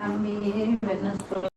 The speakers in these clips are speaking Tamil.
También, Venezuela.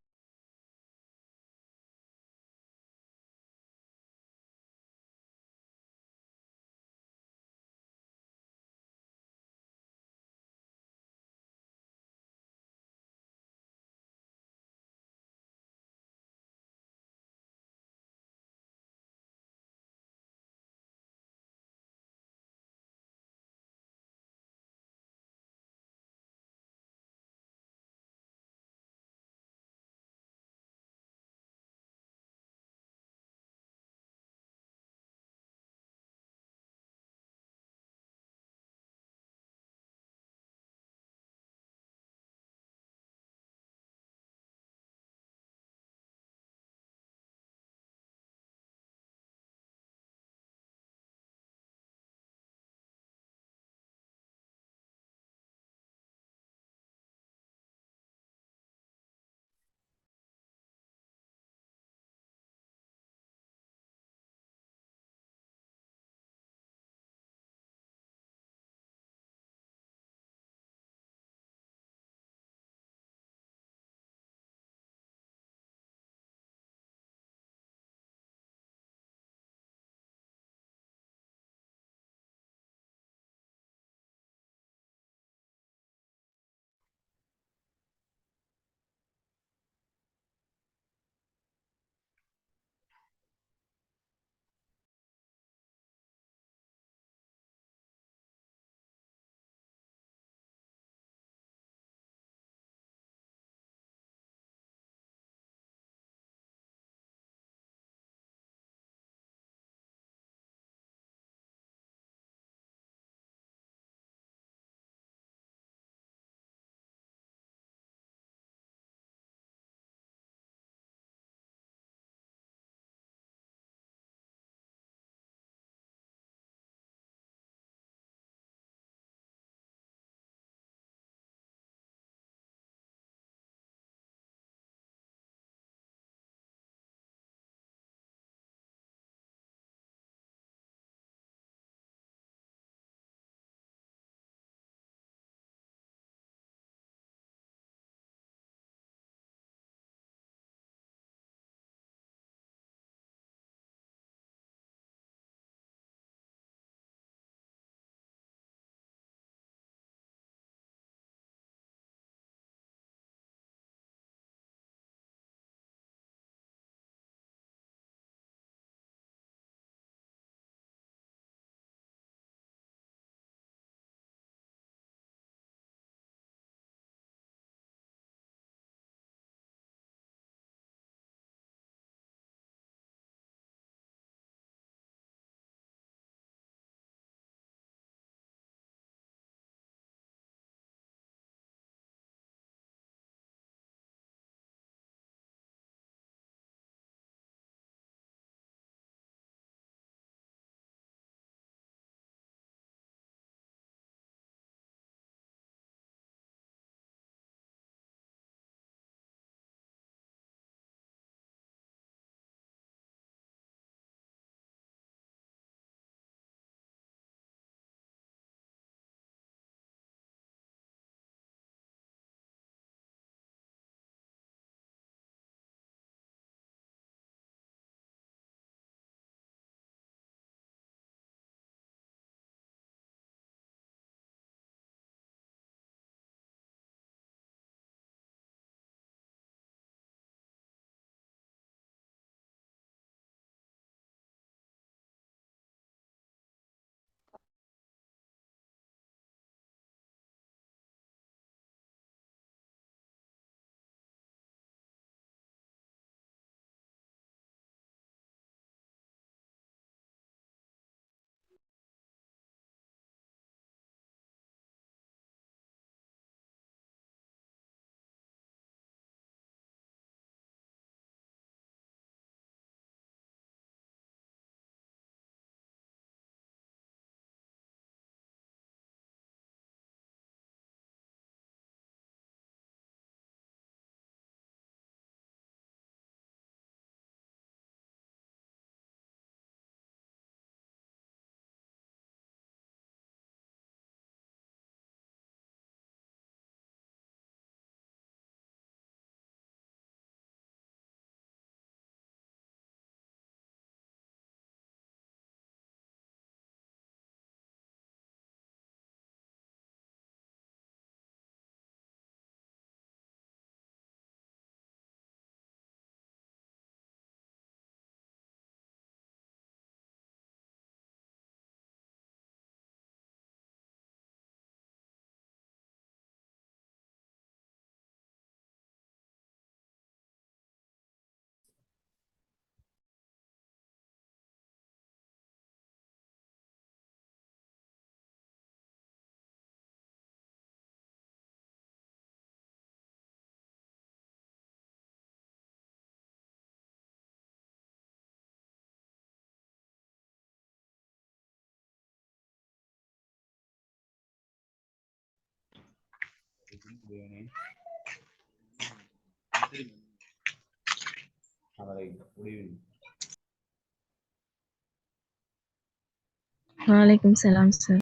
வாலைக்கும் சலாம் சார்.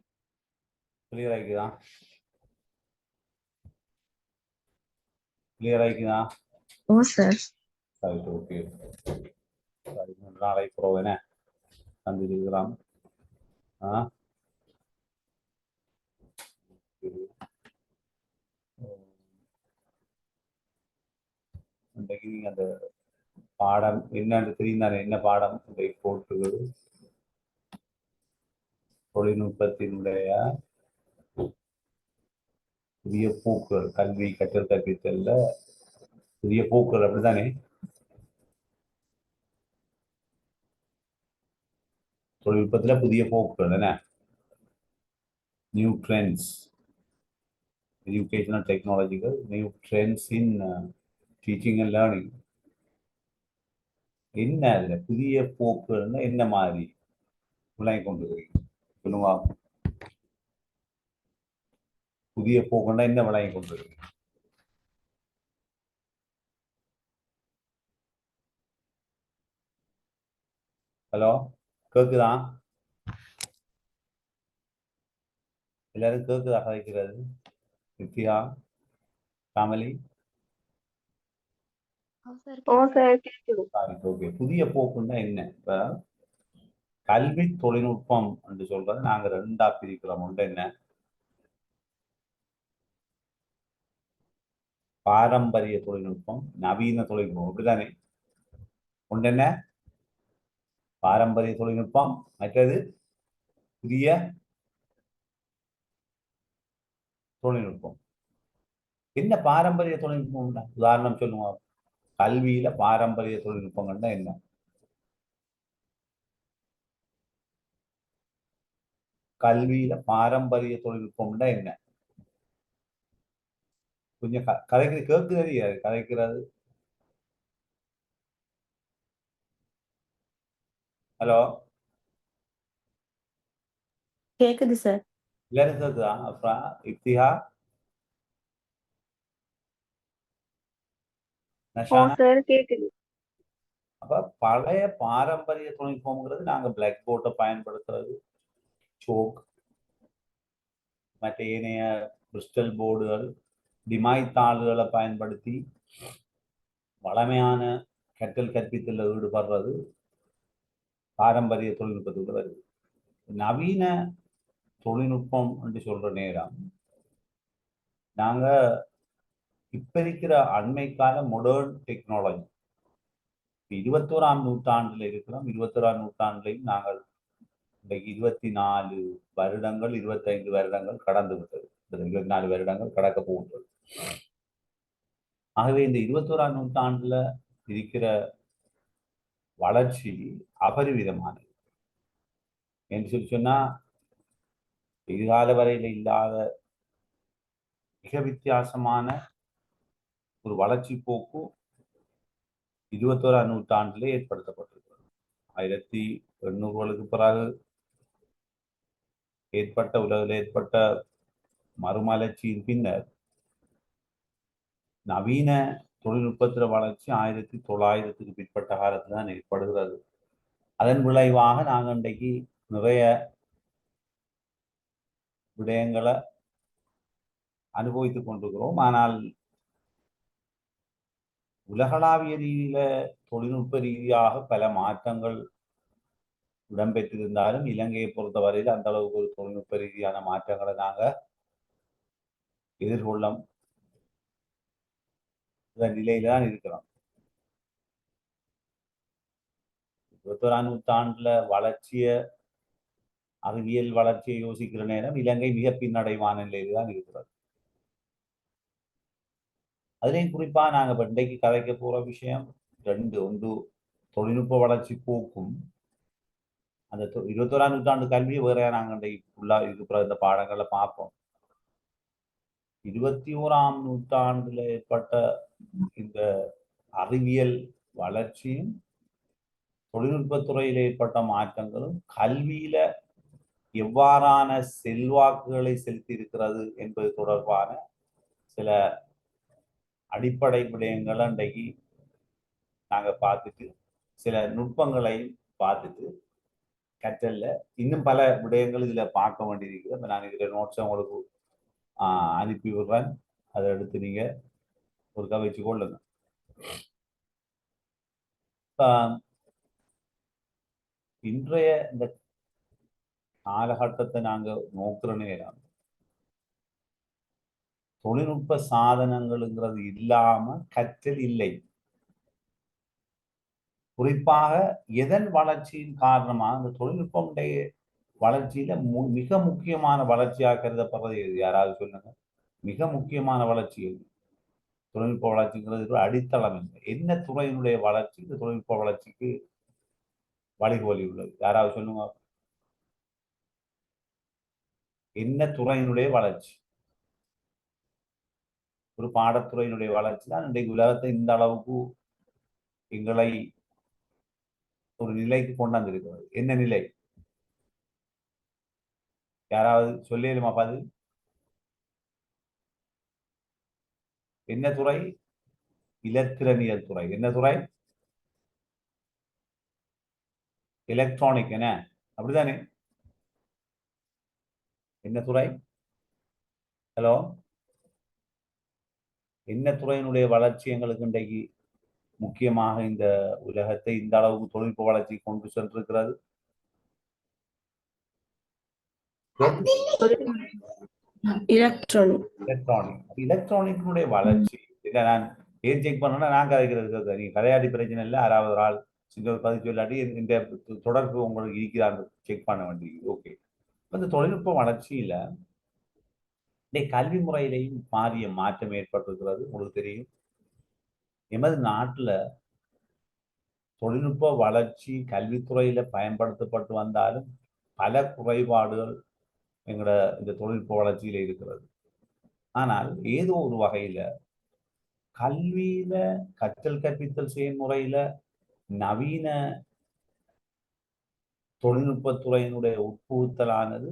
கிளியர் ஆகிக்குதா? கிளியர் ஆகிக்குதா? ஓ சார். Right, okay. சரி, நாளை போவேனே தந்திருக்கலாம். இன்றைக்கு நீங்க அந்த பாடம் என்னன்னு தெரியும் தானே? என்ன பாடம் போட்டு தொழில்நுட்பத்தினுடைய புதிய போக்குகள், கல்வி கற்றல் கற்பித்தல்ல புதிய போக்குகள், அப்படித்தானே? தொழில்நுட்பத்துல புதிய போக்குகள் என்ன? New trends, educational technological new trends in teaching and learning. என்ன அதுல புதிய போக்குகள்னா என்ன மாதிரி விளங்கி கொண்டு வரீங்க சொல்லுங்க. புதிய போக்குன்னா என்ன விளங்கி கொண்டு வரீங்க? ஹலோ, கேக்குதா? எல்லாரும் கேக்குதா கதைக்கிறது? நித்யா, கமலி? ஓகே. புதிய போக்குன்னா என்ன? இப்ப கல்வி தொழில்நுட்பம் என்று சொல்றது நாங்க ரெண்டா பிரிக்கிறோம். ஒன்று என்ன? பாரம்பரிய தொழில்நுட்பம், நவீன தொழில்நுட்பம், அப்படித்தானே? ஒன்று என்ன? பாரம்பரிய தொழில்நுட்பம், மற்றது புதிய தொழில்நுட்பம். என்ன பாரம்பரிய தொழில்நுட்பம்? உதாரணம் சொல்லுங்க. கல்வியில பாரம்பரிய தொழில்நுட்பங்கள்னா என்ன? கல்வியில பாரம்பரிய தொழில்நுட்பம்னா என்ன? கொஞ்சம் கதைக்கிறது கேட்குறது, கதைக்கிறது. ஹலோ, கேக்குது சார். எல்லாரும் கேட்குதா? அப்புறம் இப்திஹா, நஷானா? அப்ப பழைய பாரம்பரிய தொழில்நுட்பம்ங்கிறது நாங்க பிளாக் போர்டை பயன்படுத்துறது, சோக், மற்ற ஏனைய கிறிஸ்டல் போர்டுகள், டிமாய் தாள்களை பயன்படுத்தி வளமையான கற்றல் கற்பித்தல ஈடுபடுறது பாரம்பரிய தொழில்நுட்பத்துக்கு வருது. நவீன தொழில்நுட்பம் என்று சொல்ற நேரம் நாங்க இப்ப இருக்கிற அண்மை கால மாடர்ன் டெக்னாலஜி, 21ஆம் நூற்றாண்டுல இருக்கிறோம். 21ஆம் நூற்றாண்டுலையும் நாங்கள் இன்றைக்கு 24 வருடங்கள் 25 வருடங்கள் கடந்து விட்டது. 24 வருடங்கள் கடக்க போகின்றது. ஆகவே இந்த 21ஆம் நூற்றாண்டுல இருக்கிற வளர்ச்சி அபரிவிதமானது என்று சொன்னா எதிர்கால வரையில இல்லாத மிக வித்தியாசமான ஒரு வளர்ச்சி போக்கு 21ஆம் நூற்றாண்டிலே ஏற்படுத்தப்பட்டிருக்கிறது. 1800களுக்கு பிறகு உலகில் ஏற்பட்ட மறுமலர்ச்சியின் பின்னர் நவீன தொழில்நுட்பத்தில வளர்ச்சி 1900க்கு பிற்பட்ட காலத்தில் தான் ஏற்படுகிறது. அதன் விளைவாக நாங்கள் இன்றைக்கு நிறைய விடயங்களை அனுபவித்துக் கொண்டிருக்கிறோம். ஆனால் உலகளாவிய ரீதியில தொழில்நுட்ப ரீதியாக பல மாற்றங்கள் இடம்பெற்றிருந்தாலும் இலங்கையை பொறுத்தவரையில் அந்த அளவுக்கு ஒரு தொழில்நுட்ப ரீதியான மாற்றங்களை நாங்கள் எதிர்கொள்ள நிலையில தான் இருக்கிறோம். 21ஆம் நூற்றாண்டுல அறிவியல் வளர்ச்சியை யோசிக்கிற நேரம் இலங்கை மிக பின்னடைவான நிலையில தான் இருக்கிறது. அதுலேயும் குறிப்பா நாங்க இன்றைக்கு கதைக்க போற விஷயம் ரெண்டு. ஒன்று தொழில்நுட்ப வளர்ச்சி போக்கும், அந்த 21ஆம் நூற்றாண்டு கல்வியை வேற நாங்கள் இன்றைக்கு இருக்கிற இந்த பாடங்களை பார்ப்போம். 21ஆம் நூற்றாண்டுல ஏற்பட்ட இந்த அறிவியல் வளர்ச்சியும் தொழில்நுட்பத்துறையில் ஏற்பட்ட மாற்றங்களும் கல்வியில எவ்வாறான செல்வாக்குகளை செலுத்தி இருக்கிறது என்பது தொடர்பான சில அடிப்படை விடயங்களை இன்றைக்கு நாங்கள் பார்த்துட்டு சில நுட்பங்களையும் பார்த்துட்டு கற்றல்ல இன்னும் பல விடயங்கள் இதில் பார்க்க வேண்டியிருக்குது. அப்போ நான் இதில் நோட்ஸை உங்களுக்கு அனுப்பி விடுறேன். அதை எடுத்து நீங்கள் ஒருக்கா வச்சு கொள்ளுங்க. இன்றைய இந்த காலகட்டத்தை நாங்கள் நோக்குற நேரம் தொழில்நுட்ப சாதனங்கள்ங்கிறது இல்லாம கற்றல் இல்லை. குறிப்பாக எதன் வளர்ச்சியின் காரணமாக இந்த தொழில்நுட்பமுடைய வளர்ச்சியில மிக முக்கியமான வளர்ச்சியாக கருதப்படுறது எது? யாராவது சொல்லுங்க. மிக முக்கியமான வளர்ச்சி எது? தொழில்நுட்ப வளர்ச்சிங்கிறது அடித்தளம் இல்லை. என்ன துறையினுடைய வளர்ச்சி இந்த தொழில்நுட்ப வளர்ச்சிக்கு வழிகோலி உள்ளது? யாராவது சொல்லுங்க. என்ன துறையினுடைய வளர்ச்சி? ஒரு பாடத்துறையினுடைய வளர்ச்சி தான் இன்றைக்கு உலகத்தை இந்த அளவுக்கு எங்களை ஒரு நிலைக்கு கொண்டாந்திருக்கிறது. என்ன நிலை? யாராவது சொல்லிடுமா பதில்? என்ன துறை? இலத்திரனியல் துறை. என்ன துறை? எலக்ட்ரானிக். என்ன அப்படிதானே? என்ன துறை? ஹலோ, என்ன துறையினுடைய வளர்ச்சி எங்களுக்கு இன்றைக்கு முக்கியமாக இந்த உலகத்தை இந்த அளவுக்கு தொழில்நுட்ப வளர்ச்சி கொண்டு சென்றிருக்கிறது? எலக்ட்ரானிக் வளர்ச்சி. இதை நான் ஏன் செக் பண்ணேன்னா, நான் கதைக்கிறது நீங்க கதையாடி பிரச்சனை இல்லை. 6வது ஆள் சிங்க பதிவு சொல்லாட்டி இந்த தொடர்பு உங்களுக்கு இருக்கிறாங்க செக் பண்ண வேண்டியது. ஓகே. இந்த தொழில்நுட்ப வளர்ச்சியில கல்வி முறையிலையும் பாரிய மாற்றம் ஏற்பட்டிருக்கிறது. உங்களுக்கு தெரியும், எமது நாட்டுல தொழில்நுட்ப வளர்ச்சி கல்வித்துறையில பயன்படுத்தப்பட்டு வந்தாலும் பல குறைபாடுகள் எங்களோட இந்த தொழில்நுட்ப வளர்ச்சியில இருக்கிறது. ஆனால் ஏதோ ஒரு வகையில கல்வியில கற்றல் கற்பித்தல் செயல்முறையில நவீன தொழில்நுட்பத்துறையினுடைய உட்புகுத்தலானது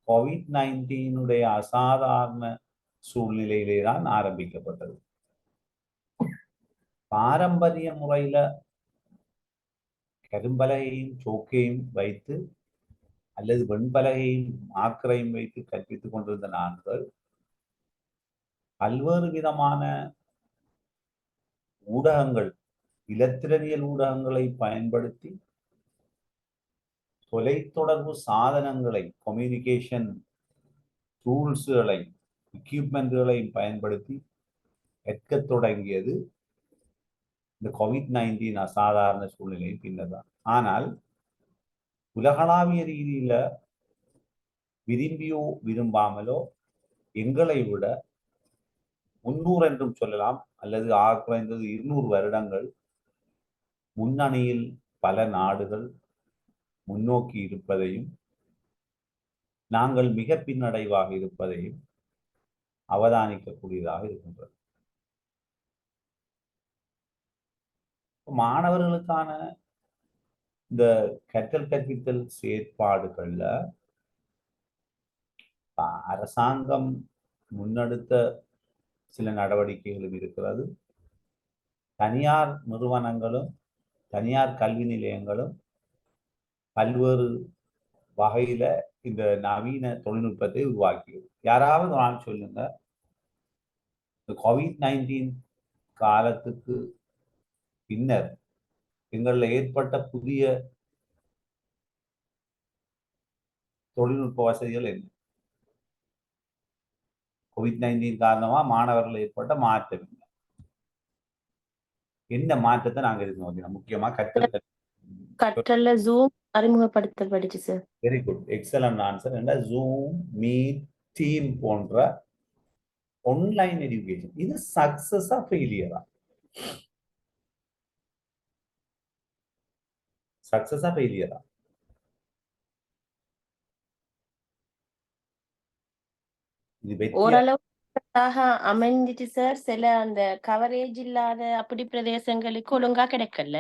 COVID-19 அசாதாரண சூழ்நிலையிலே தான் ஆரம்பிக்கப்பட்டது. பாரம்பரிய முறையில கரும்பலகையும் சோக்கையும் வைத்து அல்லது வெண்பலகையும் ஆக்கரையும் வைத்து கற்பித்துக் கொண்டிருந்த நாங்கள் பல்வேறு விதமான ஊடகங்கள், இலத்திரனியல் ஊடகங்களை பயன்படுத்தி தொலைத்தொடர்பு சாதனங்களை, கம்யூனிகேஷன் டூல்ஸ்களை, எக்யூப்மெண்ட்களை பயன்படுத்தி கற்க தொடங்கியது இந்த COVID-19 அசாதாரண சூழ்நிலையின் பின்னர் தான். ஆனால் உலகளாவிய ரீதியில விரும்பியோ விரும்பாமலோ எங்களை விட 300 என்றும் சொல்லலாம், அல்லது குறைந்தது 200 வருடங்கள் முன்னணியில் பல நாடுகள் முன்னோக்கி இருப்பதையும் நாங்கள் மிக பின்னடைவாக இருப்பதையும் அவதானிக்கக்கூடியதாக இருக்கின்றது. மாணவர்களுக்கான இந்த கற்றல் கற்பித்தல் செயற்பாடுகள்ல அரசாங்கம் முன்னெடுத்த சில நடவடிக்கைகளும் இருக்கிறது. தனியார் நிறுவனங்களும் தனியார் கல்வி நிலையங்களும் பல்வேறு வகையில இந்த நவீன தொழில்நுட்பத்தை உருவாக்கியது. யாராவது நான் சொல்லுங்க, இந்த COVID-19 காலத்துக்கு பின்னர் எங்களில் ஏற்பட்ட புதிய தொழில்நுட்ப வசதிகள் என்ன? COVID-19 காரணமா மாணவர்கள் ஏற்பட்ட மாற்றம் என்ன மாற்றத்தை நாங்க இருக்கோம்? முக்கியமா கற்றல்ல ஜூம் அறிமுகப்படுத்தப்பட்டுச்சு sir. Very good, excellent answer. என்ன ஜூம், மீட், டீம் போன்ற ஆன்லைன் எஜுகேஷன் இது சக்சஸா ஃபெயிலியரா? சக்சஸா ஃபெயிலியரா? ஓரளவுக்காக அமைஞ்சிச்சு சார். சில அந்த கவரேஜ் இல்லாத அப்படி பிரதேசங்களுக்கு ஒழுங்கா கிடைக்கல.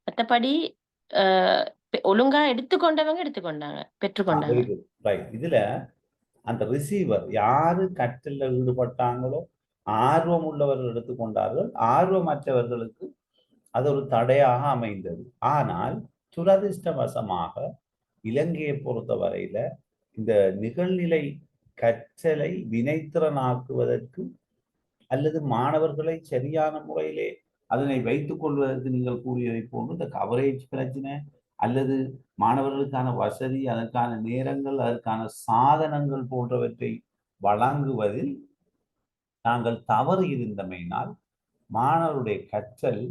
மற்றபடி ஒழுங்கா எடுத்துக்கொண்டவங்க எடுத்துக்கொண்டாங்க, பெற்றுக்கொண்டாங்க. இதுல அந்த ரிசீவர் யாரு கற்றல்ல ஈடுபட்டாங்களோ ஆர்வம் உள்ளவர்கள் எடுத்துக்கொண்டார்கள், ஆர்வமற்றவர்களுக்கு அது ஒரு தடையாக அமைந்தது. ஆனால் துரதிர்ஷ்டவசமாக இலங்கையை பொறுத்தவரையில இந்த நிகழ்நிலை கற்றலை வினைத்திறனாக்குவதற்கு அல்லது மாணவர்களை சரியான முறையிலே அதனை வைத்துக் கொள்வதற்கு நீங்கள் கூறியதை போன்று இந்த கவரேஜ் பிரச்சனை அல்லது மாணவர்களுக்கான வசதி, அதற்கான நேரங்கள், அதற்கான சாதனங்கள் போன்றவற்றை வழங்குவதில் நாங்கள் தவறு இருந்தமையினால் மாணவருடைய கற்றல்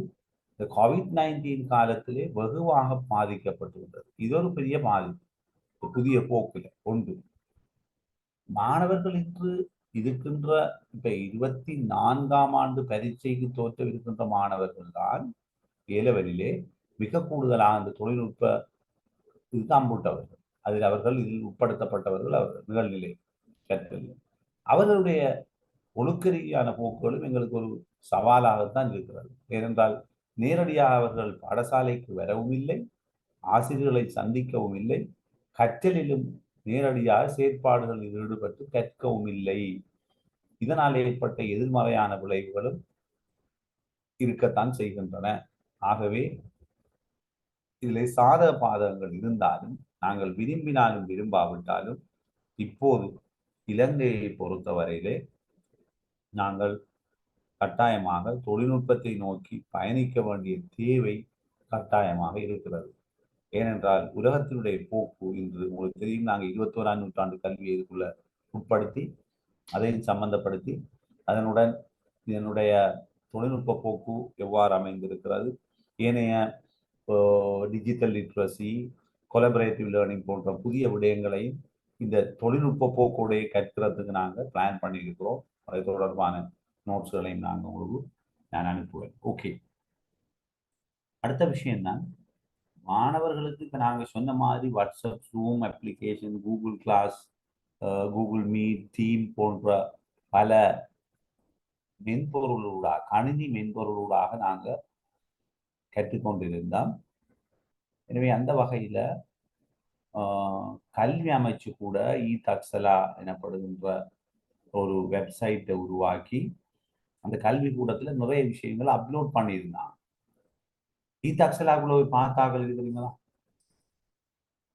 இந்த COVID-19 காலத்திலே வெகுவாக பாதிக்கப்பட்டிருந்தது. இது ஒரு பெரிய பாதிப்பு, புதிய போக்கில் ஒன்று. மாணவர்கள் இன்று இருக்கின்ற இப்ப 24ஆம் ஆண்டு பரீட்சைக்கு தோற்றவிருக்கின்ற மாணவர்கள் தான் ஏலவரிலே மிக கூடுதலாக அந்த தொழில்நுட்ப கம்ப்யூட்டவர்கள், அதில் அவர்கள் இதில் உட்படுத்தப்பட்டவர்கள். அவர்கள் நிகழ்நிலை கற்றல் அவர்களுடைய ஒழுக்க ரீதியான போக்குகளும் எங்களுக்கு ஒரு சவாலாகத்தான் இருக்கிறது. ஏனென்றால் நேரடியாக அவர்கள் பாடசாலைக்கு வரவும் இல்லை, ஆசிரியர்களை சந்திக்கவும் இல்லை, கற்றலிலும் நேரடியாக செயற்பாடுகளில் ஈடுபட்டு கற்கவும் இல்லை. இதனால் ஏற்பட்ட எதிர்மறையான விளைவுகளும் இருக்கத்தான் செய்கின்றன. ஆகவே இதிலே சாதக பாதகங்கள் இருந்தாலும் நாங்கள் விரும்பினாலும் விரும்பாவிட்டாலும் இப்போது இலங்கையை பொறுத்தவரையிலே நாங்கள் கட்டாயமாக தொழில்நுட்பத்தை நோக்கி பயணிக்க வேண்டிய தேவை கட்டாயமாக இருக்கிறது. ஏனென்றால் உலகத்தினுடைய போக்கு இன்று உங்களுக்கு தெரியும். நாங்கள் 21ஆம் நூற்றாண்டு கல்வியை இதுக்குள்ள உட்படுத்தி அதையும் சம்பந்தப்படுத்தி அதனுடன் இதனுடைய தொழில்நுட்ப போக்கு எவ்வாறு அமைந்திருக்கிறது, ஏனைய டிஜிட்டல் லிட்ரஸி, கொலபரேட்டிவ் லேர்னிங் போன்ற புதிய விடயங்களையும் இந்த தொழில்நுட்ப போக்கோடைய கற்கிறதுக்கு நாங்கள் பிளான் பண்ணியிருக்கிறோம். அது தொடர்பான நோட்ஸ்களையும் நாங்கள் உங்களுக்கு நான் அனுப்புவேன். ஓகே, அடுத்த விஷயம்தான் மாணவர்களுக்கு இப்போ நாங்கள் சொன்ன மாதிரி WhatsApp, Zoom application, Google class, Google Meet, team போன்ற பல மென்பொருளூடாக, கணினி மென்பொருளூடாக நாங்கள் கற்றுக்கொண்டிருந்தோம். எனவே அந்த வகையில் கல்வி அமைச்சு கூட தக்சலா எனப்படுகின்ற ஒரு வெப்சைட்டை உருவாக்கி அந்த கல்வி கூடத்தில் நிறைய விஷயங்களை அப்லோட் பண்ணியிருந்தாங்க. தக்சலாக்குள்ள போய் பார்த்தாக்கள் இருக்கிறீங்களா?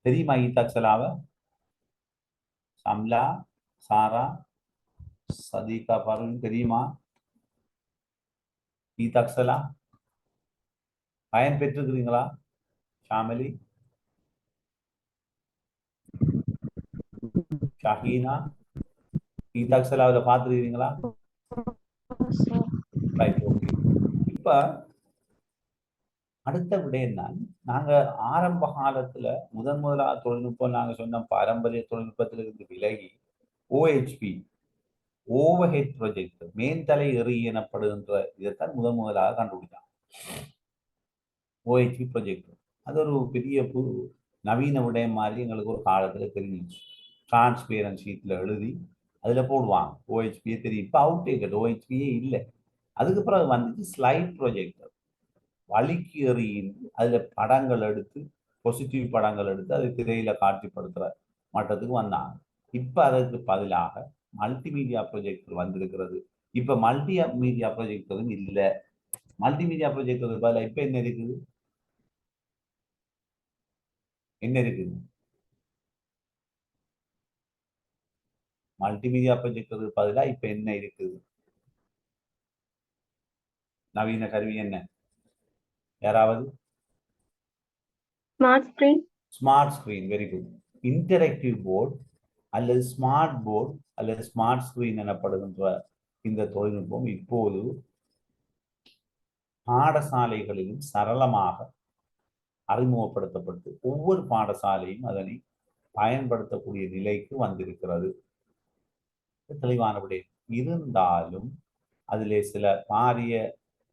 தெரியுமா தக்சலாவை? சம்லா, சாரா, சதீகா, பருவன் தெரியுமா? தக்சலா பயன் பெற்றிருக்கிறீங்களா? ஷாமலி, ஷஹீனா, தக்சலாவில் பார்த்துருக்கிறீங்களா? இப்ப அடுத்த விடயம் தான், நாங்க ஆரம்ப காலத்துல முதலாக தொழில்நுட்பம் நாங்க சொன்ன பாரம்பரிய தொழில்நுட்பத்திலிருந்து விலகி OHP, ஓவர் ஹெட் ப்ரொஜெக்டர், மேன்தலை எறி எனப்படுகின்ற இதைத்தான் முதலாக கண்டுபிடிச்சாங்க. OHP ப்ரொஜெக்டர் அது ஒரு பெரிய நவீன விடயம் மாதிரி எங்களுக்கு ஒரு காலத்துல தெரிஞ்சிச்சு. டிரான்ஸ்பேரன்ட் ஷீட்ல எழுதி அதுல போடுவாங்க. OHP தெரியும். இப்ப அவுட்டேஜ், OHP இல்லை. அதுக்கு பிறகு வந்துச்சு ஸ்லைட் ப்ரொஜெக்டர், வலிக்கு எறியின் அதுல படங்கள் எடுத்து, பாசிட்டிவ் படங்கள் எடுத்து அதை திரையில காட்சிப்படுத்துற மட்டத்துக்கு வந்தாங்க. இப்ப அதற்கு பதிலாக மல்டிமீடியா ப்ரொஜெக்டர் வந்திருக்கிறது. இப்ப மல்டி மீடியா ப்ரொஜெக்டரும் இல்லை. மல்டிமீடியா ப்ரொஜெக்டருக்கு பதிலாக இப்ப என்ன இருக்குது? மல்டிமீடியா ப்ரொஜெக்டருக்கு பதிலாக இப்ப என்ன இருக்குது? நவீன கருவி என்ன? யாராவது? Smart screen. Smart screen, very good. Interactive board அல்லது ஸ்மார்ட் போர்டு அல்லது ஸ்மார்ட் ஸ்கிரீன் எனப்படுகின்ற இந்த தொழில்நுட்பம் இப்போது பாடசாலைகளிலும் சரளமாக அறிமுகப்படுத்தப்பட்டு ஒவ்வொரு பாடசாலையும் அதனை பயன்படுத்தக்கூடிய நிலைக்கு வந்திருக்கிறது. தெளிவான விடயம். இருந்தாலும் அதிலே சில பாரிய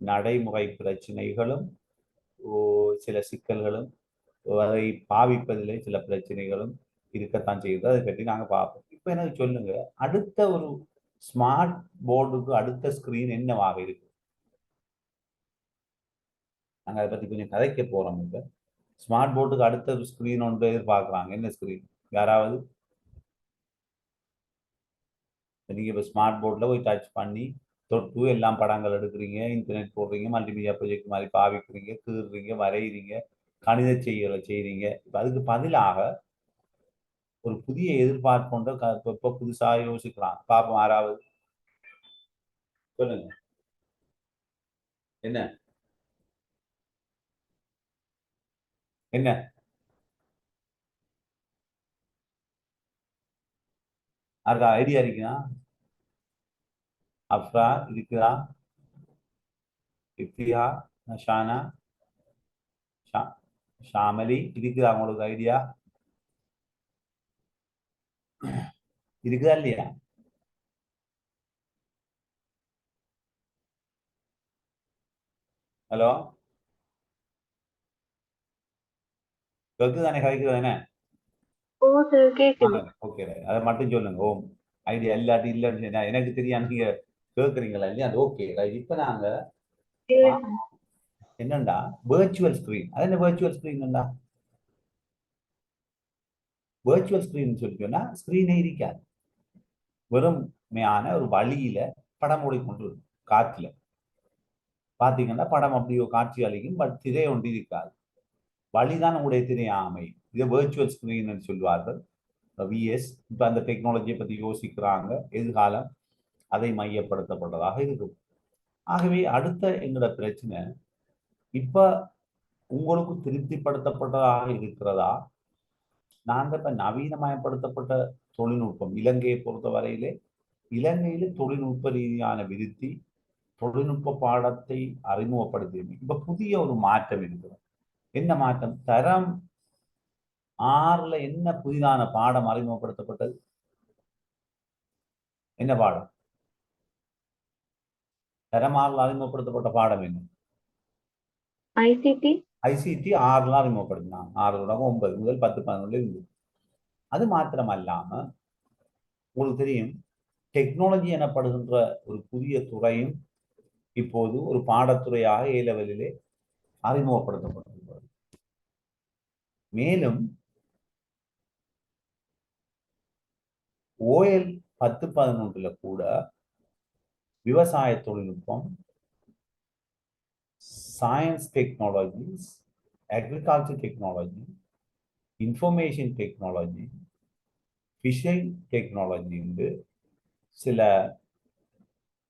நடைமுறை பிரச்சனைகளும் சில சிக்கல்களும் அதை பாவிப்பதிலே சில பிரச்சனைகளும் இருக்கத்தான் செய்யுது. அதை பற்றி நாங்கள் பார்ப்போம். இப்போ எனக்கு சொல்லுங்க, அடுத்த ஒரு ஸ்மார்ட் போர்டுக்கு அடுத்த ஸ்கிரீன் என்னவாக இருக்கு? நாங்கள் அதை பற்றி கொஞ்சம் கதைக்க போறோம். இப்போ ஸ்மார்ட் போர்டுக்கு அடுத்த ஒரு ஸ்கிரீன் ஒன்று எதிர்பார்க்குறாங்க. என்ன ஸ்கிரீன்? யாராவது? நீங்க இப்போ ஸ்மார்ட் போர்டில் போய் டச் பண்ணி தொட்டு எல்லாம் படங்கள் எடுக்கிறீங்க, இன்டர்நெட் போடுறீங்க, மல்டிமீடியா ப்ரொஜெக்ட் மாதிரி பாவிக்கிறீங்க, கீறுறீங்க, வரைகிறீங்க, கணித செய்களை செய்றீங்க. இப்ப அதுக்கு பதிலாக ஒரு புதிய எதிர்பார்ப்பு இப்ப புதுசா யோசிக்கலாம். பாப்போம் யாராவது சொல்லுங்க. என்ன என்ன யாருக்கா ஐடியா இருக்குதா? அப்ரா இருக்குதா? இப்தியா, ஷானா, ஷாமலி இருக்குதா? உங்களுக்கு ஐடியா இருக்குதா இல்லையா? ஹலோ, கேக்குது தானே? கதைக்குது தானே? ஓ சார் கேக்குது. ஓகே, அதை மட்டும் சொல்லுங்க. ஓ, ஐடியா இல்லாட்டி இல்லைன்னு எனக்கு தெரியாது. நீங்க கேட்குறீங்களா இல்லையா? அது ஓகே. இப்ப நாங்க என்னண்டா வேர்ச்சுவல் ஸ்கிரீன். அது என்ன வேர்ச்சுவல் ஸ்கிரீன்டா? வேர்ச்சுவல் ஸ்கிரீன் சொல்லிட்டோம்னா ஸ்கிரீனே இருக்காது, வெறுமையான ஒரு வழியில படம் ஓடிக்கொண்டு காற்றுல பாத்தீங்கன்னா படம் அப்படியோ காட்சி அளிக்கும். பட் திரை ஒன்று இருக்காது, வழிதான் உங்களுடைய திரையாமை. இதை வேர்ச்சுவல் ஸ்கிரீன் சொல்வார்கள், விஎஸ். இப்ப அந்த டெக்னாலஜியை பத்தி யோசிக்கிறாங்க. எதிர்காலம் அதை மையப்படுத்தப்பட்டதாக இருக்கும். ஆகவே அடுத்த எங்களோட பிரச்சனை இப்ப உங்களுக்கு திருப்திப்படுத்தப்பட்டதாக இருக்கிறதா? நாங்க இப்ப நவீனமயப்படுத்தப்பட்ட தொழில்நுட்பம் இலங்கையை பொறுத்த வரையிலே, இலங்கையில தொழில்நுட்ப ரீதியான விருத்தி, தொழில்நுட்ப பாடத்தை அறிமுகப்படுத்தி இப்ப புதிய ஒரு மாற்றம் இருக்கிறது. என்ன மாற்றம்? தரம் 6ல என்ன புதிதான பாடம் அறிமுகப்படுத்தப்பட்டது? என்ன பாடம்? தரம் 6ல அறிமுகப்படுத்தப்பட்ட பாடம் என்ன? ஐசிடி. ஐசிடி 6ல அறிமுகப்படுத்தினாங்க. 6 தொடங்க 9 முதல் 10 11 இருந்து. அது மாத்திரமல்லாம உங்களுக்கு தெரியும், டெக்னாலஜி எனப்படுகின்ற ஒரு புதிய துறையும் இப்போது ஒரு பாடத்துறையாக ஏ லெவலிலே அறிமுகப்படுத்தப்பட்டிருக்கிறது. மேலும் ஓஎல் 10 11 கூட விவசாய தொழில்நுட்பம், science technologies, agriculture technology, information technology, fishing technology என்று சில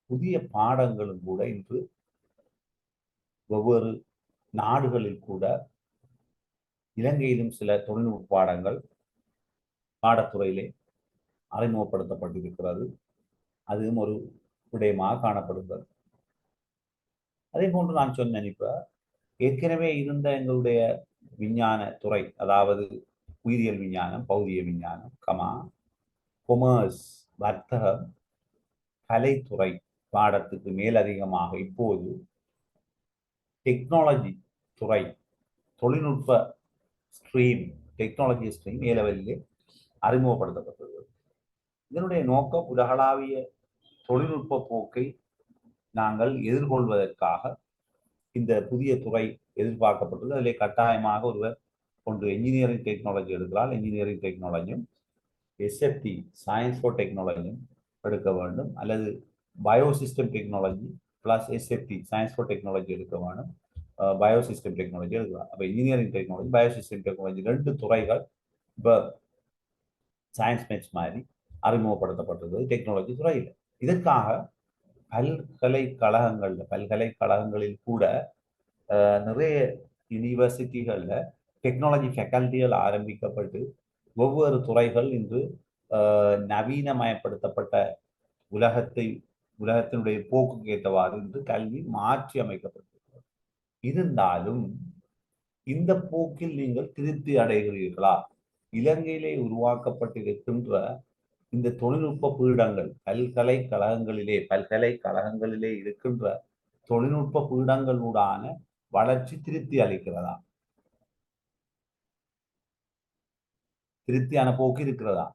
புதிய பாடங்களும் கூட இன்று ஒவ்வொரு நாடுகளில் கூட, இலங்கையிலும் சில தொழில்நுட்ப பாடங்கள் பாடத்துறையிலே அறிமுகப்படுத்தப்பட்டிருக்கிறது. அதுவும் ஒரு விடயமாக காணப்படுகிறது. அதே போன்று நான் சொன்னேன், இப்ப ஏற்கனவே இருந்த எங்களுடைய விஞ்ஞான துறை, அதாவது உயிரியல் விஞ்ஞானம், பௌதிய விஞ்ஞானம், கொமர்ஸ், வர்த்தகம், கலைத்துறை பாடத்துக்கு மேலதிகமாக இப்போது டெக்னாலஜி துறை, தொழில்நுட்ப ஸ்ட்ரீம், டெக்னாலஜி ஸ்ட்ரீம் ஏ லெவலிலே அறிமுகப்படுத்தப்பட்டது. இதனுடைய நோக்கம் உலகளாவிய தொழில்நுட்ப போக்கை நாங்கள் எதிர்கொள்வதற்காக இந்த புதிய துறை எதிர்பார்க்கப்பட்டது. அதிலே கட்டாயமாக ஒருவர் ஒன்று என்ஜினியரிங் டெக்னாலஜி எடுக்கிறால் என்ஜினியரிங் டெக்னாலஜியும், எஸ்எஃப்டி சயின்ஸ் ஃபார் டெக்னாலஜியும் எடுக்க வேண்டும், அல்லது biosystem technology plus SFT science for technology எடுக்க வேண்டும், பயோசிஸ்டம் டெக்னாலஜி எடுக்கலாம். அப்போ இன்ஜினியரிங் டெக்னாலஜி, பயோசிஸ்டம் டெக்னாலஜி 2 துறைகள் இப்போ சயின்ஸ் மேட்ச் மாதிரி அறிமுகப்படுத்தப்பட்டது டெக்னாலஜி துறையில். இதற்காக பல்கலைக்கழகங்களில் கூட நிறைய யூனிவர்சிட்டிகள்ல டெக்னாலஜி ஃபேக்கல்ட்டிகள் ஆரம்பிக்கப்பட்டு ஒவ்வொரு துறைகள் இன்று நவீனமயப்படுத்தப்பட்ட உலகத்தினுடைய போக்குக்கு ஏற்றவாறு இன்று கல்வி மாற்றி அமைக்கப்பட்டிருக்கிறது. இருந்தாலும் இந்த போக்கில் நீங்கள் திருப்தி அடைகிறீர்களா? இலங்கையிலே உருவாக்கப்பட்டிருக்கின்ற இந்த தொழில்நுட்ப பீடங்கள், பல்கலைக்கழகங்களிலே இருக்கின்ற தொழில்நுட்ப பீடங்களூடான வளர்ச்சி திருப்தி அளிக்கிறதா? திருப்தியான போக்கு இருக்கிறதா?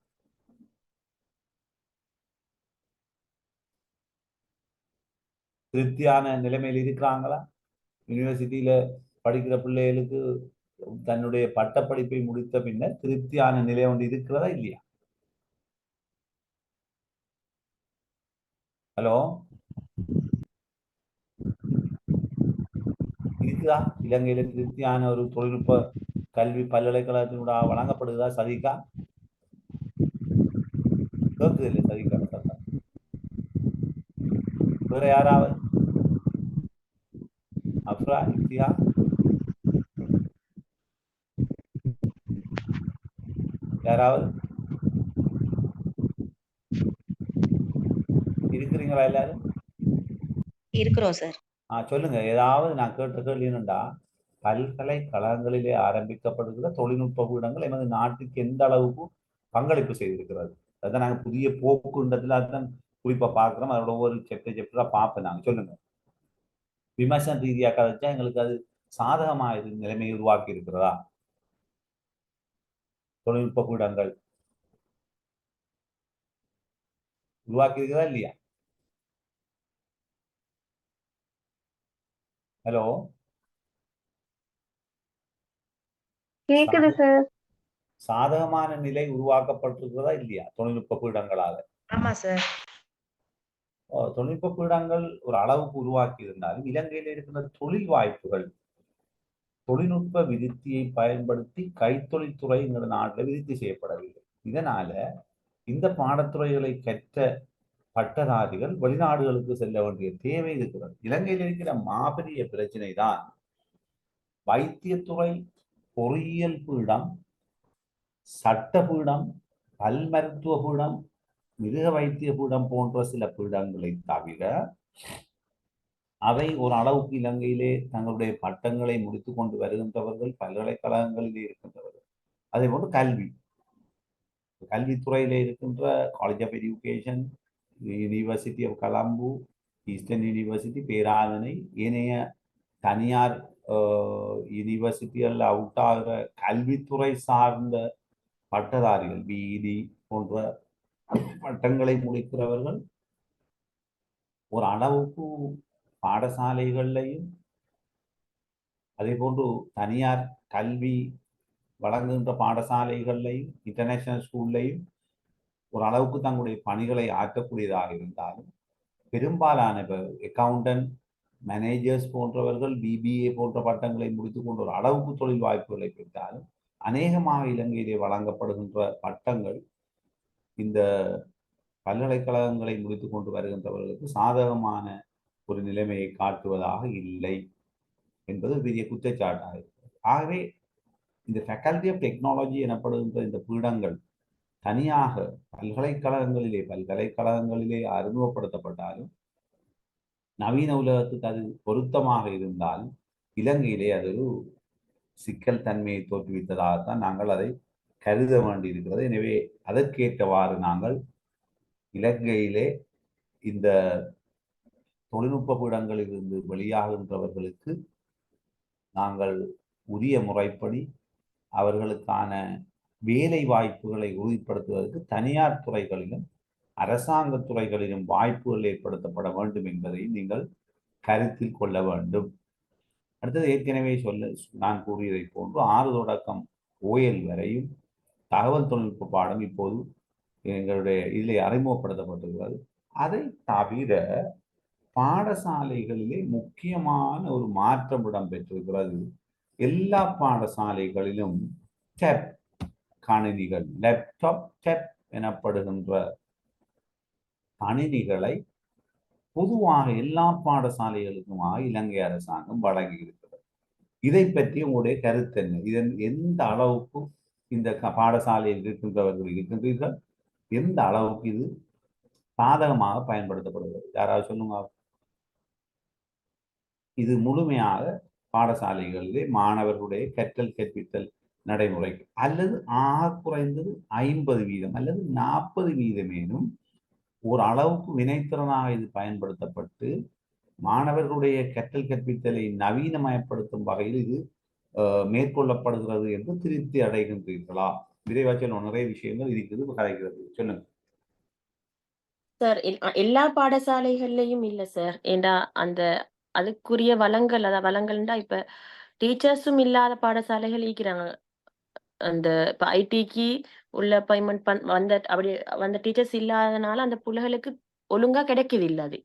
திருப்தியான நிலைமையில் இருக்கிறாங்களா? யூனிவர்சிட்டியில படிக்கிற பிள்ளைகளுக்கு தன்னுடைய பட்டப்படிப்பை முடித்த பின்னர் திருப்தியான நிலை ஒன்று இருக்கிறதா இல்லையா? ஹலோ, இருக்குதா? இலங்கையில திருப்தியான ஒரு தொழில்நுட்ப கல்வி பல்கலைக்கழகத்தினூடாக வழங்கப்படுகிறதா? சதிகா கேட்குது இல்லை? சதிகாட சத்தம் வேற யாராவது? அப்ரா, இப்தியா, யாராவது இருக்கிறீங்களா எல்லாரும்? இருக்கிறோம் சார். சொல்லுங்க. ஏதாவது நான் கேட்ட கேள்வி என்னண்டா, பல்கலைக்கழகங்களிலே ஆரம்பிக்கப்படுகிற தொழில்நுட்ப பீடங்கள் எமது நாட்டுக்கு எந்த அளவுக்கு பங்களிப்பு செய்திருக்கிறது? அதான் நாங்கள் புதிய போக்குன்றதுல அதுதான் குறிப்பா பார்க்கிறோம். அதோட ஒவ்வொரு செப்டரா பார்ப்பேன். நாங்கள் சொல்லுங்க. விமர்சன ரீதியாக கதைச்சா எங்களுக்கு அது சாதகமாக நிலைமையை உருவாக்கி இருக்கிறதா? தொழில்நுட்ப பீடங்கள் உருவாக்கி இருக்கிறதா இல்லையா? ஹலோ, கேக்குது சார். சாதகமான நிலை உருவாக்கப்பட்டிருக்கிறதா இல்லையா தொழில்நுட்ப பீடங்களால? ஆமா சார். தொழில்நுட்ப பீடங்கள் ஒரு அளவுக்கு உருவாக்கி இருந்தாலும் இலங்கையில் இருக்கிற தொழில் வாய்ப்புகள் தொழில்நுட்ப விருத்தியை பயன்படுத்தி கைத்தொழில் துறை என்கிற நாட்டில் விருத்தி செய்யப்படவில்லை. இதனால இந்த பாடத்துறைகளை கற்ற பட்டதாரிகள் வெளிநாடுகளுக்கு செல்ல வேண்டிய தேவை இருக்கிறது. இலங்கையில் இருக்கிற மாபெரிய பிரச்சனை தான் வைத்தியத்துறை, பொறியியல் பீடம், சட்ட பீடம், பல் மருத்துவ பீடம், மிருக வைத்திய பீடம் போன்ற சில பீடங்களை தவிர அவை ஒரு அளவுக்கு இலங்கையிலே தங்களுடைய பட்டங்களை முடித்துக் கொண்டு வருகின்றவர்கள் பல்கலைக்கழகங்களிலே இருக்கின்றவர்கள். அதே போன்று கல்வித்துறையிலே இருக்கின்ற college of education, university of Colombo, eastern university, Peradeniya, ஏனைய தனியார் யூனிவர்சிட்டிகள் அவுட் ஆகிற கல்வித்துறை சார்ந்த பட்டதாரிகள் பிஇடி போன்ற பட்டங்களை முடிக்கிறவர்கள் ஒரு அளவுக்கு பாடசாலைகள்லையும் அதே போன்று தனியார் கல்வி வழங்குகின்ற பாடசாலைகள்லையும் இன்டர்நேஷனல் ஸ்கூல்லையும் ஒரு அளவுக்கு தங்களுடைய பணிகளை ஆற்றக்கூடியதாக இருந்தாலும் பெரும்பாலான அக்கவுண்டன்ட், மேனேஜர்ஸ் போன்றவர்கள் பிபிஏ போன்ற பட்டங்களை முடித்துக் கொண்டு ஒரு அளவுக்கு தொழில் வாய்ப்புகளை பெற்றாலும் அநேகமாக இலங்கையிலே வழங்கப்படுகின்ற பட்டங்கள் இந்த பல்கலைக்கழகங்களை முடித்துக் கொண்டு வருகின்றவர்களுக்கு சாதகமான ஒரு நிலைமையை காட்டுவதாக இல்லை என்பது பெரிய குற்றச்சாட்டாக இருக்கிறது. ஆகவே இந்த ஃபேக்கல்டி ஆஃப் டெக்னாலஜி எனப்படுகின்ற இந்த பீடங்கள் தனியாக பல்கலைக்கழகங்களிலே அறிமுகப்படுத்தப்பட்டாலும் நவீன உலகத்துக்கு அது பொருத்தமாக இருந்தாலும் இலங்கையிலே அது ஒரு சிக்கல் தன்மையை தோற்றுவித்ததாகத்தான் நாங்கள் அதை கருத வேண்டியிருக்கிறது. எனவே அதற்கேற்றவாறு நாங்கள் இலங்கையிலே இந்த தொழில்நுட்ப பீடங்களில் இருந்து வெளியாகின்றவர்களுக்கு நாங்கள் உரிய முறைப்படி அவர்களுக்கான வேலை வாய்ப்புகளை உறுதிப்படுத்துவதற்கு தனியார் துறைகளிலும் அரசாங்க துறைகளிலும் வாய்ப்புகள் ஏற்படுத்தப்பட வேண்டும் என்பதை நீங்கள் கருத்தில் கொள்ள வேண்டும். அடுத்தது ஏற்கனவே நான் கூறியதை போன்று 6 தொடக்கம் OL வரையும் தகவல் தொழில்நுட்ப பாடம் இப்போது எங்களுடைய இதிலே அறிமுகப்படுத்தப்பட்டிருக்கிறது. அதை தவிர பாடசாலைகளிலே முக்கியமான ஒரு மாற்றம் இடம்பெற்றிருக்கிறது. எல்லா பாடசாலைகளிலும் டேப் கணினிகள், லேப்டாப் டேப் எனப்படுகின்ற கணினிகளை பொதுவாக எல்லா பாடசாலைகளுக்குமாக இலங்கை அரசாங்கம் வழங்கி இருக்கிறது. இதை பற்றி உங்களுடைய கருத்து என்ன? இதன் எந்த அளவுக்கு இந்த பாடசாலையில் இருக்கின்றீர்கள், எந்த அளவுக்கு இது சாதகமாக பயன்படுத்தப்படுகிறது? யாராவது சொல்லுங்க. இது முழுமையாக பாடசாலைகளிலே மாணவர்களுடைய கற்றல் கற்பித்தல் நடைமுறை அல்லது குறைந்தது 50% அல்லது 40% ஒரு அளவுக்கு வினைத்திறனாக இது பயன்படுத்தப்பட்டு மாணவர்களுடைய கற்றல் கற்பித்தலை நவீனமயப்படுத்தும் வகையில் இது மேற்கொள்ளப்படுகிறது என்று திருப்தி அடைகின்றீர்களா? விரைவாக நிறைய விஷயங்கள் இருக்குது, கதைக்கிறது. சொல்லுங்க சார். எல்லா பாடசாலைகள்லயும் இல்ல சார். ஏண்டா அந்த அதுக்குரிய வளங்கள், வளங்கள்டா இப்ப டீச்சர்ஸும் இல்லாத பாடசாலைகள் இருக்கிறாங்க. அந்த இப்ப ஐடிக்கு உள்ள அப்பாயின்மெண்ட் அப்படி வந்த டீச்சர்ஸ் இல்லாதனால அந்த புள்ளைகளுக்கு ஒழுங்கா கிடைக்குது இல்ல அது.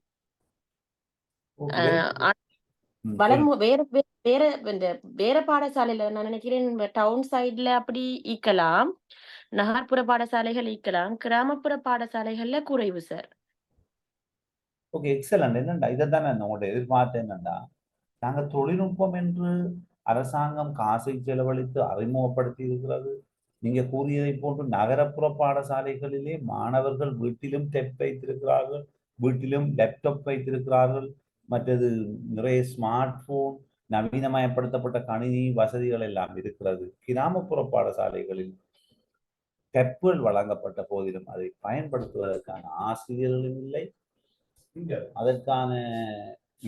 வேற இந்த வேற பாடசாலையில நான் நினைக்கிறேன் டவுன் சைட்ல அப்படி ஈக்கலாம், நகர்ப்புற பாடசாலைகள் ஈக்கலாம், கிராமப்புற பாடசாலைகள்ல குறைவு சார். Okay, excellent. என்னண்டா இதைத்தான் நான் உங்களோட எதிர்பார்த்தேன். என்னண்டா நாங்கள் தொழில்நுட்பம் என்று அரசாங்கம் காசை செலவழித்து அறிமுகப்படுத்தி இருக்கிறது. நீங்க கூறியதை போன்று நகரப்புற பாடசாலைகளிலே மாணவர்கள் வீட்டிலும் டெப் வைத்திருக்கிறார்கள், வீட்டிலும் லேப்டாப் வைத்திருக்கிறார்கள், மற்றது நிறைய ஸ்மார்ட் போன், நவீனமயப்படுத்தப்பட்ட கணினி வசதிகள் எல்லாம் இருக்கிறது. கிராமப்புற பாடசாலைகளில் டெப்புகள் வழங்கப்பட்ட போதிலும் அதை பயன்படுத்துவதற்கான ஆசிரியர்களும் இல்லை, அதற்கான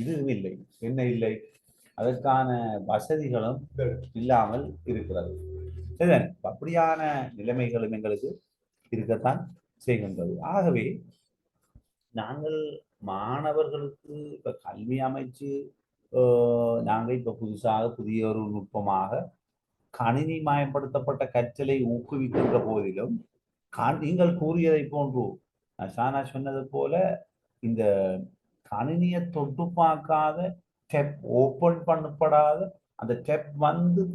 இதுவும் இல்லை. என்ன இல்லை? அதற்கான வசதிகளும் இல்லாமல் இருக்கிறது. சரிதான். அப்படியான நிலைமைகளும் எங்களுக்கு இருக்கத்தான் செய்கின்றது. ஆகவே நாங்கள் மாணவர்களுக்கு இப்ப கல்வி அமைச்சு நாங்கள் இப்ப புதிய ஒரு நுட்பமாக கணினி மயப்படுத்தப்பட்ட கற்றலை ஊக்குவிக்கின்ற போதிலும் நீங்கள் கூறியதை போன்று ஷானா சொன்னது போல இந்த கணினியை தொட்டு பார்க்காத, டெப் ஓபன் பண்ணப்படாத அந்த டெப்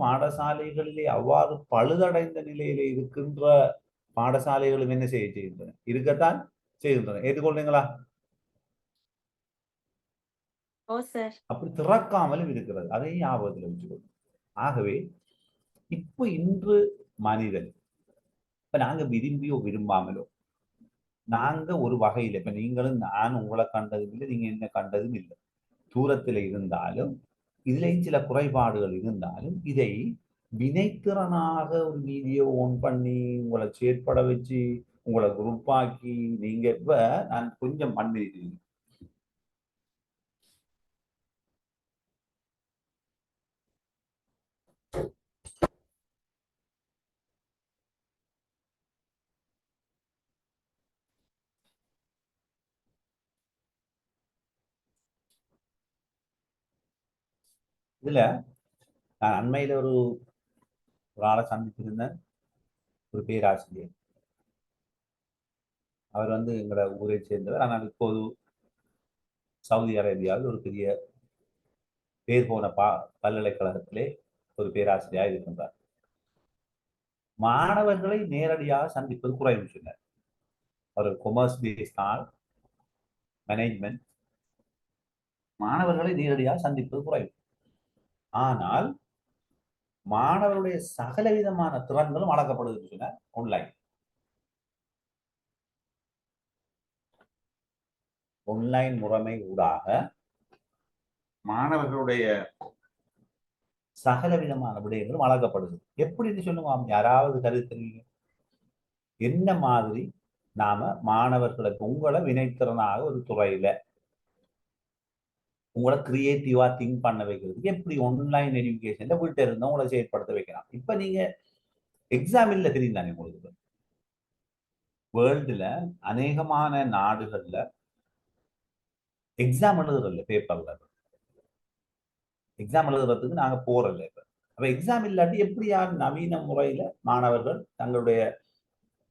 பாடசாலைகளிலே அவ்வாறு பழுதடைந்த நிலையில இருக்கின்ற பாடசாலைகளும் என்ன செய்கின்றன? இருக்கத்தான் செய்கின்றன. ஏற்றுக்கொள்றீங்களா? அப்படி திறக்காமலும் இருக்கிறது. அதை ஞாபகத்தில் வச்சுக்கொள்ளும். ஆகவே இப்ப இன்று மனிதன் இப்ப நாங்க விரும்பியோ விரும்பாமலோ நாங்க ஒரு வகையில் இப்ப நீங்களும் நான் உங்களை கண்டதும் இல்லை, நீங்க என்ன கண்டதும் இல்லை, தூரத்தில் இருந்தாலும் இதுலேயும் சில குறைபாடுகள் இருந்தாலும் இதை வினைத்திறனாக ஒரு வீடியோ ஓன் பண்ணி உங்களை செயற்பட வச்சு உங்களை குரூப் ஆக்கி நீங்க இப்ப நான் கொஞ்சம் பண்ணிருக்கீங்க. இதுல நான் அண்மையில ஒரு ஆளை சந்தித்திருந்தேன், ஒரு பேராசிரியர். அவர் எங்களை ஊரை சேர்ந்தவர். ஆனால் இப்போது சவுதி அரேபியாவில் ஒரு பெரிய பேர் போன பல்கலைக்கழகத்திலே ஒரு பேராசிரியராக இருக்கின்றார். மாணவர்களை நேரடியாக சந்திப்பது குறைவு சொன்னார். அவர் கொமர்ஸ் பேஸ்டால் மேனேஜ்மெண்ட், மாணவர்களை நேரடியாக சந்திப்பது குறைவு. ஆனால் மாணவருடைய சகல விதமான திறன்களும் வளர்க்கப்படுது சொன்னார் ஒன்லைன் முறைமை ஊடாக மாணவர்களுடைய சகல விதமான விடயங்களும் வளர்க்கப்படுது. எப்படின்னு சொல்லுவாங்க, யாராவது கருத்து என்ன மாதிரி நாம மாணவர்களுக்கு உங்களை வினைத்திறனாக ஒரு துறையில உங்களை கிரியேட்டிவா திங்க் பண்ண வைக்கிறதுக்கு எப்படி ஆன்லைன் எஜுகேஷன்ல வீட்டை இருந்தா உங்களை செயற்படுத்த வைக்கலாம். இப்ப நீங்க எக்ஸாம் இல்ல தெரியும் தானே உங்களுக்கு. வேர்ல்டுல அநேகமான நாடுகள்ல எக்ஸாம் எழுதுறதில்ல, பேப்பர்ல எக்ஸாம் எழுதுறதுக்கு நாங்க போறதில்ல. இப்ப அப்ப எக்ஸாம் இல்லாட்டி எப்படி யார் நவீன முறையில மாணவர்கள் தங்களுடைய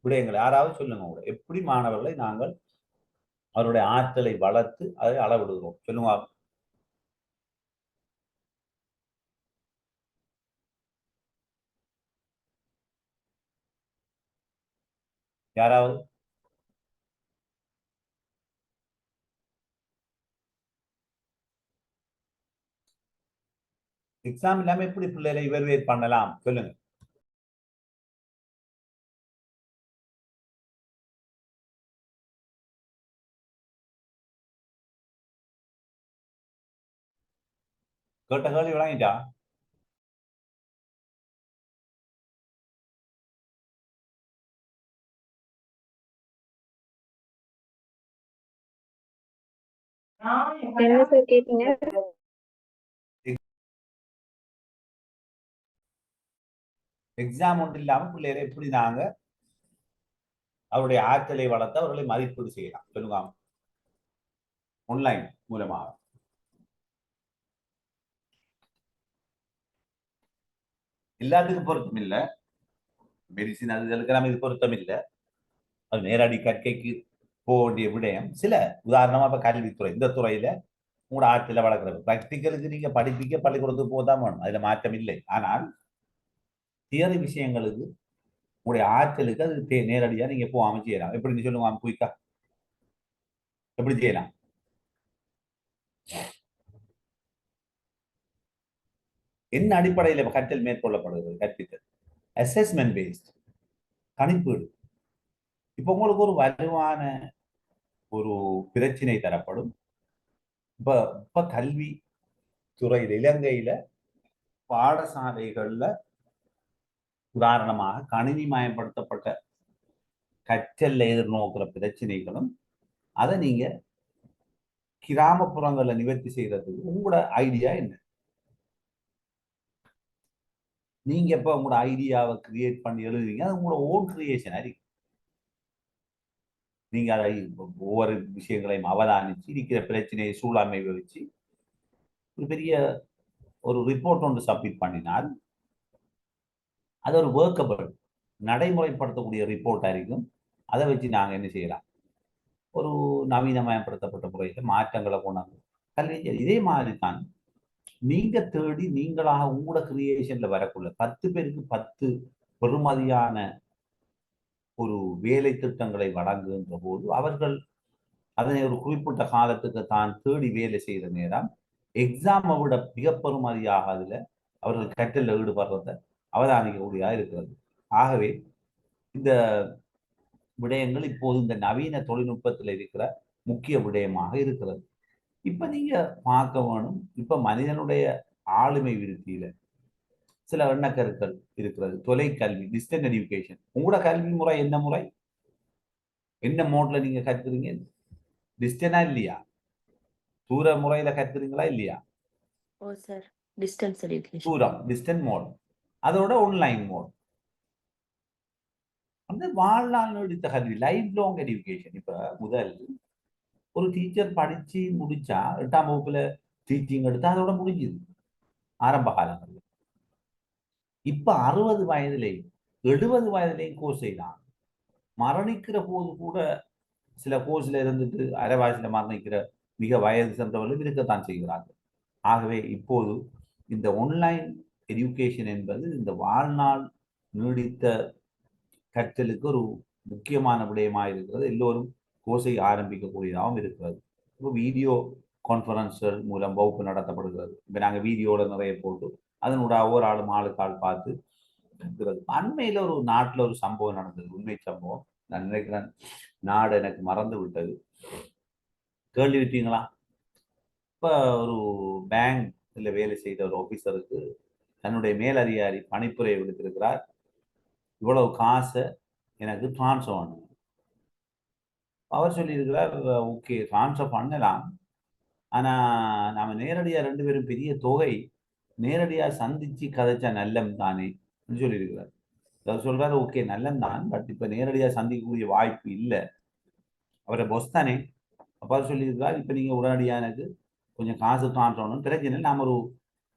விடயங்களை யாராவது சொல்லுங்க கூட, எப்படி மாணவர்களை நாங்கள் அவருடைய ஆற்றலை வளர்த்து அதை அளவிடுகிறோம் சொல்லுங்க. யாராவது எக்ஸாம் இல்லாம எப்படி பிள்ளைகளை இவர்வேட் பண்ணலாம் சொல்லுங்க. கேட்ட கேள்வி விளங்கிட்டா? என்ன சார் கேட்டீங்க? எக்ஸாம் ஒன்று இல்லாம பிள்ளைகளை எப்படி நாங்க அவருடைய ஆற்றலை வளர்த்து அவர்களை மதிப்பீடு செய்யலாம் சொல்லுங்க ஆன்லைன் மூலமாக. எல்லாத்துக்கும் பொருத்தம் இல்லை, மெடிசின் அதுகளுக்கெல்லாம் இது பொருத்தம் இல்லை. அது நேரடி கற்கைக்கு போக வேண்டிய விடயம் சில. உதாரணமா இப்ப கல்வித்துறை, இந்த துறையில உங்களோட ஆற்றில வளர்க்குறது. ப்ராக்டிக்கலுக்கு நீங்க படிப்பிக்க பள்ளிக்கூடத்துக்கு போதான் வேணும், அதுல மாற்றம் இல்லை. ஆனால் தியரி விஷயங்களுக்கு உங்களுடைய ஆற்றலுக்கு அது நேரடியா நீங்க போகாம செய்யலாம். எப்படி நீ சொல்லுங்க குயிக்கா எப்படி செய்யலாம்? என்ன அடிப்படையில் கற்றல் மேற்கொள்ளப்படுகிறது? கற்பித்தல் அசஸ்மெண்ட் பேஸ்ட், கணிப்பீடு. இப்ப உங்களுக்கு ஒரு வலுவான ஒரு பிரச்சனை தரப்படும். இப்ப இப்ப கல்வி துறையில இலங்கையில பாடசாலைகள்ல உதாரணமாக கணினி மயப்படுத்தப்பட்ட கற்றல்ல எதிர்நோக்கிற பிரச்சனைகளும் அதை நீங்க கிராமப்புறங்கள்ல நிவர்த்தி செய்யறதுக்கு உங்களோட ஐடியா என்ன? நீங்க எப்ப உங்களோட ஐடியாவை கிரியேட் பண்ணி எழுதுவீங்க, அது உங்களோட ஓன் கிரியேஷன் அறிக்கை. நீங்க அதை ஒவ்வொரு விஷயங்களையும் அவதானிச்சு இருக்கிற பிரச்சனையை சூழாமை வச்சு ஒரு பெரிய ஒரு ரிப்போர்ட் ஒன்று சப்மிட் பண்ணினால் அது ஒரு ஒர்க்கபிள் நடைமுறைப்படுத்தக்கூடிய ரிப்போர்ட் இருக்கும். அதை வச்சு நாங்க என்ன செய்யலாம், ஒரு நவீனமயப்படுத்தப்பட்ட முறையில் மாற்றங்களை கொண்டாந்து கல்வி. இதே மாதிரி தான் நீங்க தேடி நீங்களாக உங்களோட கிரியேஷன்ல வரக்குள்ள 10 பேருக்கு 10 பெறுமதியான ஒரு வேலை திட்டங்களை வழங்குகின்ற போது அவர்கள் அதனை ஒரு குறிப்பிட்ட காலத்துக்கு தான் தேடி வேலை செய்கிற நேரம் எக்ஸாமை விட மிக பெறுமதியாக அதுல அவர்கள் கற்றலில் ஈடுபடுறத அவதானிக்கக்கூடியதா இருக்கிறது. ஆகவே இந்த விடயங்கள் இப்போது இந்த நவீன தொழில்நுட்பத்தில் இருக்கிற முக்கிய விடயமாக இருக்கிறது. இப்ப நீங்க பார்க்க வேணும், இப்ப மனிதனுடைய ஆளுமை விருத்தியில சில எண்ணக்கருக்கள் இருக்கிறது. தொலைக்கல்வி, டிஸ்டன்ட் எஜுகேஷன். உங்களோட கல்வி முறை என்ன முறை, என்ன மோட்ல நீங்க கற்கிறீங்க? டிஸ்டன்டா இல்லையா? தூர முறையில கற்கிறீங்களா இல்லையா? ஓ சார், டிஸ்டன்ஸ் எஜுகேஷன். தூரம் டிஸ்டன்ட் மோட், அதோட ஆன்லைன் மோட். வந்து வாழ்நாள் நீடித்த கல்வி, லைஃப் லாங் எஜுகேஷன். இப்ப முதல் ஒரு டீச்சர் படிச்சு முடிச்சா 8ஆம் வகுப்புல டீச்சிங் எடுத்தா அதோட முடிஞ்சுது ஆரம்ப காலங்கள்ல. இப்ப 60 வயதுலையும் 70 வயதுலையும் கோர்ஸ் செய்யலாம். மரணிக்கிற போது கூட சில கோர்ஸ்ல இருந்துட்டு அரைவாசியில மரணிக்கிற மிக வயது சென்றவர்களும் இருக்கத்தான் செய்கிறார்கள். ஆகவே இப்போது இந்த ஆன்லைன் எஜுகேஷன் என்பது இந்த வாழ்நாள் நீடித்த கற்றலுக்கு ஒரு முக்கியமான விடயமாக இருக்கிறது. எல்லோரும் கோர்ஸை ஆரம்பிக்கக்கூடியதாகவும் இருக்கிறது. இப்போ வீடியோ கான்ஃபரன்ஸ்கள் மூலம் வகுப்பு நடத்தப்படுகிறது. இப்போ நாங்கள் வீடியோவில் நிறைய போட்டு அதனோட ஒவ்வொரு ஆளும் ஆளுக்கு ஆள் பார்த்து இருக்கிறது. அண்மையில் ஒரு நாட்டில் ஒரு சம்பவம் நடந்தது, உண்மை சம்பவம். நான் நினைக்கிறேன் நாடு எனக்கு மறந்து விட்டது. கேள்வி விட்டீங்களா? இப்போ ஒரு பேங்க்ல வேலை செய்த ஒரு ஆபீசருக்கு தன்னுடைய மேலதிகாரி பணிப்புரை விடுத்திருக்கிறார், இவ்வளவு காசை எனக்கு டிரான்ஸ்ஃபர் பண்ணணும். அவர் சொல்லியிருக்கிறார், ஓகே டிரான்ஸ்ஃபர் பண்ணலாம், ஆனா நாம நேரடியா 2 பேரும் பெரிய தொகை நேரடியா சந்திச்சு கதைச்சா நல்லம் தானே சொல்லியிருக்கிறார். அவர் சொல்றாரு, ஓகே நல்லம் தான், பட் இப்ப நேரடியா சந்திக்கக்கூடிய வாய்ப்பு இல்லை, அவரை பொஸ் தானே. அப்ப அவர் சொல்லியிருக்கிறார், இப்ப நீங்க உடனடியா எனக்கு கொஞ்சம் காசு டிரான்ஸ்ஃபர் பிரச்சனை, நாம ஒரு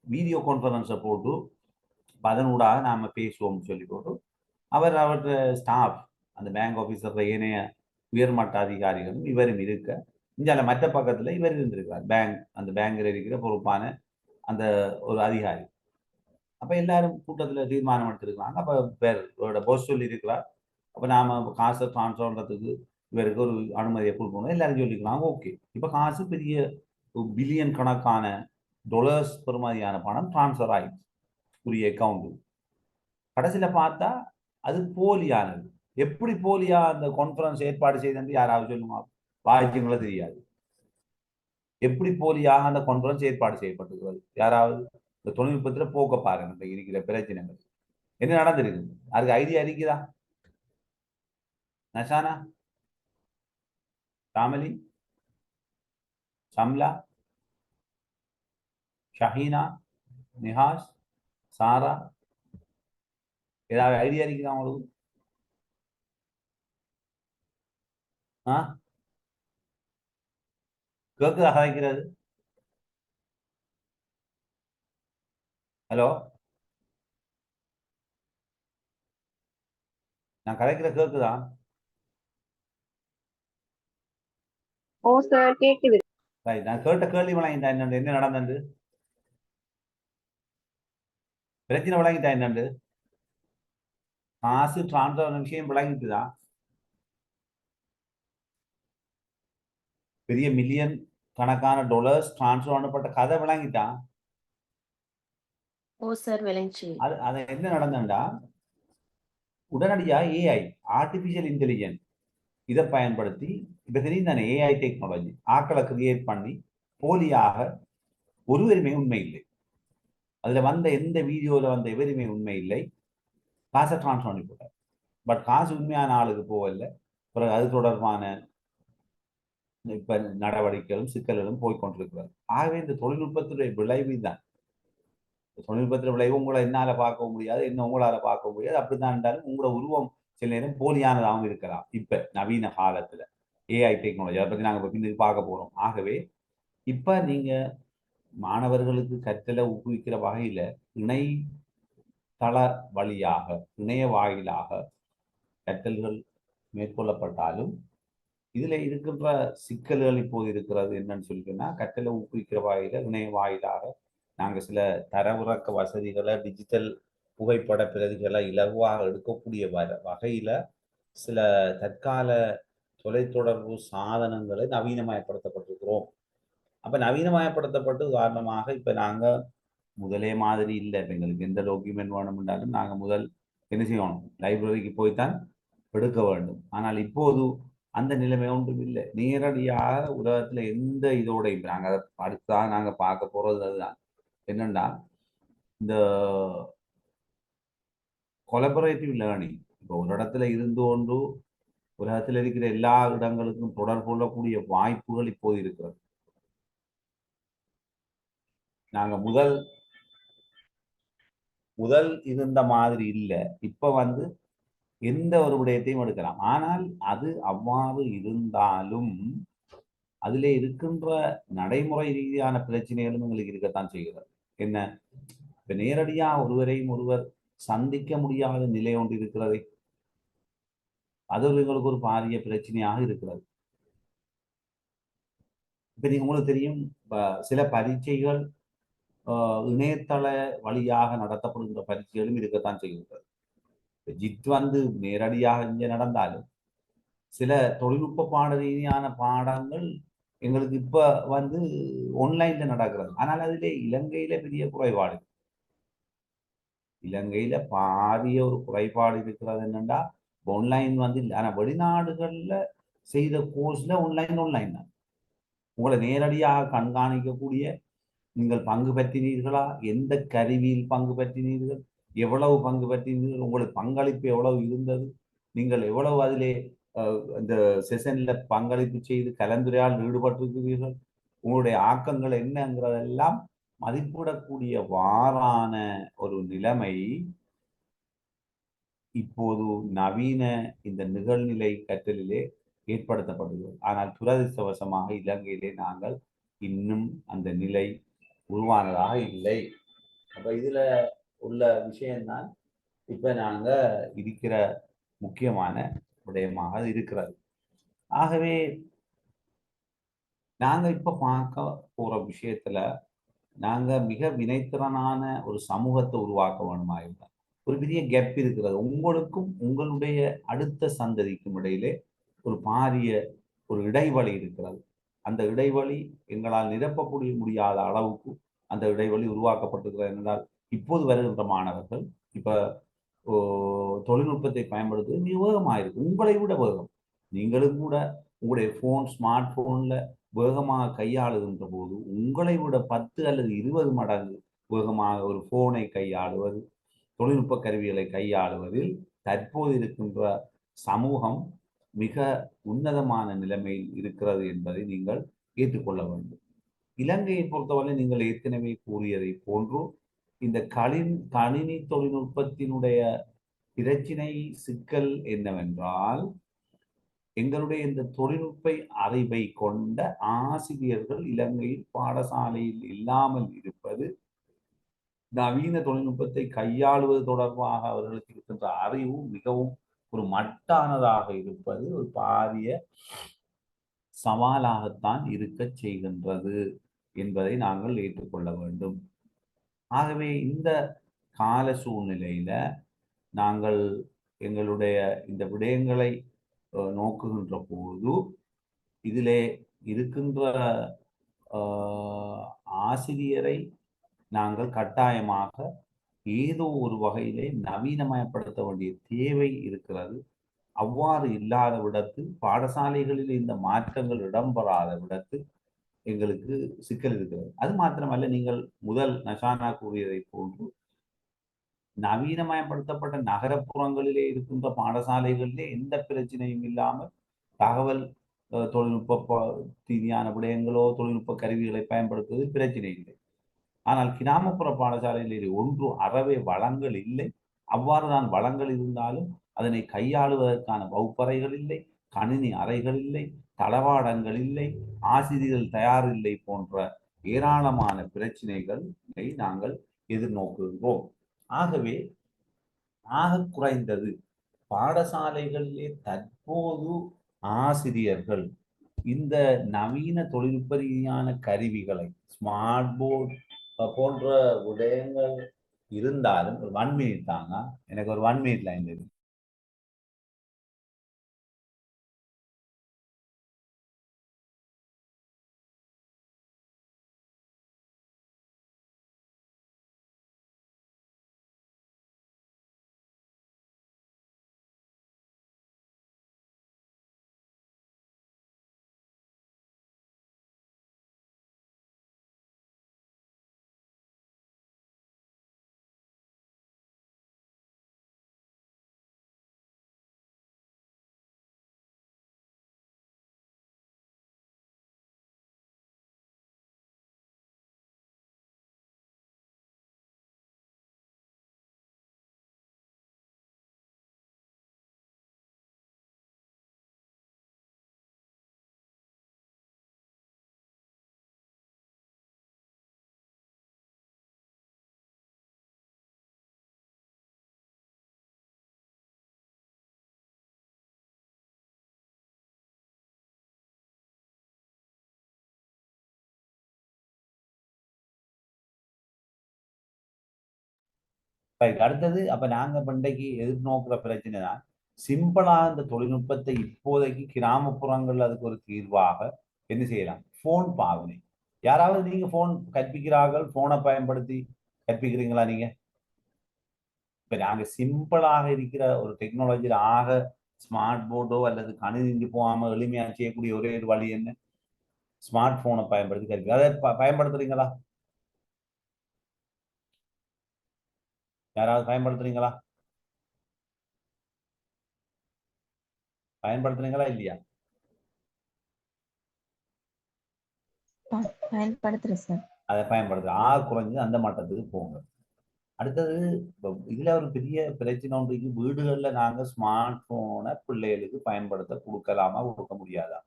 வீடியோ கான்ஃபரன்ஸை போட்டு அதனூடாக நாம பேசுவோம்னு சொல்லி போட்டு அவருடைய ஸ்டாஃப், அந்த பேங்க் ஆபீசர் ஏனைய உயர்மட்ட அதிகாரிகளும் இவரும் இருக்க, இந்தியால மற்ற பக்கத்துல இவர் இருந்திருக்கிறார், அந்த பேங்க்ல இருக்கிற பொறுப்பான அந்த ஒரு அதிகாரி. அப்ப எல்லாரும் கூட்டத்துல தீர்மானம் எடுத்திருக்கிறாங்க. அப்ப இவரோட பொஸ் சொல்லி இருக்கிறார், அப்ப நாம காசை டிரான்ஸ்ஃபர் பண்றதுக்கு இவருக்கு ஒரு அனுமதியை கொடுக்கணும். எல்லாரும் சொல்லிக்கிறாங்க, ஓகே. இப்ப காசு பெரிய பில்லியன் கணக்கான டாலர்ஸ் பெறுமதியான பணம் டிரான்ஸ்ஃபர் ஆயிடுச்சு உரிய அக்கௌண்ட். கடைசியில பார்த்தா அது போலியானது. எப்படி போலியா அந்த கான்ஃபரன்ஸ் ஏற்பாடு செய்து யாராவது சொல்லுமா? வாய்க்குங்களோ தெரியாது. எப்படி போலியாக அந்த கான்ஃபரன்ஸ் ஏற்பாடு செய்யப்பட்டிருக்கிறது? யாராவது இந்த தொழில்நுட்பத்துல போக்க பாருங்க. இருக்கிற பிரச்சனைகள் என்ன நடந்திருக்கு, அதுக்கு ஐடியா இருக்குதா? நஷானா, காமலி, சம்லா, ஷஹீனா, நிஹாஸ், சாரா, ஏதாவது ஐடியா இருக்குதா உங்களுக்கு? கேக்குதா கதைக்கிறது? ஹலோ, நான் கதைக்கிற கேக்குதா? ஓ சார் கேக்குது. ரைட், நான் கேட்ட கேள்வி விளங்கிட்டா என்னண்டு, என்ன நடந்தது, பிரச்சனை விளங்கிட்டா என்னண்டு, காசு டிரான்ஸ்ஃபர் விஷயம் விளங்கிட்டுதான், பெரிய மில்லியன் கணக்கான டாலர்ஸ் டிரான்ஸ்ஃபர் பண்ணப்பட்ட கதை விளங்கிட்டான். ஓ சார் விளைஞ்சி. அது என்ன நடந்தா, உடனடியா ஏஐ, ஆர்டிபிஷியல் இன்டெலிஜென்ஸ், இதை பயன்படுத்தி, இப்ப தெரியும் தானே ஏஐ டெக்னாலஜி, ஆக்களை கிரியேட் பண்ணி போலியாக ஒருவருமே உண்மை இல்லை, அதுல வந்த எந்த வீடியோல வந்த எவருமே உண்மை இல்லை, காசை டிரான்ஸ்ஃபர் பண்ணி போட்டார். பட் காசு உண்மையான ஆளுக்கு போகல. பிறகு அது தொடர்பான இப்ப நடவடிக்கைகளும் சிக்கல்களும் போய்கொண்டிருக்கிறது. ஆகவே இந்த தொழில்நுட்பத்துடைய விளைவு தான், தொழில்நுட்பத்தின் விளைவு உங்களை என்னால பார்க்க முடியாது, என்ன உங்களால பார்க்க முடியாது. அப்படித்தான் இருந்தாலும் உங்களோட உருவம் சில நேரம் போலியானதாகவும் இருக்கலாம். இப்ப நவீன காலத்துல ஏஐ டெக்னாலஜி, அதை பத்தி நாங்க பின்னுக்கு பார்க்க போறோம். ஆகவே இப்ப நீங்க மாணவர்களுக்கு கற்றலை ஊக்குவிக்கிற வகையில இணையதள வழியாக, இணைய வாயிலாக கற்றல்கள் மேற்கொள்ளப்பட்டாலும் இதுல இருக்கின்ற சிக்கல்கள் இப்போது இருக்கிறது என்னன்னு சொல்லிட்டுன்னா, கற்றலை ஊக்குவிக்கிற வாயில இணைய வாயிலாக நாங்கள் சில தரவிறக்க வசதிகளை, டிஜிட்டல் புகைப்பட பிரதிகளை இலகுவாக எடுக்கக்கூடிய வகையில சில தற்கால தொலைத்தொடர்பு சாதனங்களை நவீனமயப்படுத்தப்பட்டிருக்கிறோம். அப்ப நவீனமயப்படுத்தப்பட்டு உதாரணமாக இப்ப நாங்க முதலே மாதிரி இல்லை. இப்ப எங்களுக்கு எந்த டாக்குமெண்ட் வேணும்னாலும் நாங்க முதல் என்ன செய்யணும், லைப்ரரிக்கு போய்தான் எடுக்க வேண்டும். ஆனால் இப்போது அந்த நிலைமை ஒன்றும் இல்லை. நேரடியாக உலகத்துல எந்த இதோடையும் நாங்க அதை அடுத்ததான் நாங்க பார்க்க போறது அதுதான் என்னன்னா, இந்த கொலபரேட்டிவ் லேர்னிங். இப்போ ஒரு இடத்துல இருந்து கொண்டு உலகத்தில் இருக்கிற எல்லா இடங்களுக்கும் தொடர்பு கொள்ளக்கூடிய வாய்ப்புகள் இப்போது இருக்கிறது. நாங்க முதல் இருந்த மாதிரி இல்லை. இப்ப எந்த ஒரு விடயத்தையும் எடுக்கலாம். ஆனால் அது அவ்வாறு இருந்தாலும் அதிலே இருக்கின்ற நடைமுறை ரீதியான பிரச்சனைகளும் எங்களுக்கு இருக்கத்தான் செய்கிறது. என்ன, இப்ப நேரடியா ஒருவரையும் ஒருவர் சந்திக்க முடியாத நிலை ஒன்று இருக்கிறது. அது எங்களுக்கு ஒரு பாரிய பிரச்சனையாக இருக்கிறது. இப்ப நீங்க உங்களுக்கு தெரியும், சில பரீட்சைகள் இணையதள வழியாக நடத்தப்படுகின்ற பரீட்சைகளும் இருக்கத்தான் செய்கிறது. ஜித் நேரடியாக இங்கே நடந்தாலும் சில தொழில்நுட்ப பாட ரீதியான பாடங்கள் எங்களுக்கு இப்ப ஆன்லைன்ல நடக்கிறது. ஆனால் அதிலே இலங்கையில பெரிய குறைபாடு, இலங்கையில பாரிய ஒரு குறைபாடு இருக்கிறது. என்னன்னா ஆன்லைன் இல்லை. ஆனா வெளிநாடுகள்ல செய்த கோர்ஸ்ல ஆன்லைன் தான். உங்களை நேரடியாக கண்காணிக்கக்கூடிய, நீங்கள் பங்கு பெற்றினீர்களா, எந்த கருவியில் பங்கு பெற்றினீர்கள், எவ்வளவு பங்கு பெற்றினீர்கள், உங்களுக்கு பங்களிப்பு எவ்வளவு இருந்தது, நீங்கள் எவ்வளவு அதிலே இந்த செஷன்ல பங்களிப்பு செய்து கலந்துரையால் ஈடுபட்டிருக்கிறீர்கள், உங்களுடைய ஆக்கங்கள் என்னங்கிறதெல்லாம் மதிப்பிடக்கூடிய வாரான ஒரு நிலைமை இப்போது நவீன இந்த நிகழ்நிலை கற்றலிலே ஏற்படுத்தப்படுகிறது. ஆனால் துரதிர்ஷ்டவசமாக இலங்கையிலே நாங்கள் இன்னும் அந்த நிலை உருவானதாக இல்லை. அப்ப இதுல உள்ள விஷயம்தான் இப்ப நாங்க இருக்கிற முக்கியமான விடயமாக இருக்கிறது. ஆகவே நாங்க இப்ப பார்க்க போற விஷயத்துல நாங்க மிக வினைத்திறனான ஒரு சமூகத்தை உருவாக்க வேணுமா இருந்தால் ஒரு பெரிய கேப் இருக்கிறது. உங்களுக்கும் உங்களுடைய அடுத்த சந்ததிக்கும் இடையிலே ஒரு பாரிய ஒரு இடைவெளி இருக்கிறது. அந்த இடைவெளி எங்களால் நிரப்பக்கூடிய முடியாத அளவுக்கு அந்த இடைவெளி உருவாக்கப்பட்டிருக்கிறது. என்றால் இப்போது வருகின்ற மாணவர்கள் இப்ப தொழில்நுட்பத்தை பயன்படுத்துவது மிக வேகமாயிருக்கு, உங்களை விட வேகம். நீங்களும் கூட உங்களுடைய ஸ்மார்ட் போன்ல வேகமாக கையாளுகின்ற போது உங்களை விட 10 அல்லது 20 மடங்கு வேகமாக ஒரு போனை கையாளுவது, தொழில்நுட்ப கருவிகளை கையாளுவதில் தற்போது இருக்கின்ற சமூகம் மிக உன்னதமான நிலைமையில் இருக்கிறது என்பதை நீங்கள் ஏற்றுக்கொள்ள வேண்டும். இலங்கையை பொறுத்தவரை நீங்கள் ஏற்கனவே கூறியதை போன்று இந்த கணினி தொழில்நுட்பத்தினுடைய பிரச்சினை சிக்கல் என்னவென்றால், எங்களுடைய இந்த தொழில்நுட்ப அறிவை கொண்ட ஆசிரியர்கள் இலங்கையில் பாடசாலையில் இல்லாமல் இருப்பது, நவீன தொழில்நுட்பத்தை கையாளுவது தொடர்பாக அவர்களுக்கு இருக்கின்ற அறிவு மிகவும் ஒரு மட்டானதாக இருப்பது ஒரு பாரிய சவாலாகத்தான் இருக்க செய்கின்றது என்பதை நாங்கள் ஏற்றுக்கொள்ள வேண்டும். ஆகவே இந்த கால சூழ்நிலையில நாங்கள் எங்களுடைய இந்த விடயங்களை நோக்குகின்ற போது இதிலே இருக்கின்ற ஆசிரியரை நாங்கள் கட்டாயமாக ஏதோ ஒரு வகையிலே நவீனமயப்படுத்த வேண்டிய தேவை இருக்கிறது. அவ்வாறு இல்லாத விடத்தில் பாடசாலைகளில் இந்த மாற்றங்கள் இடம்பெறாத விடத்தில் எங்களுக்கு சிக்கல் இருக்கிறது. அது மாத்திரமல்ல, நீங்கள் முதல் நஷானா கூறியதை போன்று நவீனமயப்படுத்தப்பட்ட நகரப்புறங்களிலே இருக்கின்ற பாடசாலைகளிலே எந்த பிரச்சனையும் இல்லாமல் தகவல் தொழில்நுட்ப ரீதியான விடயங்களோ தொழில்நுட்ப கருவிகளை பயன்படுத்துவது பிரச்சனை இல்லை. ஆனால் கிராமப்புற பாடசாலைகளில் ஒன்று அறவே வளங்கள் இல்லை. அவ்வாறு தான் வளங்கள் இருந்தாலும் அதனை கையாளுவதற்கான வகுப்பறைகள் இல்லை, கணினி அறைகள் இல்லை, தளவாடங்கள் இல்லை, ஆசிரியர்கள் தயாரில்லை போன்ற ஏராளமான பிரச்சனைகளை நாங்கள் எதிர்நோக்குகின்றோம். ஆகவே ஆக குறைந்தது பாடசாலைகளிலே தற்போது ஆசிரியர்கள் இந்த நவீன தொழில்நுட்ப ரீதியான கருவிகளை ஸ்மார்ட் போர்டு போன்ற விடயங்கள் இருந்தாலும் ஒரு 1 மினிட் தாங்க, எனக்கு ஒரு 1 மினிட் லைன் இருக்கு. அடுத்தது அப்ப நாங்க பண்டைக்கு எதிர்நோக்குற பிரச்சனை தான் சிம்பிளா இந்த தொழில்நுட்பத்தை இப்போதைக்கு கிராமப்புறங்கள் அதுக்கு ஒரு தீர்வாக என்ன செய்யலாம்? போன் பாவனை. யாராவது நீங்க போன் கற்பிக்கிறார்கள், போனை பயன்படுத்தி கற்பிக்கிறீங்களா? நீங்க இப்ப நாங்க சிம்பிளாக இருக்கிற ஒரு டெக்னாலஜியில ஆக ஸ்மார்ட் போர்டோ அல்லது கணினி போகாம எளிமையா செய்யக்கூடிய ஒரே ஒரு வழி என்ன? ஸ்மார்ட் போனை பயன்படுத்தி கற்பிக்க. அதை பயன்படுத்துறீங்களா? யாராவது பயன்படுத்துறீங்களா? பயன்படுத்துறீங்களா இல்லையா? பயன்படுத்துறேன் சார். அதை பயன்படுத்துற குறைஞ்சது அந்த மட்டத்துக்கு போங்க. அடுத்தது இதுல ஒரு பெரிய பிரச்சனை ஒன்று, வீடுகள்ல நாங்க ஸ்மார்ட் போனை பிள்ளைகளுக்கு பயன்படுத்த கொடுக்கலாமா கொடுக்க முடியாதா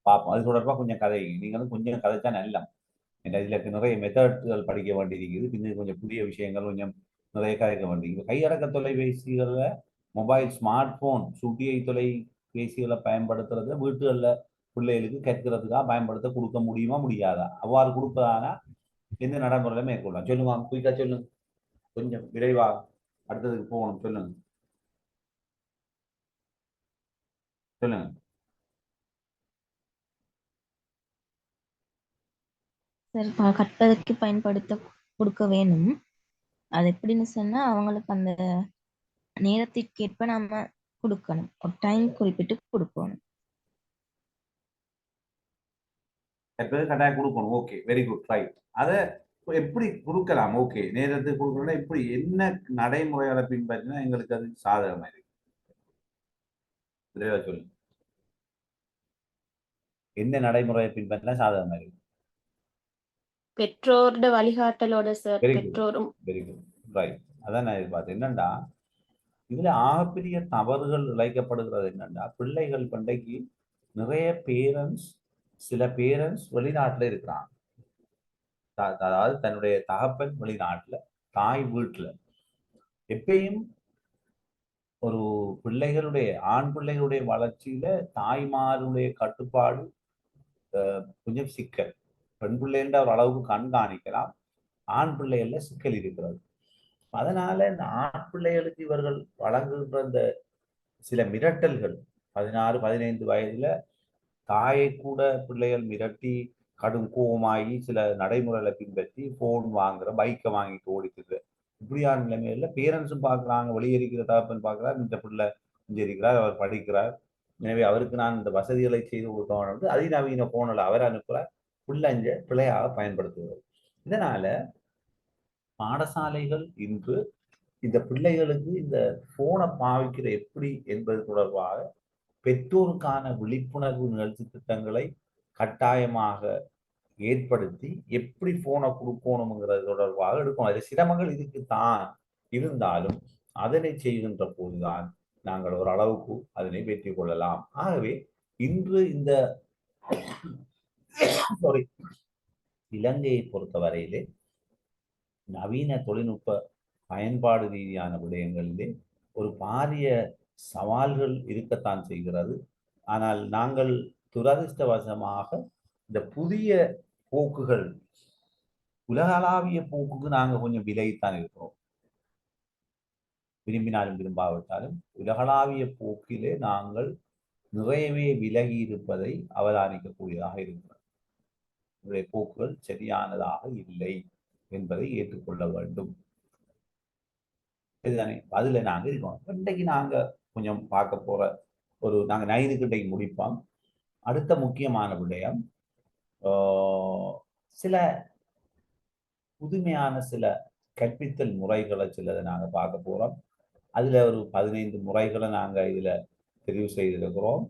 பார்ப்போம். அது தொடர்பா கொஞ்சம் கதை, நீங்களும் கொஞ்சம் கதைச்சா நல்லா. இதுல நிறைய மெத்தட்கள் படிக்க வேண்டியிருக்குது. பின்னர் கொஞ்சம் புதிய விஷயங்கள் கொஞ்சம் நிறைய கதைக்க வேண்டியிருக்குது. கையடக்க தொலைபேசிகள்ல மொபைல் ஸ்மார்ட் போன் சுட்டியை தொலைபேசிகளை பயன்படுத்துறத வீட்டுகள்ல பிள்ளைகளுக்கு கற்கிறதுக்காக பயன்படுத்த கொடுக்க முடியுமா முடியாதா? அவ்வாறு கொடுப்பதானா எந்த நடைமுறையில மேற்கொள்ளலாம்? சொல்லுங்க, குயிக்கா சொல்லுங்க, கொஞ்சம் விரைவாக அடுத்ததுக்கு போகணும். சொல்லுங்க சொல்லுங்க. சார் கற்பதற்கு பயன்படுத்த கொடுக்க வேணும். அது எப்படின்னு சொன்னா அவங்களுக்கு அந்த நேரத்திற்கேற்ப நாம கொடுக்கணும். ஒரு டைம் குறிப்பிட்டு கொடுக்கணும். கட்டாயம் கொடுக்கணும். Okay, very good, right. அதை எப்படி கொடுக்கலாம்? ஓகே, நேரத்துக்கு கொடுக்கணும்னா இப்படி என்ன நடைமுறைகளை பின்பற்றினா எங்களுக்கு அது சாதகமா இருக்கு? விரைவா சொல்லுங்க. என்ன நடைமுறையை பின்பற்றினா சாதகமா இருக்கு? பெற்றோரோட வழிகாட்டலோட சார். வெரி குட், பெற்றோரும் வெரி குட், ரைட். அதான் நான் எதிர்பார்த்தேன். என்னண்டா இதுல ஆகப்பெரிய தவறுகள் இழைக்கப்படுகிறது என்னன்னா, பிள்ளைகள் பண்டைக்கு நிறைய பேரண்ட்ஸ், சில பேரண்ட்ஸ் வெளிநாட்டுல இருக்கிறாங்க. அதாவது தன்னுடைய தகப்பன் வெளிநாட்டுல, தாய் வீட்டுல. எப்பயும் ஒரு பிள்ளைகளுடைய ஆண் பிள்ளைகளுடைய வளர்ச்சியில தாய்மாருடைய கட்டுப்பாடு கொஞ்சம் சிக்கல். பெண் பிள்ளைன்ற ஒரு அளவுக்கு கண்காணிக்கலாம், ஆண் பிள்ளைகள்ல சிக்கல் இருக்கிறது. அதனால இந்த ஆண் பிள்ளைகளுக்கு இவர்கள் வழங்குகின்ற இந்த சில மிரட்டல்கள் 16, 15 வயதுல தாயை கூட பிள்ளைகள் மிரட்டி கடும் கோபமாகி சில நடைமுறைகளை பின்பற்றி போன் வாங்குற, பைக்கை வாங்கிட்டு ஓடிக்குது. இப்படியான நிலைமையில பேரண்ட்ஸும் பார்க்குறாங்க, வெளியேறிக்கிற தகப்பன் பார்க்குறார், இந்த பிள்ளை இங்கே இருக்கிறார், அவர் படிக்கிறார், எனவே அவருக்கு நான் இந்த வசதிகளை செய்து கொடுக்கணும். அதிநவீன போனில் அவர் அனுப்புகிறார், பிள்ளைங்க பிள்ளையாக பயன்படுத்துகிறது. இதனால பாடசாலைகள் இன்று இந்த பிள்ளைகளுக்கு இந்த போனை பாவிக்கிற எப்படி என்பது தொடர்பாக பெற்றோருக்கான விழிப்புணர்வு நிகழ்ச்சி திட்டங்களை கட்டாயமாக ஏற்படுத்தி எப்படி போனை கொடுக்கணுங்கிறது தொடர்பாக எடுக்கணும். அது சிரமங்கள் இதுக்கு தான் இருந்தாலும் அதனை செய்கின்ற போதுதான் நாங்கள் ஒரு அளவுக்கு அதனை வெற்றி கொள்ளலாம். ஆகவே இன்று இந்த இலங்கையை பொறுத்த வரையிலே நவீன தொழில்நுட்ப பயன்பாடு ரீதியான விடயங்களிலே ஒரு பாரிய சவால்கள் இருக்கத்தான் செய்கிறது. ஆனால் நாங்கள் துரதிர்ஷ்டவசமாக இந்த புதிய போக்குகள், உலகளாவிய போக்குக்கு நாங்கள் கொஞ்சம் விலகித்தான் இருக்கிறோம். விரும்பினாலும் விரும்பாவிட்டாலும் உலகளாவிய போக்கிலே நாங்கள் நிறையவே விலகி இருப்பதை அவதானிக்கக்கூடியதாக இருக்கிறது. இவருடைய போக்குகள் சரியானதாக இல்லை என்பதை ஏற்றுக்கொள்ள வேண்டும். இதுதானே அதுல நாங்க இருக்கோம். இன்றைக்கு நாங்க கொஞ்சம் பார்க்க போற நாங்க 9 கிட்டைக்கு முடிப்போம். அடுத்த முக்கியமான விடயம் சில புதுமையான சில கற்பித்தல் முறைகளை சிலதை நாங்க பார்க்க போறோம். அதுல ஒரு 15 முறைகளை நாங்க இதுல தெரிவு செய்திருக்கிறோம்.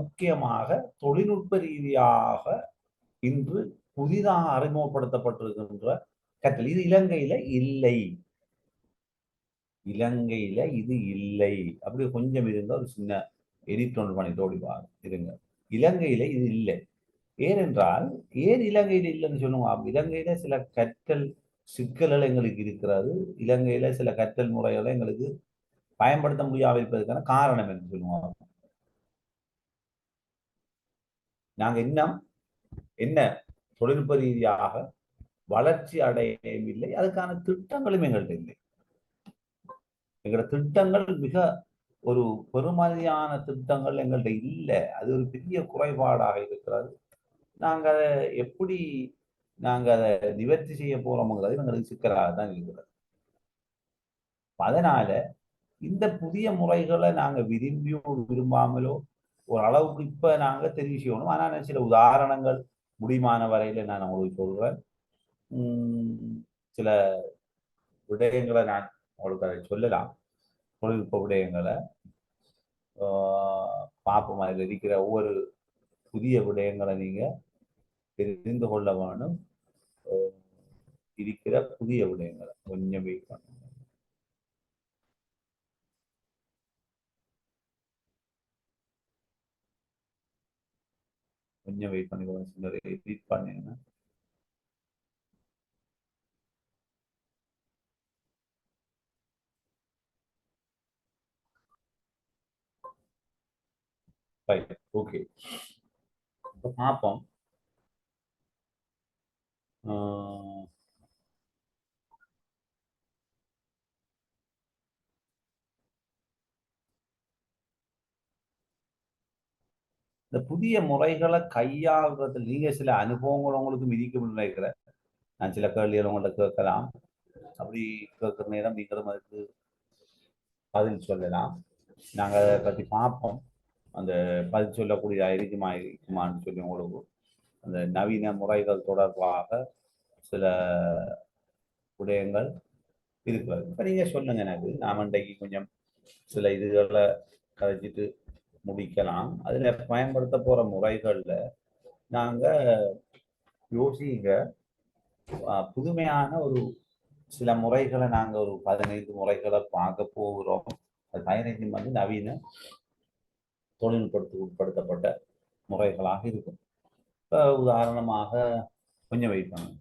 முக்கியமாக தொழில்நுட்ப ரீதியாக இன்று புதிதாக அறிமுகப்படுத்தப்பட்டிருக்கின்ற கற்றல் இது இலங்கையில இல்லை. இலங்கையில இது இல்லை. அப்படி கொஞ்சம் இருந்த ஒரு சின்ன எடிட் ஒன்று பண்ணிட்டு ஓடிவாங்க இருங்க. இலங்கையில இது இல்லை. ஏனென்றால் ஏன் இலங்கையில இல்லைன்னு சொல்லுவோம். இலங்கையில சில கற்றல் சிக்கல்கள் எங்களுக்கு இருக்கிறது. இலங்கையில சில கற்றல் முறைகளை எங்களுக்கு பயன்படுத்த முடியாமல் இருப்பதற்கான காரணம் என்று சொல்லுவோம். நாங்க இன்னும் என்ன தொழில்நுட்ப ரீதியாக வளர்ச்சி அடையவில்லை. அதுக்கான திட்டங்களும் எங்கள்கிட்ட இல்லை. எங்களோட திட்டங்கள் மிக ஒரு பெருமதியான திட்டங்கள் எங்கள்கிட்ட இல்லை. அது ஒரு பெரிய குறைபாடாக இருக்கிறது. நாங்கள் அதை எப்படி நாங்கள் அதை நிவர்த்தி செய்ய போறோம்ங்கிறது எங்களுக்கு சிக்கலாக தான் இருக்கிறது. அதனால இந்த புதிய முறைகளை நாங்கள் விரும்பியோ விரும்பாமலோ ஒரு அளவுக்கு இப்ப நாங்க தெரிவு செய்யணும். ஆனால் சில உதாரணங்கள் முடிமான வரையில நான் உங்களுக்கு சொல்றேன். சில விடயங்களை நான் உங்களுக்கு அதை சொல்லலாம். தொழில்நுட்ப விடயங்களை பார்ப்போம். அதில் இருக்கிற ஒவ்வொரு புதிய விடயங்களை நீங்க தெரிந்து கொள்ள வேணும். இருக்கிற புதிய விடயங்களை கொஞ்சம் வெயிட் பண்ணுங்க. கொஞ்சம் வெயிட் பண்ணி எடிட் பண்ணீங்கன்னா ஓகே. இப்போ பார்ப்போம். இந்த புதிய முறைகளை கையாளுறதுல நீங்க சில அனுபவங்கள் உங்களுக்கு மிதிக்க நினைக்கிற நான் சில கேள்விகள் உங்கள்கிட்ட கேட்கலாம். அப்படி கேட்குற நேரம் நீங்களும் அதுக்கு பதில் சொல்லலாம். நாங்கள் அதை பற்றி பார்ப்போம். அந்த பதில் சொல்லக்கூடியதாக இருக்குமான்னு சொல்லி உங்களுக்கு அந்த நவீன முறைகள் தொடர்பாக சில விடயங்கள் இருக்கிறது. இப்போ நீங்கள் சொல்லுங்க எனக்கு. நாம் இன்றைக்கு கொஞ்சம் சில இதுகளை கதைச்சிட்டு முடிக்கலாம். அதில் பயன்படுத்த போகிற முறைகளில் நாங்கள் யோசிங்க புதுமையான சில முறைகளை நாங்கள் ஒரு 15 முறைகளை பார்க்க போகிறோம். அது 15 நவீன தொழில்நுட்பத்துக்கு உட்படுத்தப்பட்ட முறைகளாக இருக்கும். உதாரணமாக கொஞ்சம் வெயிட் பண்ணுங்க.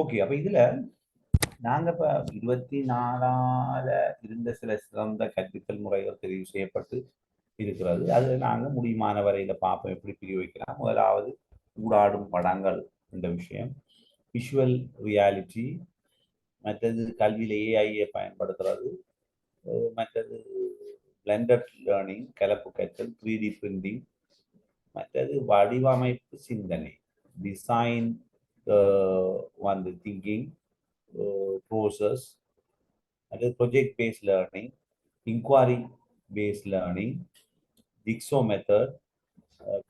ஓகே, அப்ப இதுல நாங்க இப்ப 24 இருந்த சில சிறந்த கற்பித்தல் முறைகள் தெரிவு செய்யப்பட்டு இருக்கிறது. அது நாங்க முடியுமான வரையில பார்ப்போம் எப்படி பிரிவு வைக்கலாம். முதலாவது ஊடாடும் படங்கள் என்ற விஷயம், விஷுவல் ரியாலிட்டி, மற்றது கல்வியில ஏஐயை பயன்படுத்துறது, மற்றது பிளெண்டட் லேர்னிங் கலப்பு கற்றல், 3D பிரிண்டிங், மற்றது வடிவமைப்பு சிந்தனை, டிசைன் வந்து திங்கிங் ப்ரோசஸ், மற்றது project based learning, inquiry based learning, jigsaw method,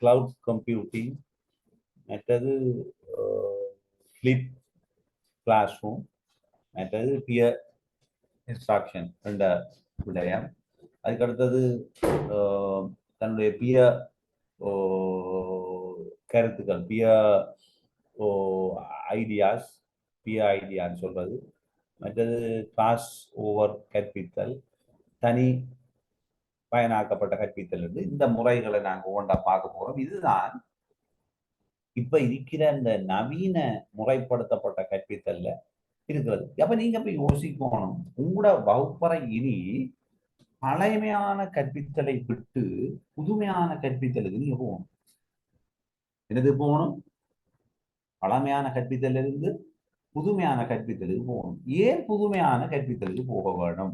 cloud computing, மற்றது ஃபிளிப் கிளாஸ் ரூம், மற்றது பியர் இன்ஸ்ட்ரக்ஷன் என்ற விடயம். அதுக்கடுத்தது தன்னுடைய பியர் கருத்துக்கள், பியர் ஐடியாஸ், பியர் ஐடியான்னு சொல்றது. மற்றது கிராஸ் ஓவர் கற்பித்தல், தனி பயனாக்கப்பட்ட கற்பித்தல் என்று இந்த முறைகளை நாங்கள் ஒவ்வொன்றா பார்க்க போறோம். இதுதான் இப்ப இருக்கிற இந்த நவீன முறைப்படுத்தப்பட்ட கற்பித்தல்ல இருக்கிறது. அப்ப நீங்க போய் யோசிக்கணும், உங்களோட வகுப்பறை இனி பழமையான கற்பித்தலை விட்டு புதுமையான கற்பித்தலுக்கு நீங்க போகணும். என்னது போகணும்? பழமையான கற்பித்தல் இருந்து புதுமையான கற்பித்தலுக்கு போகணும். ஏன் புதுமையான கற்பித்தலுக்கு போக வேணும்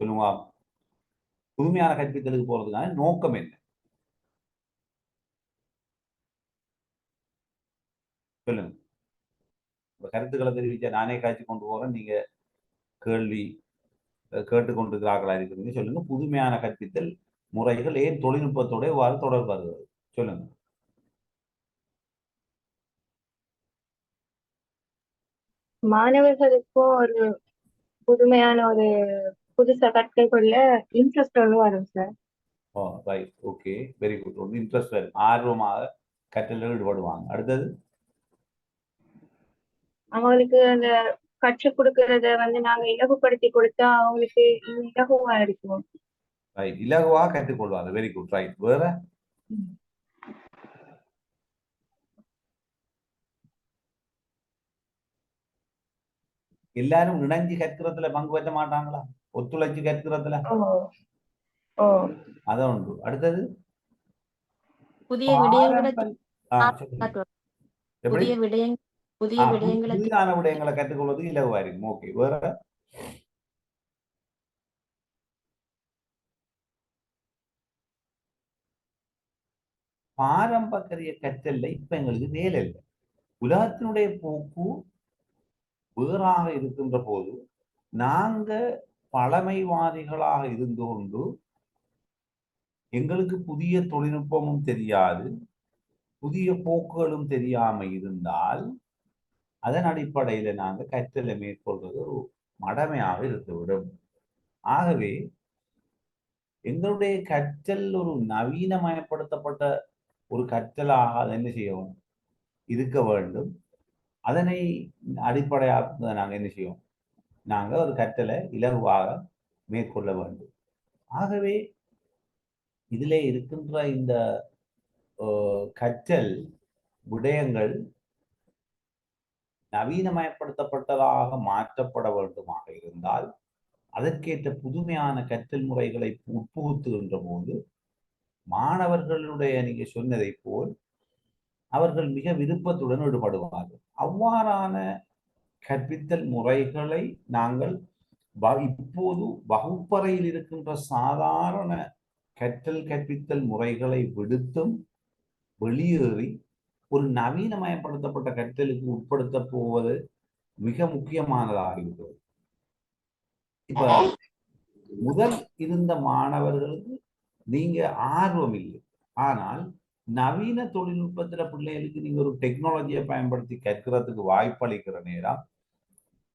சொல்லுங்க? புதுமையான கற்பித்தலுக்கு போறதுக்கான நோக்கம் என்ன சொல்லுங்க? கருத்துக்களை தெரிவிக்க நானே காட்சி கொண்டு போறேன், நீங்க கேள்வி கேட்டுக்கொண்டிருக்கிறார்களா இருக்கிறீங்க. சொல்லுங்க, புதுமையான கற்பித்தல் முறைகள் ஏன் தொழில்நுட்பத்தோட எவ்வாறு தொடர்பு வருகிறது சொல்லுங்க. மாணவர்களுக்கும் ஒரு புதுமையான ஒரு புதுசா கற்கக்குள்ள இன்ட்ரெஸ்ட் ஒன்று வரும் சார். ஓ ரைட், ஓகே, வெரி குட். ஒன்று இன்ட்ரெஸ்ட் வரும், ஆர்வமாக கற்றலில் ஈடுபடுவாங்க. அடுத்தது அவங்களுக்கு அந்த கற்றுக் கொடுக்கறத நாங்க இலகுப்படுத்தி கொடுத்தா அவங்களுக்கு இலகுவா இருக்கும். ரைட், இலகுவாக கற்றுக்கொள்வாங்க. Very good, right. வேற எல்லாரும் இணைஞ்சு கற்கிறதுல பங்கு பெற்ற மாட்டாங்களா? ஒத்துழைச்சு கற்கிறதுல அதான் உண்டு. அடுத்தது புதிய விடயங்களை எப்படி புதிய விடயங்களை புதிதான விடயங்களை கற்றுக்கொள்வது இலகுவா இருக்கும். ஓகே, வேற பாரம்பரிய கற்றல்ல இப்ப எங்களுக்கு வேலை இல்லை. உலகத்தினுடைய போக்கு வேறாக இருக்கின்ற போது நாங்க பழமைவாதிகளாக இருந்து கொண்டு எங்களுக்கு புதிய தொழில்நுட்பமும் தெரியாது, புதிய போக்குகளும் தெரியாம இருந்தால் அதன் அடிப்படையில நாங்க கற்றலை மேற்கொள்வது ஒரு மடமையாக இருந்துவிடும். ஆகவே எங்களுடைய கற்றல் ஒரு நவீனமயப்படுத்தப்பட்ட ஒரு கற்றலாக அதை என்ன செய்யவும் இருக்க வேண்டும். அதனை அடிப்படையாக நாங்கள் என்ன செய்வோம், நாங்கள் ஒரு கற்றலை இலகுவாக மேற்கொள்ள வேண்டும். ஆகவே இதிலே இருக்கின்ற இந்த கற்றல் விடயங்கள் நவீனமயப்படுத்தப்பட்டதாக மாற்றப்பட வேண்டுமாக இருந்தால் அதற்கேற்ற புதுமையான கற்றல் முறைகளை உட்புகுத்துகின்ற போது மாணவர்களுடைய நீங்க சொன்னதை போல் அவர்கள் மிக விருப்பத்துடன் ஈடுபடுவார்கள். அவ்வாறான கற்பித்தல் முறைகளை நாங்கள் இப்போது வகுப்பறையில் இருக்கின்ற சாதாரண கற்பித்தல் முறைகளை விடுத்தும் வெளியேறி ஒரு நவீனமயப்படுத்தப்பட்ட கற்றலுக்கு உட்படுத்த போவது மிக முக்கியமானதாக இருக்கிறது. இப்ப முதல் இருந்த மாணவர்களுக்கு நீங்க ஆர்வம் இல்லை, ஆனால் நவீன தொழில்நுட்பத்துல பிள்ளைகளுக்கு நீங்க ஒரு டெக்னாலஜியை பயன்படுத்தி கற்கிறதுக்கு வாய்ப்பளிக்கிற நேரம்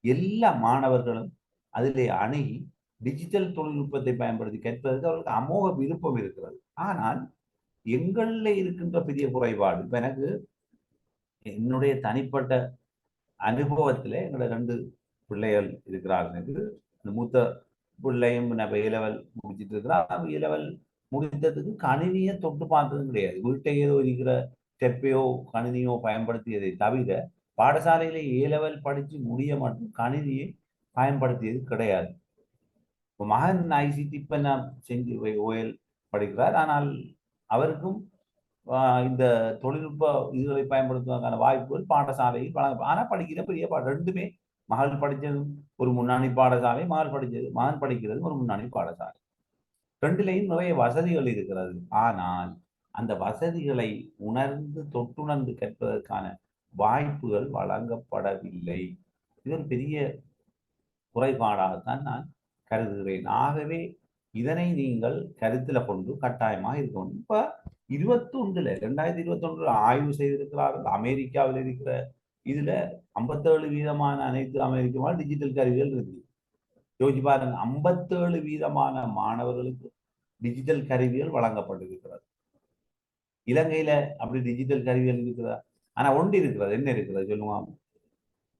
எல்லா மாணவர்களும் அதிலே அணுகி டிஜிட்டல் தொழில்நுட்பத்தை பயன்படுத்தி கற்பதற்கு அவர்களுக்கு அமோக விருப்பம் இருக்கிறது. ஆனால் எங்கள்ல இருக்கின்ற பெரிய குறைபாடு, இப்ப எனக்கு என்னுடைய தனிப்பட்ட அனுபவத்துல எங்களோட 2 பிள்ளைகள் இருக்கிறார்கள். இந்த மூத்த பிள்ளையும் இலவல் முடிச்சிட்டு இருக்கிறார். இலவல் முடித்ததுக்கு கணினியை தொட்டு பார்த்ததும் கிடையாது. வீட்டை ஏதோ இருக்கிற ஸ்டெப்பையோ கணினியோ பயன்படுத்தியதை தவிர பாடசாலையில A-level படிச்சு முடிய மட்டும் கணினியை பயன்படுத்தியது கிடையாது. இப்போ மகன் ஐசிடி இப்ப நான் செஞ்சு OL படிக்கிறார். ஆனால் அவருக்கும் இந்த தொழில்நுட்ப இதுகளை பயன்படுத்துவதற்கான வாய்ப்புகள் பாடசாலையில் வழங்க. ஆனால் படிக்கிற பெரிய ரெண்டுமே மகள் படித்தது ஒரு முன்னணி பாடசாலை, மகன் படிக்கிறது ஒரு முன்னணி பாடசாலை. ரெண்டுலையும் நிறைய வசதிகள் இருக்கிறது. ஆனால் அந்த வசதிகளை உணர்ந்து தொட்டுணர்ந்து கற்பதற்கான வாய்ப்புகள் வழங்கப்படவில்லை. இது ஒரு பெரிய குறைபாடாகத்தான் நான் கருதுகிறேன். ஆகவே இதனை நீங்கள் கருத்துல கொண்டு கட்டாயமாக இருக்கணும். இப்ப 2021 ஆய்வு செய்திருக்கிறார்கள். அமெரிக்காவில் இருக்கிற இதுல 57% அனைத்து அமெரிக்காவில் டிஜிட்டல் கருவிகள் இருக்கு. யோசிச்சு பாருங்க, 57% மாணவர்களுக்கு டிஜிட்டல் கருவிகள் வழங்கப்பட்டிருக்கிறது. இலங்கையில அப்படி டிஜிட்டல் கருவிகள் இருக்கிறதா? ஆனா ஒன்று இருக்கிறது. என்ன இருக்கிறது சொல்லுவாங்க?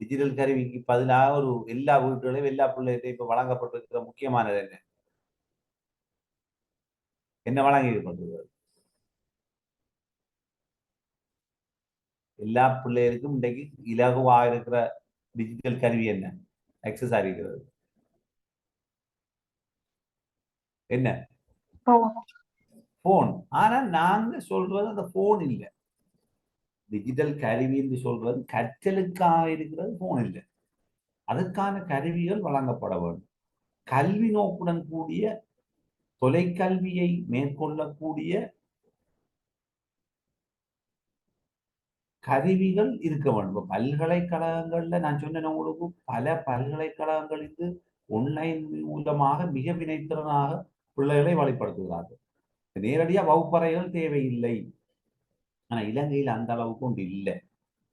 டிஜிட்டல் கருவிக்கு பதிலாக ஒரு எல்லா வீடுகளையும் எல்லா பிள்ளைகளையும் இப்ப வழங்கப்பட்டிருக்கிற முக்கியமானது என்ன வழங்கி இருக்கின்றது? எல்லா பிள்ளைகளுக்கும் இன்றைக்கு இலகுவாக இருக்கிற டிஜிட்டல் கருவி என்ன எக்ஸஸ் இருக்கிறது? என்ன? போன். ஆனா நாங்க சொல்றது அந்த போன் இல்லை. டிஜிட்டல் கருவி என்று சொல்றது கற்றலுக்காக இருக்கிறது, போன் இல்லை. அதற்கான கருவிகள் வழங்கப்பட வேண்டும். கல்வி நோக்குடன் கூடிய தொலைக்கல்வியை மேற்கொள்ளக்கூடிய கருவிகள் இருக்க வேண்டும். பல்கலைக்கழகங்கள்ல நான் சொன்ன உங்களுக்கு பல பல்கலைக்கழகங்கள் இது ஒன்லைன் மூலமாக மிக வினைத்திறனாக பிள்ளைகளை வழிபடுத்துகிறார்கள். நேரடியா வகுப்பறைகள் தேவையில்லை. ஆனா இலங்கையில் அந்த அளவுக்கு ஒன்று இல்லை.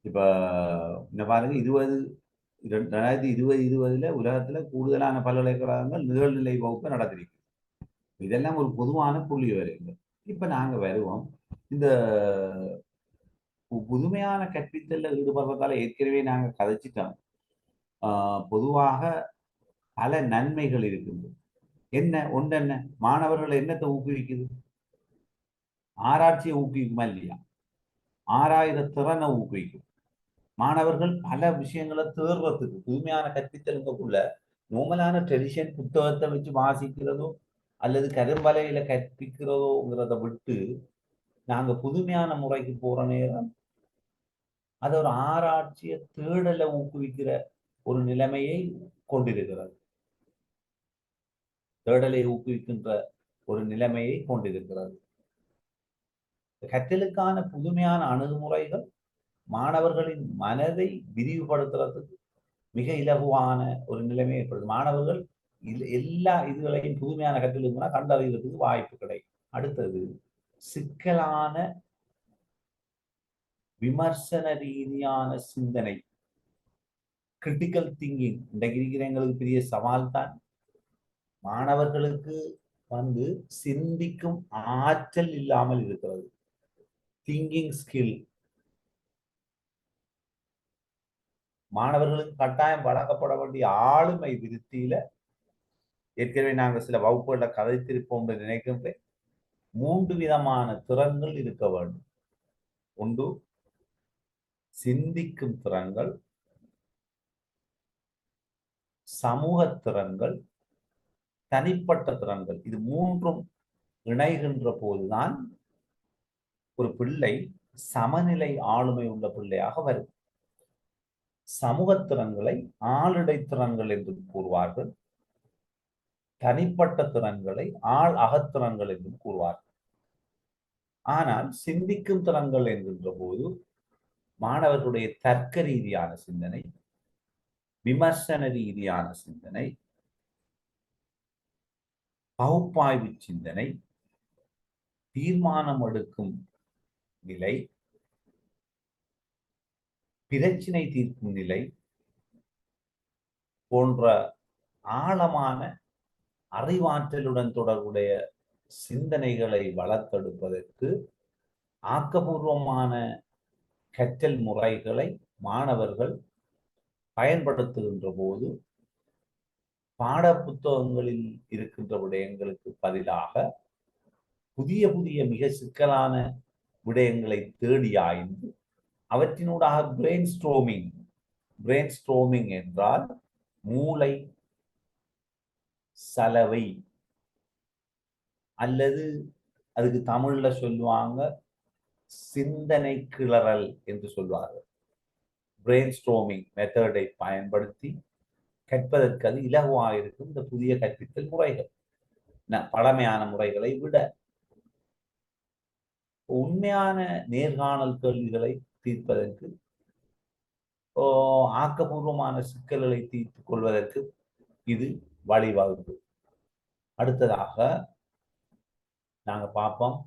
இப்ப இந்த பாருங்க, 2020 உலகத்துல கூடுதலான பல்கலைக்கழகங்கள் நிகழ்நிலை வகுப்பு நடத்திருக்கு. இதெல்லாம் ஒரு பொதுவான புள்ளி விவரங்கள். இப்ப நாங்க வருவோம், இந்த புதுமையான கற்பித்தல்ல ஈடுபடுறதால ஏற்கனவே நாங்க கதைச்சிட்டோம். பொதுவாக பல நன்மைகள் இருக்கின்றது. என்ன மாணவர்கள் என்னத்தை ஊக்குவிக்குது? ஆராய்ச்சியை ஊக்குவிக்குமா இல்லையா? ஆராய்ந்த திறனை ஊக்குவிக்கும். மாணவர்கள் பல விஷயங்களை தேர்றதுக்கு புதுமையான கற்பித்தலுக்குள்ள நோமலான ட்ரெடிஷன் புத்தகத்தை வச்சு வாசிக்கிறதோ அல்லது கரும்பலையில கற்பிக்கிறதோங்கிறத விட்டு நாங்க புதுமையான முறைக்கு போற நேரம் அது ஒரு ஆராய்ச்சியை தேடலை ஊக்குவிக்கிற ஒரு நிலைமையை கொண்டிருக்கிறது. தேடலை ஊக்குவிக்கின்ற ஒரு நிலைமையை கொண்டிருக்கிறது. கற்றலுக்கான புதுமையான அணுகுமுறைகள் மாணவர்களின் மனதை விரிவுபடுத்துறதுக்கு மிக இலகுவான ஒரு நிலைமை ஏற்படுது. மாணவர்கள் எல்லா இதுகளையும் புதுமையான கற்றலுக்குனா கண்டறிவதற்கு வாய்ப்பு கிடைக்கும். அடுத்தது சிக்கலான விமர்சன ரீதியான சிந்தனை, கிரிட்டிக்கல் திங்கிங் இன்றைக்கு இருக்கிற எங்களுக்கு பெரிய சவால் தான். மாணவர்களுக்கு சிந்திக்கும் ஆற்றல் இல்லாமல் இருக்கிறது. திங்கிங் ஸ்கில் மாணவர்களுக்கு கட்டாயம் வழங்கப்பட வேண்டிய ஆளுமை விருத்தியில ஏற்கனவே நாங்கள் சில வகுப்புகளை கதைத்திருப்போம் என்று நினைக்கின்றேன். 3 விதமான திறன்கள் இருக்க வேண்டும். ஒன்று சிந்திக்கும் திறன்கள், சமூக திறன்கள், தனிப்பட்ட திறன்கள். இது 3ம் இணைகின்ற போதுதான் ஒரு பிள்ளை சமநிலை ஆளுமை உள்ள பிள்ளையாக வரும். சமூக திறன்களை ஆளிடை திறன்கள் என்று கூறுவார்கள். தனிப்பட்ட திறன்களை ஆள் அகத்திறன்கள் என்றும் கூறுவார்கள். ஆனால் சிந்திக்கும் திறன்கள் என்கின்ற போது மாணவர்களுடைய தர்க்க ரீதியான சிந்தனை, விமர்சன ரீதியான சிந்தனை, பகுப்பாய்வு சிந்தனை, தீர்மானம் எடுக்கும் நிலை, பிரச்சினை தீர்க்கும் நிலை போன்ற ஆழமான அறிவாற்றலுடன் தொடர்புடைய சிந்தனைகளை வளர்த்தெடுப்பதற்கு ஆக்கபூர்வமான கற்றல் முறைகளை மாணவர்கள் பயன்படுத்துகின்ற போது பாட புத்தகங்களில் இருக்கின்ற விடயங்களுக்கு பதிலாக புதிய புதிய மிக சிக்கலான விடயங்களை தேடி ஆய்ந்து அவற்றினூடாக பிரெயின் ஸ்ட்ரோமிங் என்றால் மூளை சலவை, அல்லது அதுக்கு தமிழ்ல சொல்லுவாங்க சிந்தனை கிளறல் என்று சொல்வார்கள். பிரெயின் ஸ்ட்ரோமிங் மெத்தடை பயன்படுத்தி கற்பதற்கு அது இலகுவாக இருக்கும் இந்த புதிய கற்பித்தல் முறைகள் பழமையான முறைகளை விட. உண்மையான நேர்காணல் கேள்விகளை தீர்ப்பதற்கு, ஆக்கப்பூர்வமான சிக்கல்களை தீர்த்துக் கொள்வதற்கு இது வழிவகுப்பு. அடுத்ததாக நாங்க பார்ப்போம்,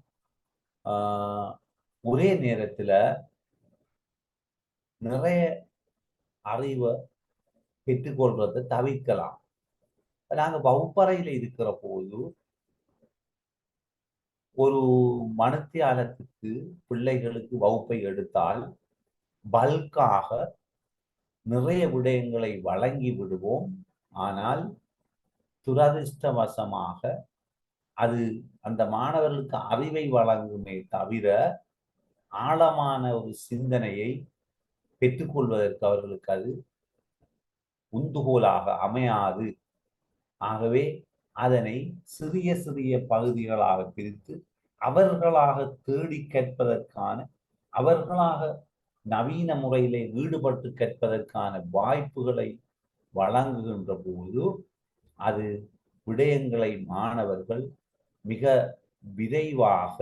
ஒரே நேரத்துல நிறைய அறிவை பெற்றுக்கொள்றதை தவிர்க்கலாம். நாங்க வகுப்பறையில இருக்கிற போது ஒரு மணித்தியாலத்துக்கு பிள்ளைகளுக்கு வகுப்பை எடுத்தால் பல்காக நிறைய விடயங்களை வழங்கி விடுவோம். ஆனால் துரதிர்ஷ்டவசமாக அது அந்த மாணவர்களுக்கு அறிவை வழங்குமே தவிர ஆழமான ஒரு சிந்தனையை பெற்றுக்கொள்வதற்கு அவர்களுக்கு அது உந்துகோலாக அமையாது. ஆகவே அதனை சிறிய சிறிய பகுதிகளாக பிரித்து அவர்களாக தேடி கற்பதற்கான, அவர்களாக நவீன முறையிலே ஈடுபட்டு கற்பதற்கான வாய்ப்புகளை வழங்குகின்ற போது அது விடயங்களை மாணவர்கள் மிக விரைவாக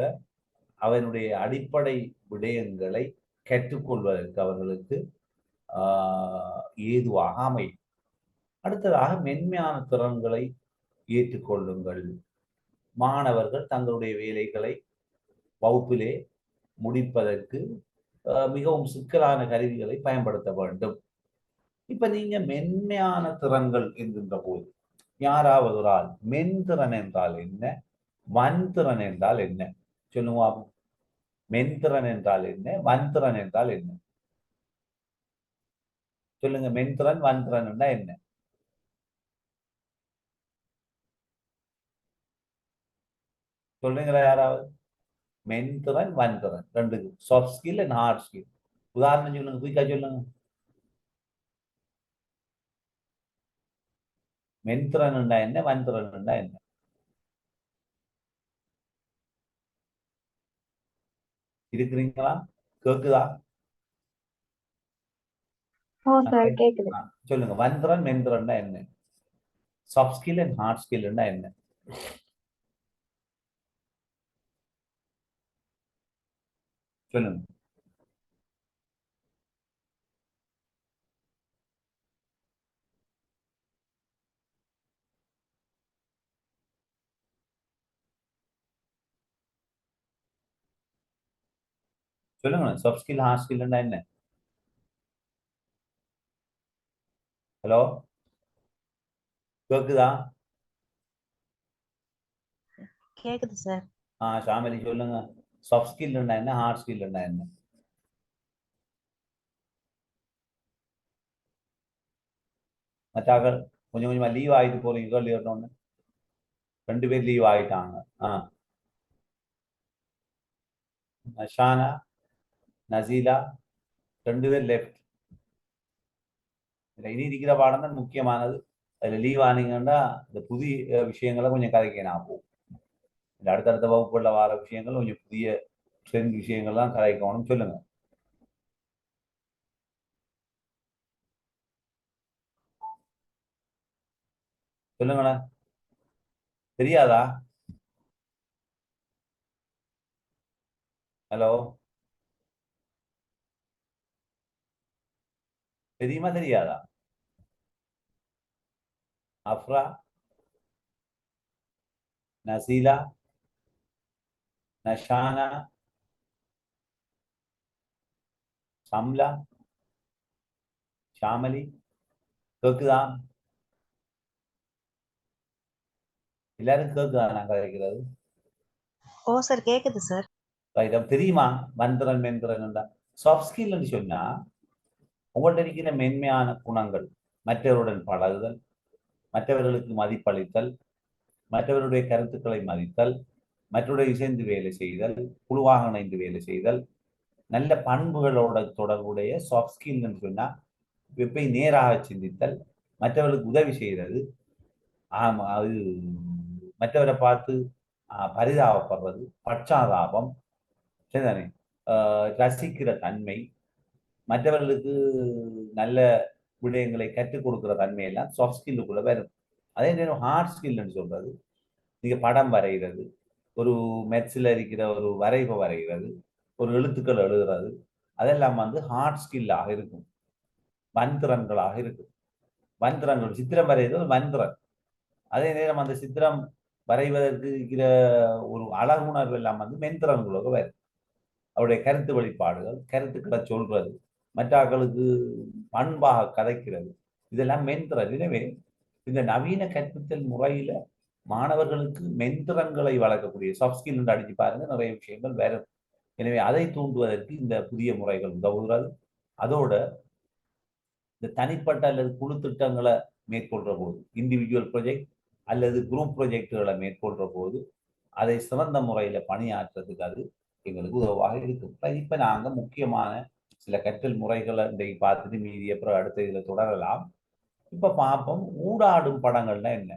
அவனுடைய அடிப்படை விடயங்களை கற்றுக்கொள்வதற்கு அவர்களுக்கு ஏதுவாக அமையும். அடுத்ததாக மென்மையான திறன்களை ஏற்றுக்கொள்ளுங்கள். மாணவர்கள் தங்களுடைய வேலைகளை வகுப்பிலே முடிப்பதற்கு மிகவும் சிக்கலான கருவிகளை பயன்படுத்த வேண்டும். இப்ப நீங்க மென்மையான திறன்கள் என்கின்ற போது யாராவது ஒரு ஆள் மென்திறன் என்றால் என்ன, வன்திறன் என்றால் என்ன சொல்லுவாங்க? மென்திறன் என்றால் என்ன, வன்திறன் என்றால் என்ன சொல்லுங்க? மென்திறன் வன்திறன் என்ன? சொல்லுங்களா யாராவது? மென்திறன் வன்திறன் ரெண்டுக்கு, soft skill and hard skill. உதாரணம் சொல்லுங்க, குயிக்கா சொல்லுங்க. மென்திறன் என்ன, வன்திறன் என்ன? இருக்கிறீங்களா? கேக்குதா? சொல்லுங்க. வன்திறன் மென்திறன் என்ன? Soft skill and hard skill என்ன? சொல்லுங்க. சொல்லுங்க. சாஃப்ட் ஸ்கில் ஹார்ட் ஸ்கில் என்ன? ஹலோ, கேக்குதா? கேக்குது சார். ஷாமலி சொல்லுங்க. சாஃப்ட் ஸ்கில் என்ன, ஹார்ட் ஸ்கில் என்ன? மற்றாக்கள் கொஞ்சம் கொஞ்சமா லீவ் ஆகிட்டு போறீங்க. கேள்வி கேட்டோன்னு 2 பேர் லீவ் ஆகிட்டாங்க. நஷானா, நசீலா 2 பேர் லெஃப்ட். இனி இருக்கிற பாடம் தான் முக்கியமானது. அதுல லீவ் ஆனீங்கன்னா இந்த புதிய விஷயங்களை கொஞ்சம் கதைக்க நான் போகும். இந்த அடுத்தடுத்த வகுப்புள்ள வர விஷயங்கள் கொஞ்சம் புதிய ட்ரெண்ட் விஷயங்கள்லாம் கதைக்கணும். சொல்லுங்க. சொல்லுங்களேன். தெரியாதா? ஹலோ, தெரியுமா தெரியாதா? அஃப்ரா, நசீலா, நஷானா, சம்லா, ஷாமலி, கேக்குதா? எல்லாரும் கேக்குதா நான் கதைக்கிறது? ஓ சார், கேக்குது சார். தெரியுமா வன்திறன் மென்திறன்? சாஃப்ட் ஸ்கில் சொன்னா உங்கள்கிட்ட இருக்கிற மென்மையான குணங்கள், மற்றவருடன் பழகுதல், மற்றவர்களுக்கு மதிப்பளித்தல், மற்றவருடைய கருத்துக்களை மதித்தல், மற்றவருடைய சேர்ந்து வேலை செய்தல், குழுவாக இணைந்து வேலை செய்தல், நல்ல பண்புகளோட தொடர்புடைய சாஃப்ட் ஸ்கில்னு சொன்னா எப்பை நேராக சிந்தித்தல், மற்றவர்களுக்கு உதவி செய்கிறது, ஆமா அது மற்றவரை பார்த்து பரிதாபப்படுறது, பச்சாதாபம், சரிதானே, ரசிக்கிற தன்மை, மற்றவர்களுக்கு நல்ல விடயங்களை கற்றுக் கொடுக்கிற தன்மை எல்லாம் சாஃப்ட் ஸ்கில்லுக்குள்ள வரும். அதே நேரம் ஹார்ட் ஸ்கில்னு சொல்றது, நீங்க படம் வரைகிறது, ஒரு மெட்ஸில் இருக்கிற ஒரு வரைவை வரைகிறது, ஒரு எழுத்துக்கள் எழுதுறது, அதெல்லாம் வந்து ஹார்ட் ஸ்கில்லாக இருக்கும், வன்திறன்களாக இருக்கும். வன்திறன்கள் சித்திரம் வரைகிறது வன்திறன். அதே நேரம் அந்த சித்திரம் வரைவதற்கு இருக்கிற ஒரு அழகுணர்வு எல்லாம் வந்து மென்திறன்களோடு வரும். அவருடைய கருத்து வெளிப்பாடுகள், கருத்துக்களை சொல்றது, மற்றாக்களுக்கு அன்பாக கதைக்கிறது, இதெல்லாம் மென்திறன். எனவே இந்த நவீன கற்பித்தல் முறையில மாணவர்களுக்கு மென்திறன்களை வளர்க்கக்கூடிய சாஃப்ட் ஸ்கில் என்று அடிச்சு பாருங்க, நிறைய விஷயங்கள் வரும். எனவே அதை தூண்டுவதற்கு இந்த புதிய முறைகள் உதவுகிறது. அதோட இந்த தனிப்பட்ட அல்லது குழு திட்டங்களை மேற்கொள்ற போது, இண்டிவிஜுவல் ப்ரொஜெக்ட் அல்லது குரூப் ப்ரொஜெக்டுகளை மேற்கொள்ற போது அதை சிறந்த முறையில பணியாற்றுறதுக்கு அது எங்களுக்கு உதவாக இருக்கும். இப்ப நாங்க முக்கியமான சில கற்றல் முறைகளை இன்றைக்கு பார்த்துட்டு மீதி அப்புறம் அடுத்த இதுல தொடரலாம். இப்ப பார்ப்போம், ஊடாடும் படங்கள்னா என்ன,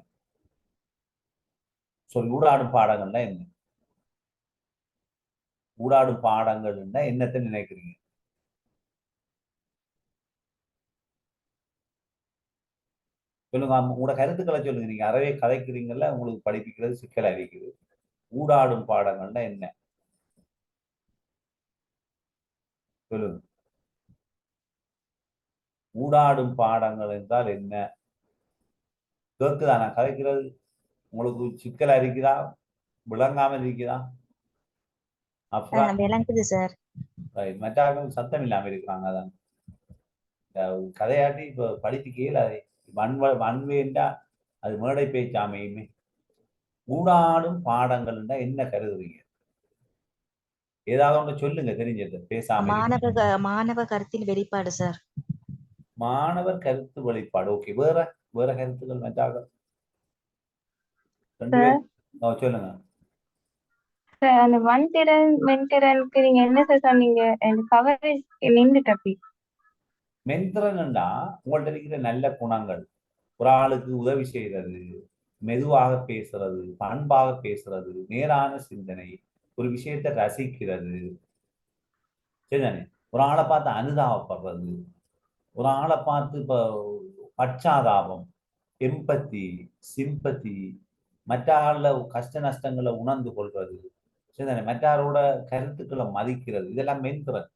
ஊடாடும் பாடங்கள்னா என்ன, ஊடாடும் பாடங்கள்னா என்னத்தை நினைக்கிறீங்க? சொல்லுங்க, உங்களோட கருத்துக்களை சொல்லுங்க. நீங்க அறவே கதைக்கிறீங்கல்ல, உங்களுக்கு படிப்பிக்கிறது சிக்கல் அளிக்குது. ஊடாடும் பாடங்கள்னா என்ன சொல்லுங்க. ஊடாடும் பாடங்கள் என்றால் என்ன? கேட்குதா நான் கதைக்கிறது? உங்களுக்கு சிக்கல் இருக்குதா, விளங்காமல் இருக்குதா? அப்புறம் விளங்குது சார். மற்ற சத்தம் இல்லாம இருக்கிறாங்க. அதான் கதையாட்டி இப்ப படித்து கேளாது. வன்வேண்டா அது மேடை பேச்சு அமையுமே. ஊடாடும் பாடங்கள்னா என்ன கருதுறீங்க? ஏதாவது ஒன்று சொல்லுங்க, தெரிஞ்சது பேசாம. மாணவ கருத்தின் வெளிப்பாடு சார். மாணவர் கருத்து வெளிப்பாடு. ஓகே, வேற வேற கருத்துக்கள் மற்றாக சொல்லுங்க. அந்த வன்திறன் மென்திறனுக்கு நீங்க என்ன சார் சொன்னீங்க? எனக்கு கவரேஜ் நின்று தப்பி. மென்திறன்டா உங்கள்ட்ட இருக்கிற நல்ல குணங்கள், ஒரு ஆளுக்கு உதவி செய்யறது, மெதுவாக பேசுறது, பண்பாக பேசுறது, நேரான சிந்தனை, ஒரு விஷயத்தை ரசிக்கிறது, சரிதானே, ஒரு ஆளை பார்த்து அனுதாபப்படுறது, ஒரு ஆளை பார்த்து இப்போ பச்சாதாபம், எம்பத்தி, சிம்பத்தி, மற்ற ஆளில் கஷ்ட நஷ்டங்களை உணர்ந்து கொள்வது, சரிதானே, மற்றாரோட கருத்துக்களை மதிக்கிறது, இதெல்லாம் மென்திறன்.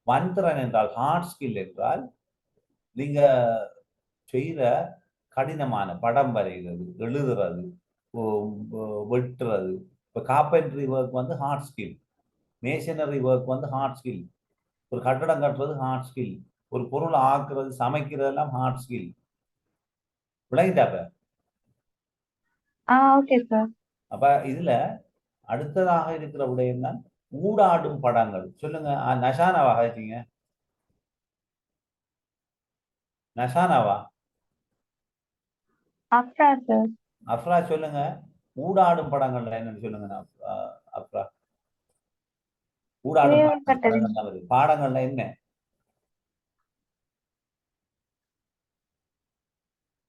வன்திறன் என்றால் ஹார்ட் ஸ்கில் என்றால் நீங்க செய்கிற கடினமான படம் வரைகிறது, எழுதுறது, வெட்டுறது. இப்போ கார்பென்ட்ரி ஒர்க் வந்து ஹார்ட் ஸ்கில், மேஷனரி ஒர்க் வந்து ஹார்ட் ஸ்கில், ஒரு கட்டடம் கட்டுறது ஹார்ட் ஸ்கில், ஒரு பொருளை ஆக்குறது, சமைக்கிறதெல்லாம் ஹார்ட் ஸ்கில். விளங்கிட்டாப்ப? Okay sir. அப்ப இதுல அடுத்ததாக இருக்கிற விடயம் தான் ஊடாடும் படங்கள். சொல்லுங்க, நஷானாவா ஆயிட்டீங்க? நஷானாவா? அப்ரா சார். அப்ரா சொல்லுங்க, ஊடாடும் படங்கள்ல என்னன்னு சொல்லுங்க. அப்ரா, ஊடாடும் படங்கள் தான் வருது. பாடங்கள்ல என்ன?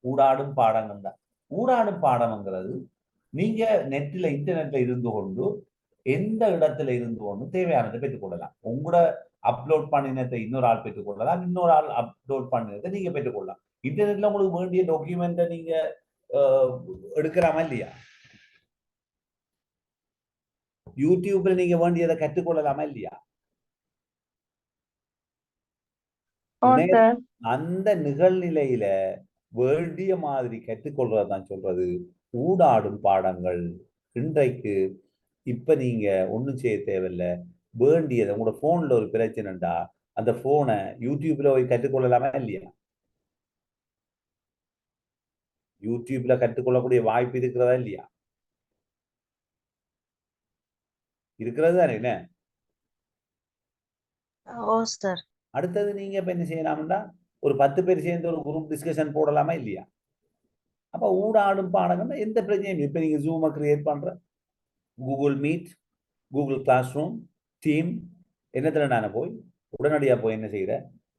ஊடாடும் பாடங்கள் தான். ஊடாடும் பாடம்ங்கிறது நீங்க நெட்ல இன்டர்நெட்ல இருந்து கொண்டு எந்த இடத்துல இருந்து கொண்டு தேவையானதை பெற்றுக்கொள்ளலாம். உங்களோட அப்லோட் பண்ணினதை இன்னொரு ஆள் பெற்றுக்கொள்ளலாம், இன்னொரு ஆள் அப்லோட் பண்ணினதை நீங்க பெற்றுக்கொள்ளலாம். இன்டர்நெட்ல உங்களுக்கு வேண்டிய டாக்குமெண்ட்டை நீங்க எடுக்கலாமா இல்லையா? யூடியூப்ல நீங்க வேண்டியதை கற்றுக்கொள்ளலாமா இல்லையா? அந்த நிகழ்நிலையில வேண்டிய மாதிரி கற்றுக்கொள்றதுதான் சொல்றது ஊடாடும் பாடங்கள். இன்றைக்கு இப்ப நீங்க ஒண்ணும் செய்ய தேவையில்லை, வேண்டியதை உங்களோட போன்ல ஒரு பிரச்சனைண்டா அந்த போனை யூடியூப்ல போய் கற்றுக்கொள்ளலாமா இல்லையா? யூடியூப்ல கற்றுக்கொள்ளக்கூடிய வாய்ப்பு இருக்கிறதா இல்லையா? இருக்கிறது தானே என்ன? அடுத்தது நீங்க இப்ப என்ன செய்யலாம்டா, ஒரு 10 பேர் சேர்ந்து ஒரு குரூப் டிஸ்கஷன் போடலாமா இல்லையா? அப்ப ஊடாடும் பாடங்கள்னா எந்த பிரச்சனையும். இப்ப நீங்க ஜூமை கிரியேட் பண்ற, Google Meet, Google Classroom, team, என்னத்துல நான் போய் உடனடியா போய் என்ன செய்யற,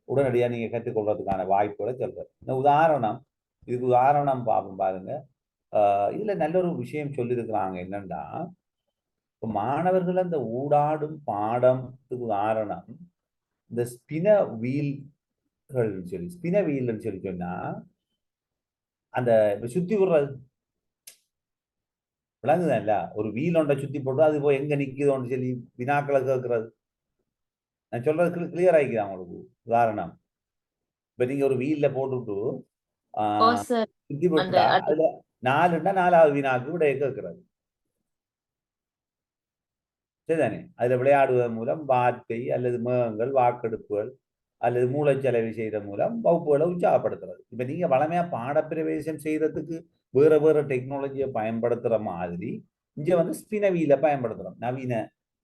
உடனடியா நீங்க கற்றுக்கொள்றதுக்கான வாய்ப்புகளை சொல்றேன். இந்த உதாரணம், இதுக்கு உதாரணம் பார்ப்போம் பாருங்க. இதுல நல்ல ஒரு விஷயம் சொல்லியிருக்கிறாங்க. என்னன்னா, இப்ப மாணவர்கள் அந்த ஊடாடும் பாடத்துக்கு உதாரணம் இந்த ஸ்பின வீல்கள் சொல்லி, ஸ்பின வீல்னு சொல்லி சொன்னா அந்த சுத்தி விடுறது விளங்குதல்ல. ஒரு வீல் ஒன்றை சுத்தி போட்டு அது போய் எங்க நிக்குதோன்னு சொல்லி வினாக்களை கேட்கறது. நான் சொல்றது கிளியர் ஆகிக்குதா உங்களுக்கு? உதாரணம், இப்ப நீங்க ஒரு வீல்ல போட்டுவிட்டு ஓ சார். சுத்தி அந்த போட்டுட்டா அதுல 4ன்னா 4வது வினாக்கு விடைய கேட்கிறது. சரிதானே? அதுல விளையாடுவதன் மூலம் வார்த்தை அல்லது மேகங்கள், வாக்கெடுப்புகள் அல்லது மூளைச்சலவை செய்யறது மூலம் வகுப்புகளை உற்சாகப்படுத்துறது. இப்ப நீங்க வளமையா பாடப்பிரவேசம் செய்யறதுக்கு வேற வேற டெக்னாலஜியை பயன்படுத்துற மாதிரி இங்க வந்து ஸ்பின வீல பயன்படுத்துறோம் நவீன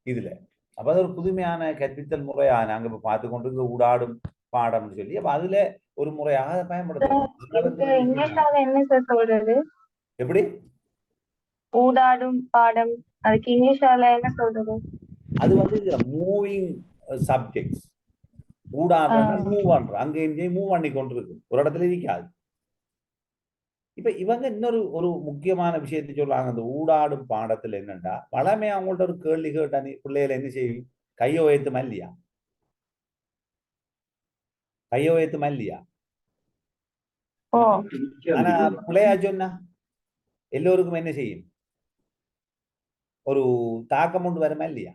இதுல. அப்ப அது ஒரு புதுமையான கற்பித்தல் முறையா நாங்க இப்ப பார்த்து கொண்டு ஊடாடும் பாடம்னு சொல்லி அப்ப அதுல ஒரு முறையாக அதை பயன்படுத்துறோம். இங்கிலீஷ்ல என்ன சார் சொல்றது? எப்படி ஊடாடும் பாடம், அதுக்கு இங்கிலீஷ்ல என்ன சொல்றது? அது வந்து மூவிங் சப்ஜெக்ட்ஸ். ஊடாடுறா மூவ் பண்ற, அங்க இங்கேயும் மூவ் பண்ணி கொண்டு இருக்கு, ஒரு இடத்துல இருக்காது. இப்ப இவங்க இன்னொரு ஒரு முக்கியமான விஷயத்தை சொல்றாங்க. அந்த ஊடாடும் பாடத்துல என்னண்டா, வளமே அவங்கள்ட்ட ஒரு கேள்வி கேட்டா நீ பிள்ளைகளை என்ன செய்யும்? கையோ ஏத்துமா இல்லையா? கையோ ஏத்துமா இல்லையா? ஆனா பிள்ளையா சொன்னா எல்லோருக்கும் என்ன செய்யும்? ஒரு தாக்கம் கொண்டு வருமா இல்லையா?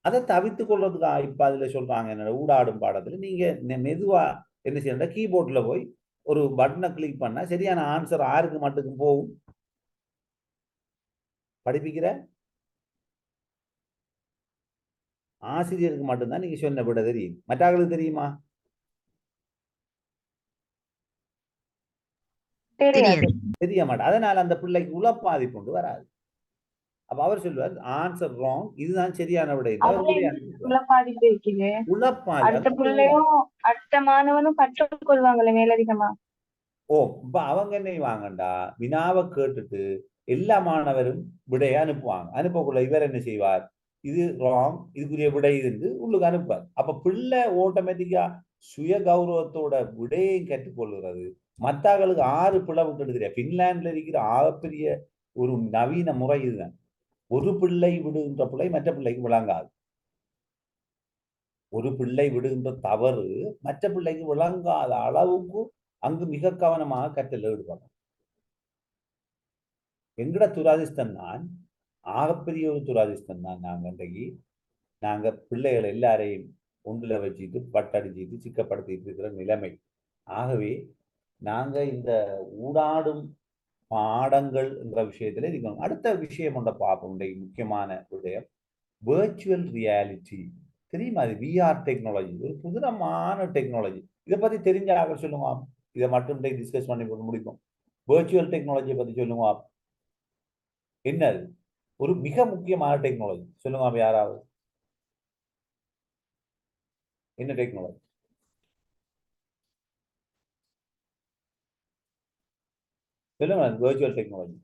அதை தவிர்த்து கொள்றதுக்காக இப்ப அதுல சொல்றாங்க என்ன, ஊடாடும் பாடத்துல நீங்க மெதுவா என்ன செய்யணும், கீபோர்ட்ல போய் ஒரு பட்டனை கிளிக் பண்ணா சரியான ஆன்சர் யாருக்கு மட்டும் போகும்? படிப்பிக்கிற ஆசிரியருக்கு மட்டும்தான் நீங்க சொன்ன விட தெரியும். மற்றவர்களுக்கு தெரியுமா? தெரிய மாட்டேன். அதனால அந்த பிள்ளைக்கு உளப்பாதி கொண்டு வராது. அப்ப அவர் சொல்லுவார் ஆன்சர் ராங், இதுதான் சரியான விடை. அடுத்த மாணவனும் கற்றுக்கொள்வாங்களே மேலதிகமா. ஓ, இப்ப அவங்க என்ன வாங்கண்டா, வினாவை கேட்டுட்டு எல்லா மாணவரும் விடையை அனுப்புவாங்க. அனுப்பக்குள்ள இவர் என்ன செய்வார், இது ராங், இதுக்குரிய விடை இருந்து உள்ளுக்கு அனுப்பார். அப்ப பிள்ளை ஆட்டோமேட்டிக்கா சுய கௌரவத்தோட விடையை கற்றுக்கொள்கிறது. மற்றவர்களுக்கு 6 பிள்ளை விட்டு தெரியாது. பின்லாந்துல இருக்கிற ஆகப்பெரிய ஒரு நவீன முறை இதுதான். ஒரு பிள்ளை விடுகின்ற பிள்ளை மற்ற பிள்ளைக்கு விளங்காது. ஒரு பிள்ளை விடுகின்ற தவறு மற்ற பிள்ளைக்கு விளங்காத அளவுக்கு அங்கு மிக கவனமாக கற்றல் ஈடுபடும். எங்கட துராதிஷ்டம் தான், ஆகப்பெரிய ஒரு துராதிஷ்டம் தான். நாங்க பிள்ளைகள் எல்லாரையும் ஒன்றுல வச்சுட்டு பட்டடிச்சிட்டு சிக்கப்படுத்திட்டு இருக்கிற நிலைமை. ஆகவே நாங்க இந்த ஊடாடும் பாடங்கள் என்ற விஷயத்துல இருக்கணும். அடுத்த விஷயம் ஒன்றை பார்ப்போம். முக்கியமான விஷயம் வெர்ச்சுவல் ரியாலிட்டி. தெரியுமா? அது விஆர் டெக்னாலஜி, ஒரு புதுரமான டெக்னாலஜி. இதை பத்தி தெரிஞ்சாக சொல்லுங்க. இதை மட்டும் டிஸ்கஸ் பண்ணி முடிப்போம். வெர்ச்சுவல் டெக்னாலஜியை பத்தி சொல்லுங்க. என்னது ஒரு மிக முக்கியமான டெக்னாலஜி சொல்லுங்க யாராவது. என்ன டெக்னாலஜி சொல்லுங்க? வெர்ச்சுவல் டெக்னாலஜி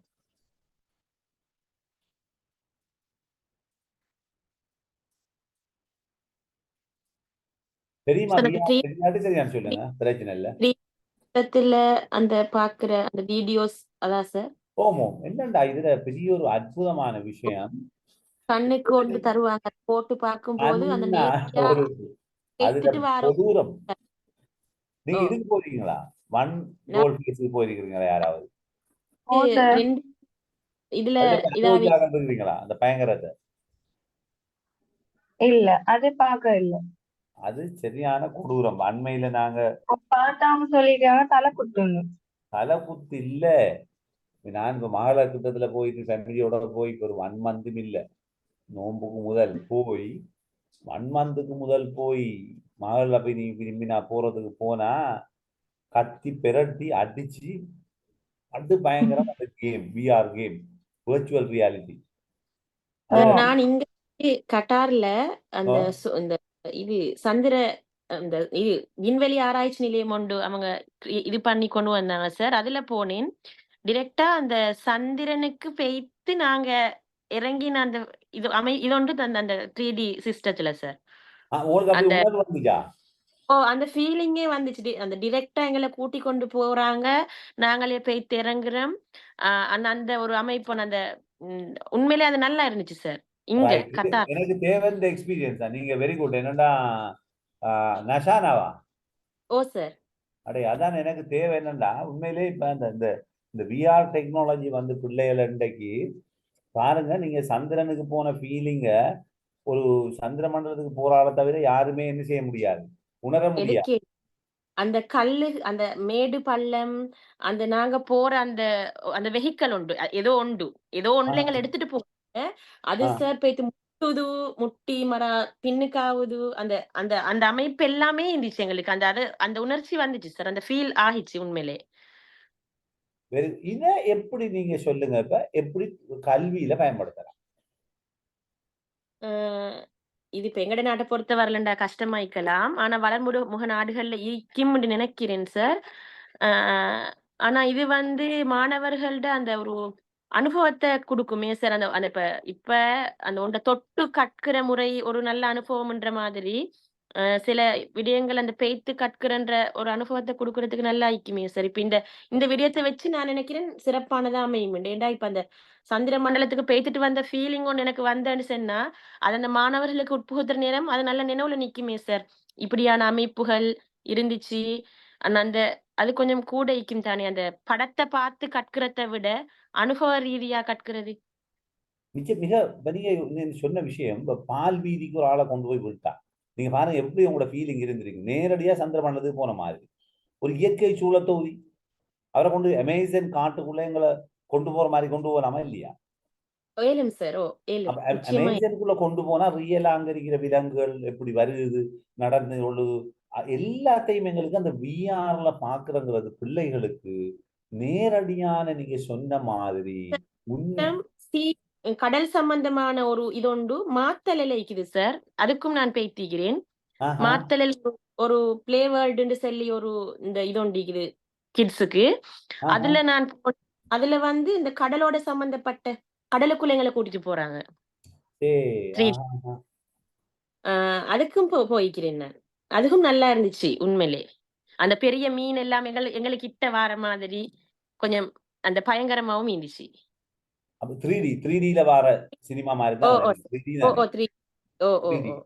தெரியுமா? தெரியாது சொல்லுங்க, பிரச்சனை இல்ல. அந்த பாக்குற அந்த வீடியோஸ் அதான் சார். ஓமோ, என்னண்டா இதுல பெரிய ஒரு அற்புதமான விஷயம். கண்ணுக்கு கொண்டு தருவாங்க, போட்டு பார்க்கும் போது அந்த தூரம். நீங்க இதுக்கு போறீங்களா? ஒன் கோல் ஃபேஸ்க்கு போயிருக்கீங்களா யாராவது? இதுல இருக்கீங்களா அந்த பயங்கரத்தை? இல்ல, அது பார்க்க இல்ல. அது சரியான கொடூரம். அண்மையில நாங்க பார்த்தாம சொல்லிட்டாங்க தலை குத்துன்னு. தலை குத்து இல்ல, நான் இப்ப மகள திட்டத்துல போயிட்டு ஃபேமிலியோட போய் ஒரு 1 மந்த்தும் இல்ல, நோம்புக்கு முதல் போய் 1 மந்த்துக்கு முதல் போய் மகள போய் நீ விரும்பி நான் போறதுக்கு போனா கத்தி பெரட்டி அடிச்சு அது பயங்கரம். அந்த game VR game, virtual reality. நான் இங்க கட்டார்ல அந்த இது சந்திர அந்த இது விண்வெளி ஆராய்ச்சி நிலையம் ஒன்று அவங்க இது பண்ணி கொண்டு வந்தாங்க சார். அதுல போனேன். டிரெக்டா அந்த சந்திரனுக்கு பெய்த்து நாங்க இறங்கின அந்த இது ஒன்று அந்த 3D சிஸ்டத்துல சார். உங்களுக்கு அப்படி அந்த உணர்வு வந்துச்சா? அந்த ஃபீலிங்கே வந்துச்சு. அந்த டிரெக்ட்டா எங்கள கூட்டிக் கொண்டு போறாங்க. நாங்களே போய் இறங்குறோம். அந்த ஒரு அமைப்பு அந்த உண்மையிலே அது நல்லா இருந்துச்சு சார். இங்க ரைட். கத்தார். எனக்கு தேவை இந்த எக்ஸ்பீரியன்ஸ் தான். நீங்க வெரி குட். என்னடா நஷானாவா? ஓ சார். அடே அதான் எனக்கு தேவை. என்னன்னா உண்மையிலே இப்ப இந்த விஆர் டெக்னாலஜி வந்து பிள்ளைகள் இன்றைக்கு பாருங்க, நீங்க சந்திரனுக்கு போன ஃபீலிங்க ஒரு சந்திர மண்டலத்துக்கு போற ஆளை தவிர யாருமே என்ன செய்ய முடியாது, உணர முடியாது. அந்த கல்லு, அந்த மேடு பள்ளம், நாங்க போற அந்த வெஹிக்கிள் உண்டு. ஏதோ ஒன்றுல எங்களை எடுத்துட்டு போவாங்க. அது சார் போயிட்டு முட்டி பின்னுக்காவுது. அந்த அந்த அந்த அமைப்பு எல்லாமே இருந்துச்சு எங்களுக்கு. அந்த உணர்ச்சி வந்துச்சு சார். அந்த ஃபீல் ஆகிச்சு உண்மையிலே. இதை எப்படி நீங்க சொல்லுங்க, இப்ப எப்படி கல்வியில பயன்படுத்தலாம்? இது இப்ப எங்கட நாட்டை பொறுத்த வரலண்டா கஷ்டமாய்க்கலாம். ஆனா வளர்முக நாடுகள்ல இருக்கும்னு நினைக்கிறேன் சார். ஆனா இது வந்து மாணவர்கள்ட அந்த ஒரு அனுபவத்தை கொடுக்குமே சார். அந்த இப்ப அந்த ஒன்றை தொட்டு கற்கிற முறை ஒரு நல்ல அனுபவம்ன்ற மாதிரி சில விடயங்கள் அந்த பேய்த்து கற்கிறன்ற ஒரு அனுபவத்தை கொடுக்கறதுக்கு நல்லா ஐக்குமே சார். இப்ப இந்த விடயத்தை வச்சு நான் நினைக்கிறேன் சிறப்பானதா அமையும். ஏண்டா இப்ப அந்த சந்திர மண்டலத்துக்கு பேய்த்துட்டு வந்த ஃபீலிங் ஒன்று எனக்கு வந்தேன்னு சொன்னா, அது அந்த மாணவர்களுக்கு உட்புகுத்துற நேரம் அது நல்ல நினைவுல நிக்குமே சார். இப்படியான அமைப்புகள் இருந்துச்சு. அந்த அது கொஞ்சம் கூட இக்கும் தானே. அந்த படத்தை பார்த்து கற்கிறத விட அனுபவ ரீதியா கற்கிறது. மிக நீங்க சொன்ன விஷயம், இப்ப பால் வீதிக்கு ஒரு ஆளை கொண்டு போய் விட்டா நீங்க பாருங்க எப்படி உங்களோட ஃபீலிங் இருந்திருக்கு. நேரடியா சந்திர மண்டலத்துக்கு போன மாதிரி ஒரு இயற்கை சூழத்தொகுதி. அவரை கொண்டு அமேசான் காட்டுக்குள்ள எங்களை கொண்டு போற மாதிரி கொண்டு போலாமா இல்லையா? ஏலும் சார். அமேசானுக்குள்ள கொண்டு போனா ரியலா அங்க இருக்கிற விலங்குகள் எப்படி வருது, நடந்து கொள்ளுது, எல்லாத்தையும் எங்களுக்கு அந்த விஆர்ல பாக்குறங்கிறது பிள்ளைகளுக்கு நேரடியான நீங்க சொன்ன மாதிரி கடல் சம்பந்தமான ஒரு இதொண்டு மாத்தலையில இருக்குது சார். அதுக்கும் நான் பேய்த்திக்கிறேன். மாத்தலில் ஒரு பிளே வேர்ல்டுன்னு சொல்லி ஒரு இந்த இதொண்டிக்குது கிட்ஸுக்கு. அதுல வந்து இந்த கடலோட சம்பந்தப்பட்ட கடலுக்குள்ள எங்களை கூட்டிட்டு போறாங்க. அதுக்கும் போய்க்கிறேன் நான். அதுக்கும் நல்லா இருந்துச்சு உண்மையிலே. அந்த பெரிய மீன் எல்லாம் எங்களுக்கு கிட்ட வார மாதிரி கொஞ்சம் அந்த பயங்கரமாவும் இருந்துச்சு. அப்ப 3Dல வர சினிமா மாதிரி தான்.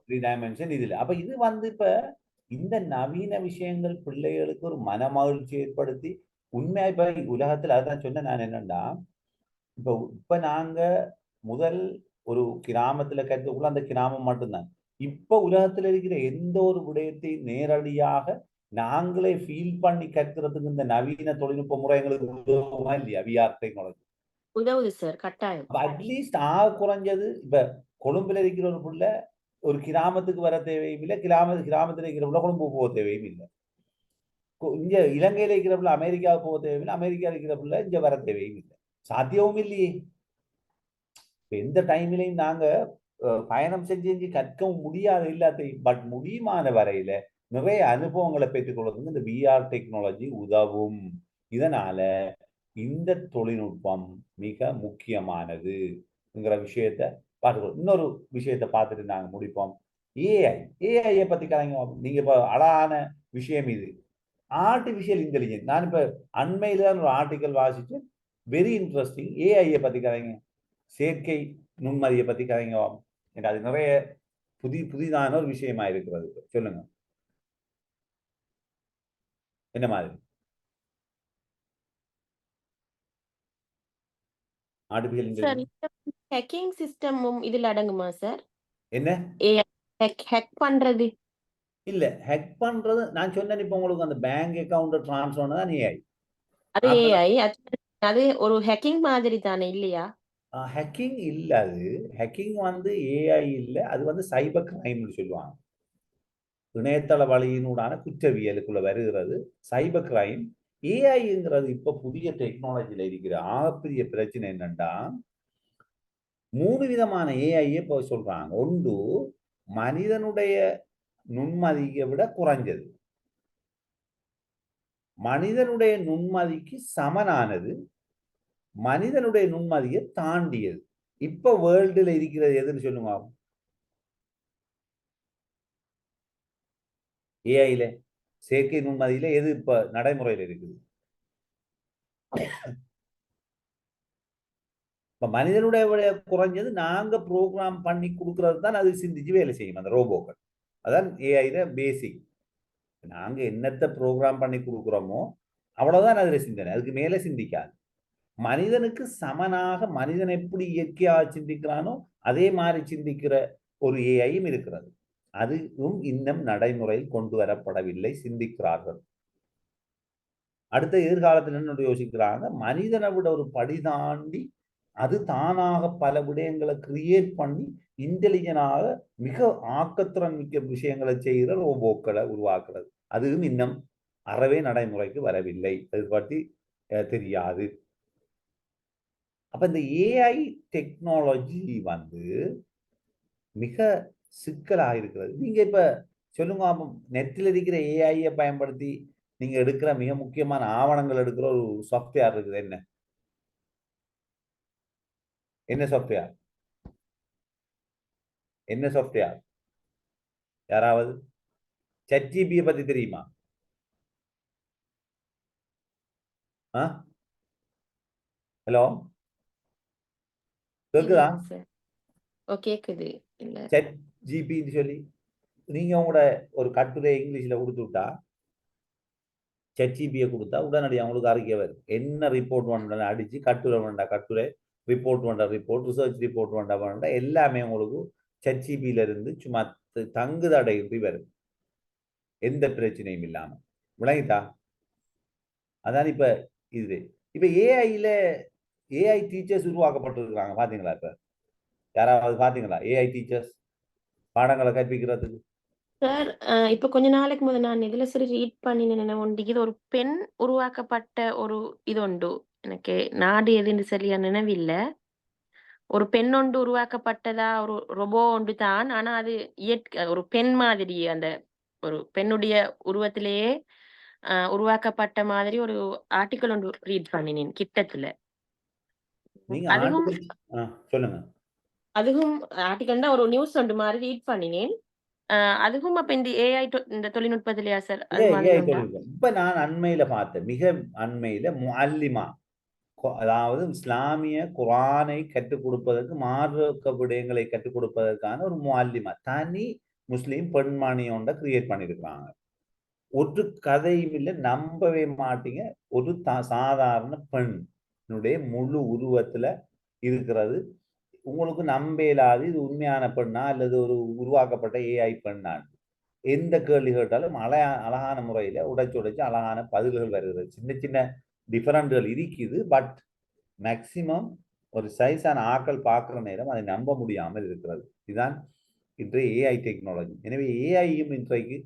3 டைமென்ஷன் இதுல. அப்ப இது வந்து இப்ப இந்த நவீன விஷயங்கள் பிள்ளைகளுக்கு ஒரு மன மகிழ்ச்சி ஏற்படுத்தி உண்மையா இப்ப உலகத்துல அதான் சொன்ன நான் என்னன்னா, இப்ப நாங்க முதல் ஒரு கிராமத்துல கற்றுக்குள்ள அந்த கிராமம் மட்டும்தான். இப்ப உலகத்துல இருக்கிற எந்த ஒரு விடயத்தையும் நேரடியாக நாங்களே ஃபீல் பண்ணி கற்கிறதுக்கு இந்த நவீன தொழில்நுட்ப முறை எங்களுக்கு உதவுமா இல்லையா? விஆர் டெக்னாலஜி உதவுது சார். கட்டாயம். அட்லீஸ்ட் குறைஞ்சது இப்ப கொழும்புல இருக்கிற ஒரு புள்ள ஒரு கிராமத்துக்கு வர தேவையும் இல்லை, கிராமத்துல இருக்கிற புள்ள கொழும்பு போக தேவையும் இல்லை. இங்க இலங்கையில இருக்கிற புள்ள அமெரிக்காவுக்கு போக தேவையில்லை, அமெரிக்கா இருக்கிற புள்ள இங்க வர தேவையும் இல்லை. சாத்தியமும் இல்லையே. எந்த டைம்லையும் நாங்க பயணம் செஞ்சு கற்கவும் முடியாது எல்லாத்தையும். பட் முடியுமான வரையில நிறைய அனுபவங்களை பெற்றுக்கொள்வதற்கு இந்த விஆர் டெக்னாலஜி உதவும். இதனால இந்த தொழில்நுட்பம் மிக முக்கியமானதுங்கிற விஷயத்த பார்த்துக்கணும். இன்னொரு விஷயத்த பார்த்துட்டு நாங்க முடிப்போம். ஏஐ பத்தி கலைங்க. நீங்க இப்ப அழகான விஷயம் இது. Artificial intelligence. நான் இப்ப அண்மையில தான் ஒரு ஆர்டிக்கல் வாசிச்சு வெரி இன்ட்ரெஸ்டிங். ஏஐ பத்தி கலைங்க, செயற்கை நுண்மதியை பத்தி கலைங்க. அது நிறைய புதிதான ஒரு விஷயமா இருக்கிறது. சொல்லுங்க, என்ன மாதிரி ஆர்டிபிஷியல் இன்டெலிஜென்ஸ் ஹேக்கிங் சிஸ்டமும் இதுல அடங்குமா சார்? என்ன ஹேக் பண்றது இல்ல, ஹேக் பண்றது நான் சொன்னேன். இப்ப உங்களுக்கு அந்த பேங்க் அக்கவுண்ட் டிரான்ஸ்ஃபர் தான் ஏஐ. அது ஏஐ. அது ஒரு ஹேக்கிங் மாதிரி தானே இல்லையா? ஹேக்கிங் இல்ல. அது ஹேக்கிங் வந்து ஏஐ இல்ல, அது வந்து சைபர் கிரைம்னு சொல்லுவாங்க. இணையதள வழியினூடான குற்றவியலுக்குள்ள வருகிறது சைபர் கிரைம். ஏஐங்கிறது இப்ப புதிய டெக்னாலஜியில இருக்கிற ஆகப்பெரிய பிரச்சனை என்னன்னா, 3 விதமான ஏஐயை இப்போ சொல்றாங்க. ஒன்று மனிதனுடைய நுண்மதியை விட குறைஞ்சது, மனிதனுடைய நுண்மதிக்கு சமனானது, மனிதனுடைய நுண்மதியை தாண்டியது. இப்ப வேர்ல்டுல இருக்கிறது எதுன்னு சொல்லுங்க. ஏஐல செயற்கை நுண்ணறிவுல எது இப்ப நடைமுறையில் இருக்குது? இப்ப மனிதனுடைய விட குறைஞ்சது நாங்க ப்ரோக்ராம் பண்ணி கொடுக்கறது தான் அது சிந்திச்சு வேலை செய்யும், அந்த ரோபோக்கள். அதான் ஏஐல பேசிக். நாங்க என்னத்தை ப்ரோக்ராம் பண்ணி கொடுக்குறோமோ அவ்வளவுதான் அதுல சிந்தனை, அதுக்கு மேல சிந்திக்காது. மனிதனுக்கு சமனாக மனிதன் எப்படி இயற்கையாக சிந்திக்கிறானோ அதே மாதிரி சிந்திக்கிற ஒரு ஏஐயும் இருக்கிறது. அதுவும் இன்னும் நடைமுறையில் கொண்டு வரப்படவில்லை, சிந்திக்கிறார்கள். அடுத்த எதிர்காலத்தில் என்ன யோசிக்கிறாங்க, மனிதனை விட ஒரு படி தாண்டி அது தானாக பல விடயங்களை கிரியேட் பண்ணி இன்டெலிஜென்டாக மிக ஆக்கத்திறன் மிக்க விஷயங்களை செய்கிற ரோபோக்களை உருவாக்குறது. அதுவும் இன்னும் அறவே நடைமுறைக்கு வரவில்லை, அது பற்றி தெரியாது. அப்ப இந்த ஏஐ டெக்னாலஜி வந்து மிக சிக்கலாக இருக்கிறது. நீங்க இப்ப சொல்லுங்க, நெட்டில் இருக்கிற ஏஐயை பயன்படுத்தி நீங்க எடுக்கிற மிக முக்கியமான ஆவணங்கள் எடுக்கிற ஒரு சாஃப்ட்வேர் இருக்குது. என்ன என்ன சாஃப்ட்வேர்? என்ன சாஃப்ட்வேர்? யாராவது ChatGPT பத்தி தெரியுமா? ஹலோ, கேக்குதா? கேக்குது. இல்ல ChatGPT சொல்லி நீங்க உங்களோட ஒரு கட்டுரை இங்கிலீஷ்ல கொடுத்து விட்டா, ChatGPT கொடுத்தா உடனடியாக உங்களுக்கு அறிக்கை வரும். என்ன ரிப்போர்ட் வேண்டாம் அடிச்சு, கட்டுரை வேண்டாம் கட்டுரை, ரிப்போர்ட் வேண்டாம் ரிப்போர்ட், ரிசர்ச் ரிப்போர்ட் வேண்டாம் எல்லாமே உங்களுக்கு ChatGPT இருந்து சும்மா தங்குதடையின்றி வரும், எந்த பிரச்சனையும் இல்லாம. விளங்கிட்டா? அதான் இப்ப இது. இப்ப ஏஐ டீச்சர்ஸ் உருவாக்கப்பட்டிருக்கிறாங்க, பாத்தீங்களா? இப்ப யாராவது பாத்தீங்களா ஏஐ டீச்சர்ஸ் பாடங்களை கற்பிக்கிறதுக்கு? சார், இப்ப கொஞ்ச நாளைக்கு முதல் நான் இதுல சரி ரீட் பண்ணினேன் ஒன்று. இது ஒரு பெண் உருவாக்கப்பட்ட ஒரு இது உண்டு. எனக்கு நாடு எதுன்னு சரியா நினைவில்லை. ஒரு பெண் ஒன்று உருவாக்கப்பட்டதா, ஒரு ரொபோ ஒன்று தான். ஆனா அது ஒரு பெண் மாதிரி, அந்த ஒரு பெண்ணுடைய உருவத்திலேயே உருவாக்கப்பட்ட மாதிரி ஒரு ஆர்டிக்கல் ஒன்று ரீட் பண்ணினேன் கிட்டத்துல. நீங்க அதுவும் சொல்லுங்க. அதுவும் ஆர்டிக்கல் தான், ஒரு நியூஸ் ஒன்று மாதிரி ரீட் பண்ணினேன். அதுவும் அப்ப இந்த ஏஐ இந்த தொழில்நுட்பத்திலயா சார்? அது மாதிரி உண்டா? இப்ப நான் அண்மையில பார்த்தேன், மிக அண்மையில முஅல்லிமா, அதாவது இஸ்லாமிய குர்ஆனை கற்றுக் கொடுப்பதற்கு, மார்க்க விடயங்களை கற்றுக் கொடுப்பதற்கான ஒரு முஅல்லிமா, தனி முஸ்லீம் பெண்மணி ஒன்றை கிரியேட் பண்ணியிருக்கிறாங்க. ஒரு கதையும் இல்லை, நம்பவே மாட்டீங்க. ஒரு சாதாரண பெண்ணுடைய முழு உருவத்துல இருக்கிறது. உங்களுக்கு நம்ப இயலாது இது உண்மையான பெண்ணா அல்லது ஒரு உருவாக்கப்பட்ட ஏஐ பெண்ணான். எந்த கேள்வி கேட்டாலும் அழகான முறையில உடைச்சு அழகான பதில்கள் வருகிறது. சின்ன சின்ன டிஃபரண்ட்கள் இருக்குது, பட் மேக்சிமம் ஒரு சைஸான ஆக்கள் பார்க்குற நேரம் அதை நம்ப முடியாமல் இருக்கிறது. இதுதான் இன்றைய ஏஐ டெக்னாலஜி. எனவே ஏஐயும் இன்றைக்கு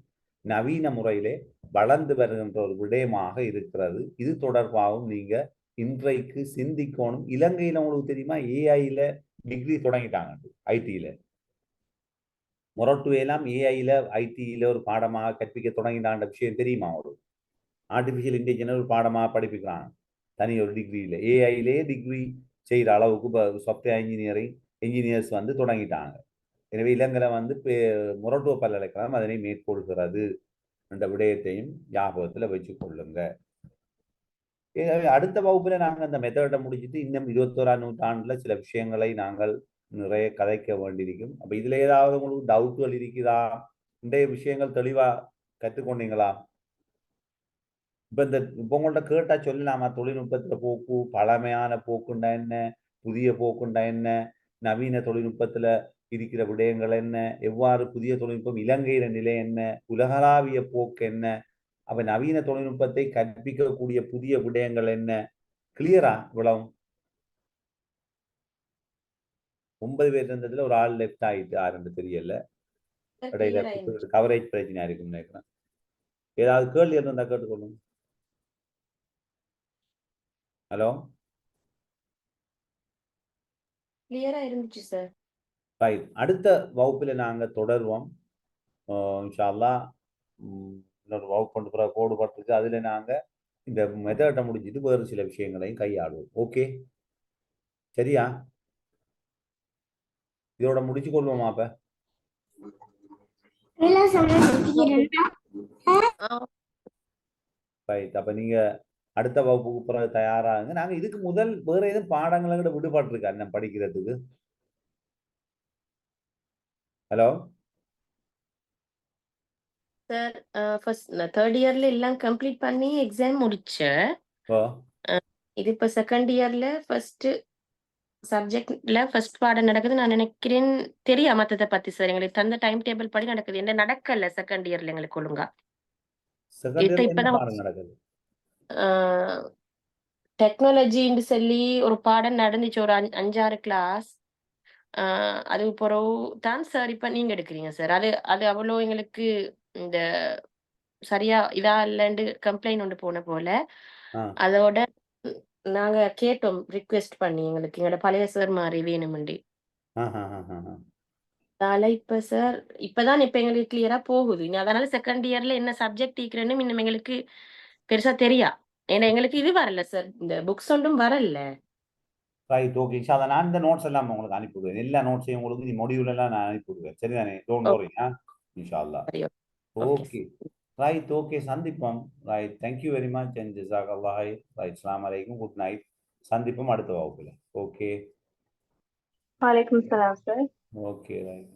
நவீன முறையிலே வளர்ந்து வருகின்ற ஒரு விடயமாக இருக்கிறது. இது தொடர்பாகவும் நீங்க இன்றைக்கு சிந்திக்கணும். இலங்கையில உங்களுக்கு தெரியுமா, ஏஐல டிகிரி தொடங்கிட்டாங்க ஐடியில. மொரட்டுவையெல்லாம் ஏஐல ஐடியில ஒரு பாடமாக கற்பிக்க தொடங்கிட்டான்ற விஷயம் தெரியுமா? ஒரு ஆர்டிபிஷியல் இன்டெலிஜென்ஸ் ஒரு பாடமாக படிப்பிக்கிறாங்க, தனி ஒரு டிகிரியில. ஏஐலே டிகிரி செய்கிற அளவுக்கு இப்போ சாஃப்ட்வேர் இன்ஜினியர்ஸ் வந்து தொடங்கிட்டாங்க. எனவே இலங்கையில வந்து மொரட்டுவ பல்கலைக்கழகம் அதனை மேற்கொள்கிறது என்ற விடயத்தையும் ஞாபகத்துல வச்சு கொள்ளுங்க. அடுத்த வகுப்புல நாங்கள் அந்த மெத்தடை முடிச்சுட்டு இன்னும் 21ஆம் நூற்றாண்டுல சில விஷயங்களை நாங்கள் நிறைய கதைக்க வேண்டியிருக்கும். அப்ப இதுல ஏதாவது உங்களுக்கு டவுட்டுகள் இருக்குதா? இன்றைய விஷயங்கள் தெளிவா கற்றுக்கொண்டீங்களா? இப்ப உங்கள்ட்ட கேட்டா சொல்லலாமா, தொழில்நுட்பத்துல போக்கு, பழமையான போக்குண்டா என்ன, புதிய போக்குண்டா என்ன, நவீன தொழில்நுட்பத்துல இருக்கிற விடயங்கள் என்ன, எவ்வாறு புதிய தொழில்நுட்பம் இலங்கையில நிலை என்ன, உலகளாவிய போக்கு என்ன, அப்ப நவீன தொழில்நுட்பத்தை கற்பிக்கக்கூடிய புதிய விடயங்கள் என்ன? கிளியரா? இவ்வளவு 9 பேர் இருந்ததுல ஒரு ஆள் லெஃப்ட் ஆயிட்டு, ஆரண்டு தெரியல, இடையில கவரேஜ் பிரச்சனை இருக்குன்னு நினைக்கிறேன். ஏதாவது கேள்வி இருந்தா கேட்டுக்கொள்ளுங்க. ஹலோ, கிளியரா இருந்துச்சு சார். ரைட். அடுத்த வகுப்புல நாங்க தொடர்வோம் இன்ஷா அல்லாஹ். இன்னொரு வகுப்பு கொண்டு போற கோடு பட்டிருக்கு, அதுல நாங்க இந்த மெத்தடை முடிஞ்சிட்டு வேறு சில விஷயங்களையும் கையாளுவோம். ஓகே, சரியா? இதோட முடிச்சு கொள்வோமா அப்ப? ரைட். அப்ப நீங்க அடுத்த வகுப்புக்கு பிறகு தயாராகுங்க. நாங்க இதுக்கு முதல் வேற எதுவும் பாடங்களை கூட விடுபட்டிருக்கா அண்ணன் படிக்கிறதுக்கு? ஹலோ சார் ஃபர்ஸ்ட் தேர்ட் இயர்ல எல்லாம் கம்ப்ளீட் பண்ணி எக்ஸாம் முடிச்சேன். ஓ இது இப்ப செகண்ட் இயர்ல ஃபர்ஸ்ட் சப்ஜெக்ட்ல ஃபர்ஸ்ட் பாடம் நடக்குது. நான் நினைக்கிறேன் தெரியா மத்ததை பத்தி சார். எங்களுக்கு தந்த டைம் டேபிள் படி நடக்குது. என்ன நடக்கல செகண்ட் இயர்ல எங்களுக்கு ஒழுங்கா. செகண்ட் இயர்ல என்ன இப்பதான் பாடம் நடக்குது? டெக்னாலஜின்னு சொல்லி ஒரு பாடம் நடந்துச்சு, ஒரு 5-6 கிளாஸ். அது பிறகு தான் சார் இப்ப நீங்க எடுக்கிறீங்க சார். அது அது அவ்வளோ எங்களுக்கு இந்த சரியா இதா இல்லைன்னு கம்ப்ளைண்ட் ஒன்று போன போல. ஆ அதோட நாங்க கேட்டோம் ரிக்வெஸ்ட் பண்ணி எங்களுக்கு எங்களோட பழைய சார் மாதிரி வேணுமெண்டு. அதனால இப்ப சார் இப்பதான் இப்ப எங்களுக்கு கிளியரா போகுது. இனி அதனால செகண்ட் இயர்ல என்ன சப்ஜெக்ட் டீக்கிறேன்னு இன்னும் எங்களுக்கு பெருசா தெரியா. ஏன்னா எங்களுக்கு இது வரல சார், இந்த புக்ஸ் ஒன்றும் வரல. ரைட். ஓகே. அதை நான் இந்த நோட்ஸ் எல்லாம் உங்களுக்கு அனுப்பிவிடுவேன். எல்லா நோட்ஸையும் உங்களுக்கு இந்த மொடியூல் எல்லாம் நான் அனுப்பிவிடுவேன். சரிதானே? Don't worry. இன்ஷா அல்லாஹ். சரி, ஓகே ஓகே ரைட். ஓகே சந்திப்போம். Right. Thank you very much and ஜஸாக்கல்லாஹ். ரைட். அஸ்ஸலாமு அலைக்கும். Good night. சந்திப்போம் அடுத்த வகுப்புல. ஓகே வலைக்கும் சலாம் சார். Okay right.